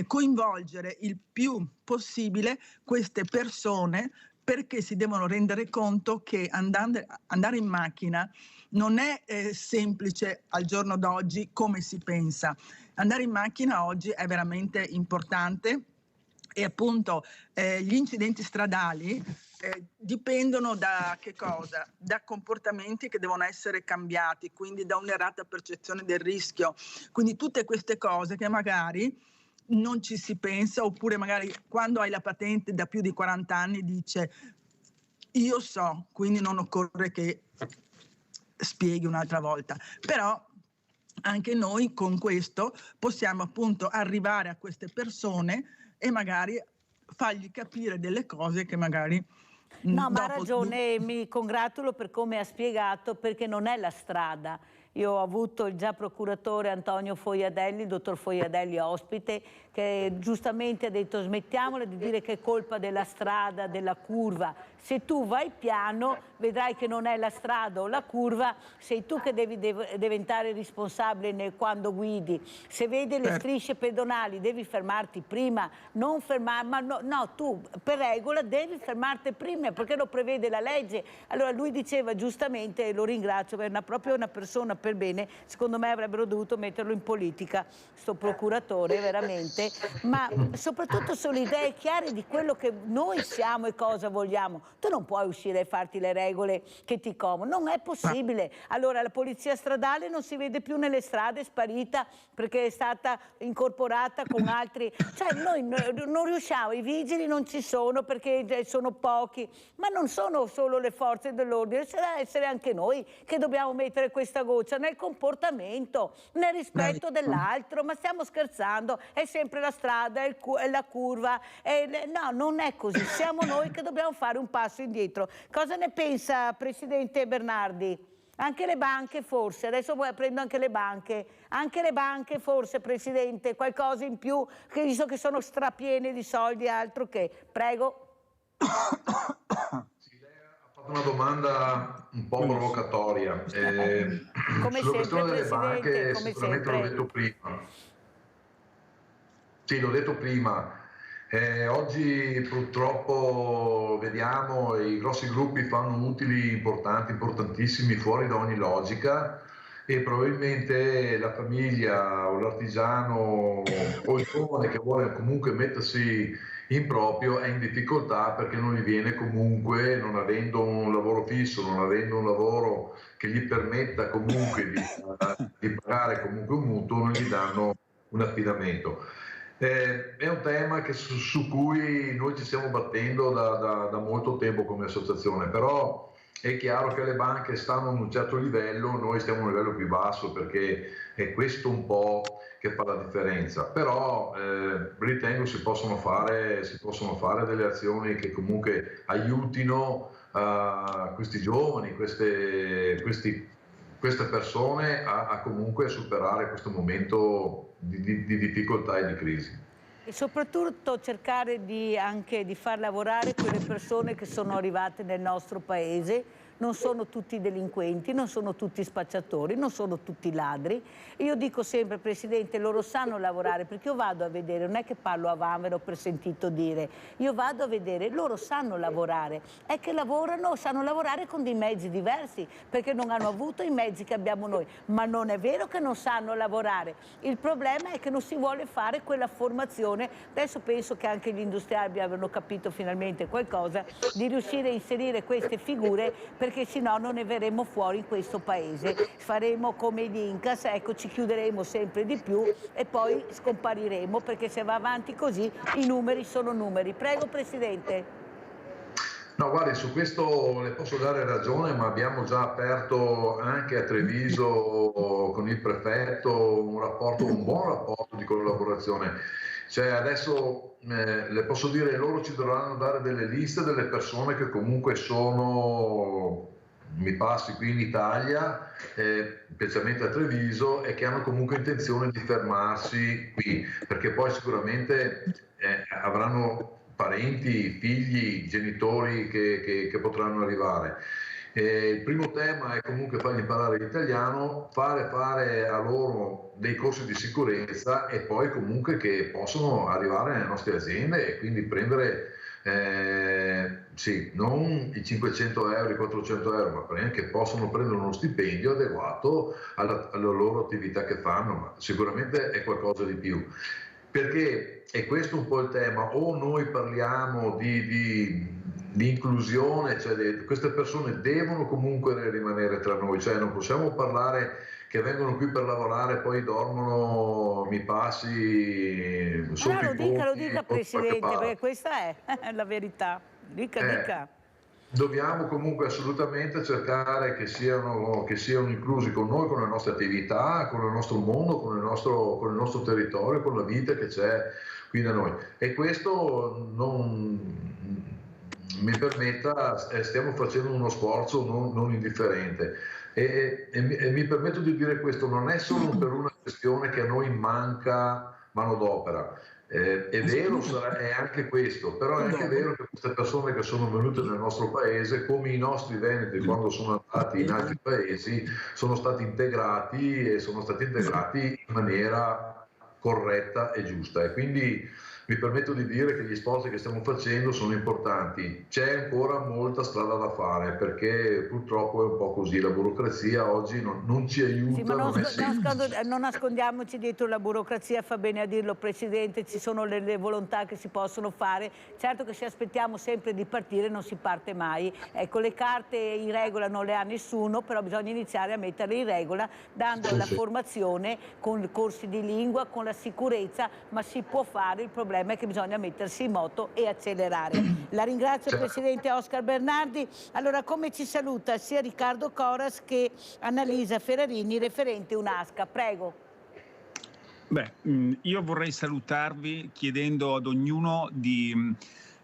Speaker 7: coinvolgere il più possibile queste persone, perché si devono rendere conto che andare in macchina non è semplice al giorno d'oggi come si pensa. Andare in macchina oggi è veramente importante. E appunto gli incidenti stradali dipendono da che cosa? Da comportamenti che devono essere cambiati, quindi da un'errata percezione del rischio. Quindi tutte queste cose che magari non ci si pensa, oppure magari quando hai la patente da più di 40 anni dice io so, quindi non occorre che spieghi un'altra volta. Però anche noi con questo possiamo appunto arrivare a queste persone e magari fargli capire delle cose che magari...
Speaker 2: No, ma ha ragione, mi congratulo per come ha spiegato, perché non è la strada. Io ho avuto il già procuratore Antonio Foiadelli, il dottor Foiadelli ospite, che giustamente ha detto smettiamola di dire che è colpa della strada, della curva. Se tu vai piano vedrai che non è la strada o la curva, sei tu che devi diventare responsabile quando guidi. Se vedi le strisce pedonali devi fermarti prima, non fermarti, ma no, tu per regola devi fermarti prima perché lo prevede la legge. Allora lui diceva giustamente, e lo ringrazio, è proprio una persona per bene, secondo me avrebbero dovuto metterlo in politica, sto procuratore veramente, ma soprattutto sulle idee chiare di quello che noi siamo e cosa vogliamo. Tu non puoi uscire e farti le regole che ti comodo, non è possibile. Allora la polizia stradale non si vede più nelle strade, è sparita perché è stata incorporata con altri, cioè noi non riusciamo, i vigili non ci sono perché sono pochi, ma non sono solo le forze dell'ordine, ci deve essere anche noi che dobbiamo mettere questa goccia nel comportamento, nel rispetto dell'altro. Ma stiamo scherzando? È sempre la strada, è la curva, no, non è così, siamo noi che dobbiamo fare un passo indietro. Cosa ne pensa Presidente Bernardi? Anche le banche forse, adesso prendo anche le banche forse, Presidente, qualcosa in più, che visto che sono strapiene di soldi, altro che. Prego.
Speaker 4: Una domanda un po' provocatoria.
Speaker 2: Come
Speaker 4: sulla
Speaker 2: sempre,
Speaker 4: questione delle banche,
Speaker 2: come
Speaker 4: sicuramente
Speaker 2: sempre.
Speaker 4: l'ho detto prima. Sì, l'ho detto prima. Oggi purtroppo vediamo i grossi gruppi fanno utili importanti, importantissimi, fuori da ogni logica, e probabilmente la famiglia o l'artigiano o il giovane che vuole comunque mettersi in proprio è in difficoltà perché non gli viene comunque, non avendo un lavoro fisso, non avendo un lavoro che gli permetta comunque di pagare comunque un mutuo, non gli danno un affidamento. È un tema su cui noi ci stiamo battendo da molto tempo come associazione, però è chiaro che le banche stanno a un certo livello, noi stiamo a un livello più basso, perché è questo un po' che fa la differenza. Però ritengo si possono fare delle azioni che comunque aiutino questi giovani, queste persone a comunque superare questo momento di difficoltà e di crisi.
Speaker 2: E soprattutto cercare anche di far lavorare quelle persone che sono arrivate nel nostro paese, non sono tutti delinquenti, non sono tutti spacciatori, non sono tutti ladri. Io dico sempre, Presidente, loro sanno lavorare, perché io vado a vedere, non è che parlo a vanvero per sentito dire, io vado a vedere, loro sanno lavorare, è che lavorano, sanno lavorare con dei mezzi diversi, perché non hanno avuto i mezzi che abbiamo noi, ma non è vero che non sanno lavorare. Il problema è che non si vuole fare quella formazione. Adesso penso che anche gli industriali abbiano capito finalmente qualcosa, di riuscire a inserire queste figure, perché sennò non ne verremo fuori in questo paese. Faremo come gli Incas, ecco, ci chiuderemo sempre di più e poi scompariremo, perché se va avanti così i numeri sono numeri. Prego, Presidente.
Speaker 4: No, guardi, su questo le posso dare ragione, ma abbiamo già aperto anche a Treviso con il prefetto un buon rapporto di collaborazione. Cioè adesso le posso dire, loro ci dovranno dare delle liste delle persone che comunque sono, mi passi, qui in Italia, specialmente a Treviso, e che hanno comunque intenzione di fermarsi qui, perché poi sicuramente avranno parenti, figli, genitori che potranno arrivare. Il primo tema è comunque fargli imparare l'italiano, fare a loro dei corsi di sicurezza e poi comunque che possono arrivare nelle nostre aziende e quindi prendere sì, non i 500 euro, i 400 euro, ma che possono prendere uno stipendio adeguato alla loro attività che fanno, ma sicuramente è qualcosa di più. Perché è questo un po' il tema, o noi parliamo di inclusione, cioè queste persone devono comunque rimanere tra noi, cioè non possiamo parlare che vengono qui per lavorare, poi dormono, mi passi sotto i ponti.
Speaker 2: Lo dica Presidente, perché questa è la verità, dica.
Speaker 4: Dobbiamo comunque assolutamente cercare che siano inclusi con noi, con le nostre attività, con il nostro mondo, con il nostro territorio, con la vita che c'è qui da noi. E questo mi permetta, stiamo facendo uno sforzo non indifferente. E mi permetto di dire questo, non è solo per una questione che a noi manca manodopera. È vero, è anche questo, però è anche vero che queste persone che sono venute nel nostro paese, come i nostri veneti quando sono andati in altri paesi, sono stati integrati in maniera corretta e giusta. E quindi mi permetto di dire che gli sforzi che stiamo facendo sono importanti. C'è ancora molta strada da fare, perché purtroppo è un po' così, la burocrazia oggi non ci aiuta.
Speaker 2: Sì, ma non nascondiamoci dietro la burocrazia, fa bene a dirlo Presidente, ci sono le volontà che si possono fare. Certo che se aspettiamo sempre di partire non si parte mai. Ecco, le carte in regola non le ha nessuno, però bisogna iniziare a metterle in regola dando la formazione con corsi di lingua, con la sicurezza, ma si può fare. Il problema è che bisogna mettersi in moto e accelerare. La ringrazio Presidente Oscar Bernardi. Allora, come ci saluta sia Riccardo Coras che Annalisa Ferrarini, referente UNASCA. Prego.
Speaker 6: Io vorrei salutarvi chiedendo ad ognuno di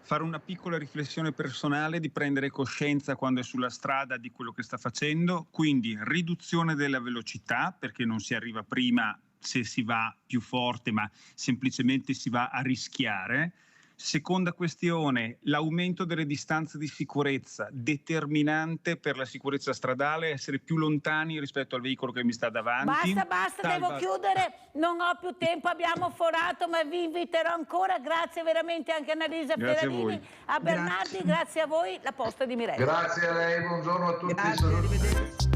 Speaker 6: fare una piccola riflessione personale, di prendere coscienza quando è sulla strada di quello che sta facendo, quindi riduzione della velocità, perché non si arriva prima se si va più forte, ma semplicemente si va a rischiare. Seconda questione, l'aumento delle distanze di sicurezza, determinante per la sicurezza stradale, essere più lontani rispetto al veicolo che mi sta davanti.
Speaker 2: Basta, devo chiudere, non ho più tempo, abbiamo forato, ma vi inviterò ancora. Grazie veramente anche a Annalisa Ferrarini, a Bernardi, grazie a voi, la Posta di Mirella.
Speaker 4: Grazie a lei, buongiorno a tutti.
Speaker 2: Grazie, arrivederci.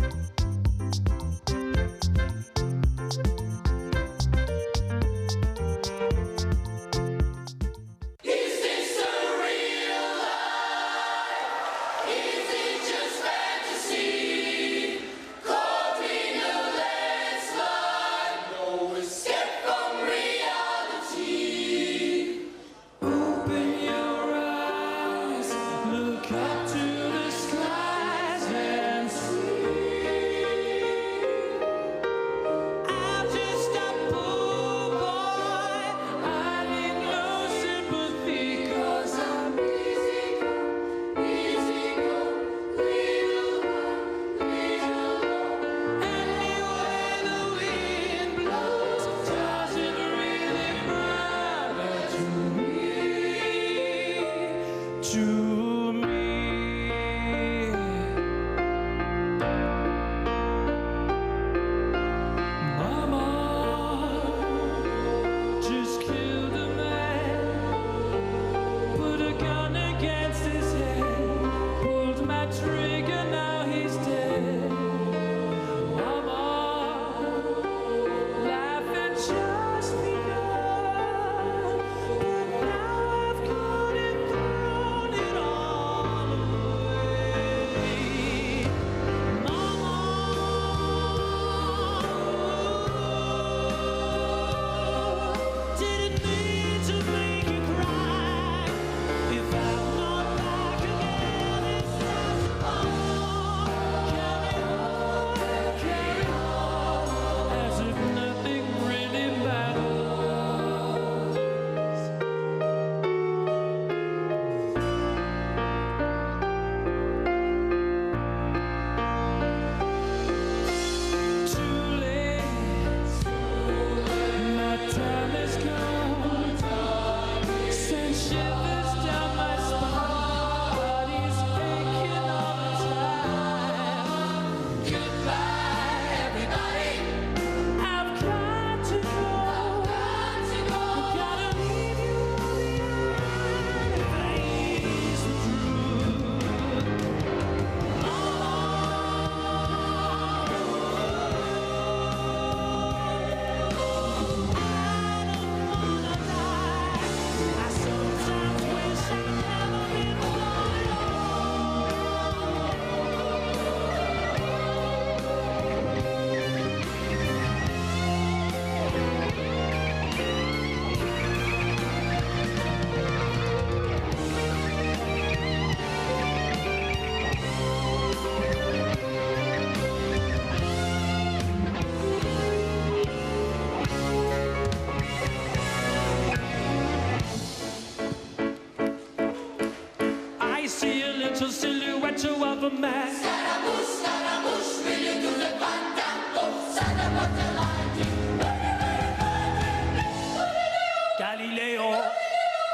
Speaker 10: Look up to the skies and see. of a man. Scaramouche, will you do the fandango? Santa, what the lightning. Galileo,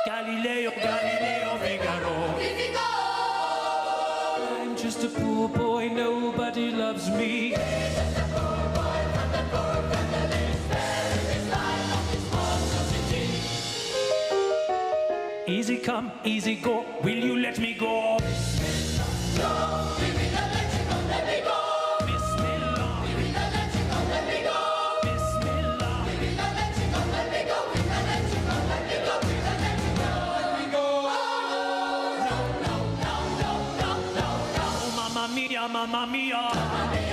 Speaker 10: Galileo, Galileo Figaro. I'm just a poor boy, nobody loves me. He's just a poor boy from the poor family, sparing his life of his monstrosity. Easy come, easy go, will you let me go? Bismillah, no, we will not let you go, let me go. Bismillah, we will not let you go, let me go. Bismillah, we will not let you go, let me go. We will not let you go, let me go. We will not let you go, let me go. No, no, no, no, no, no, no. Mamma mia, mamma mia. Mamma mia.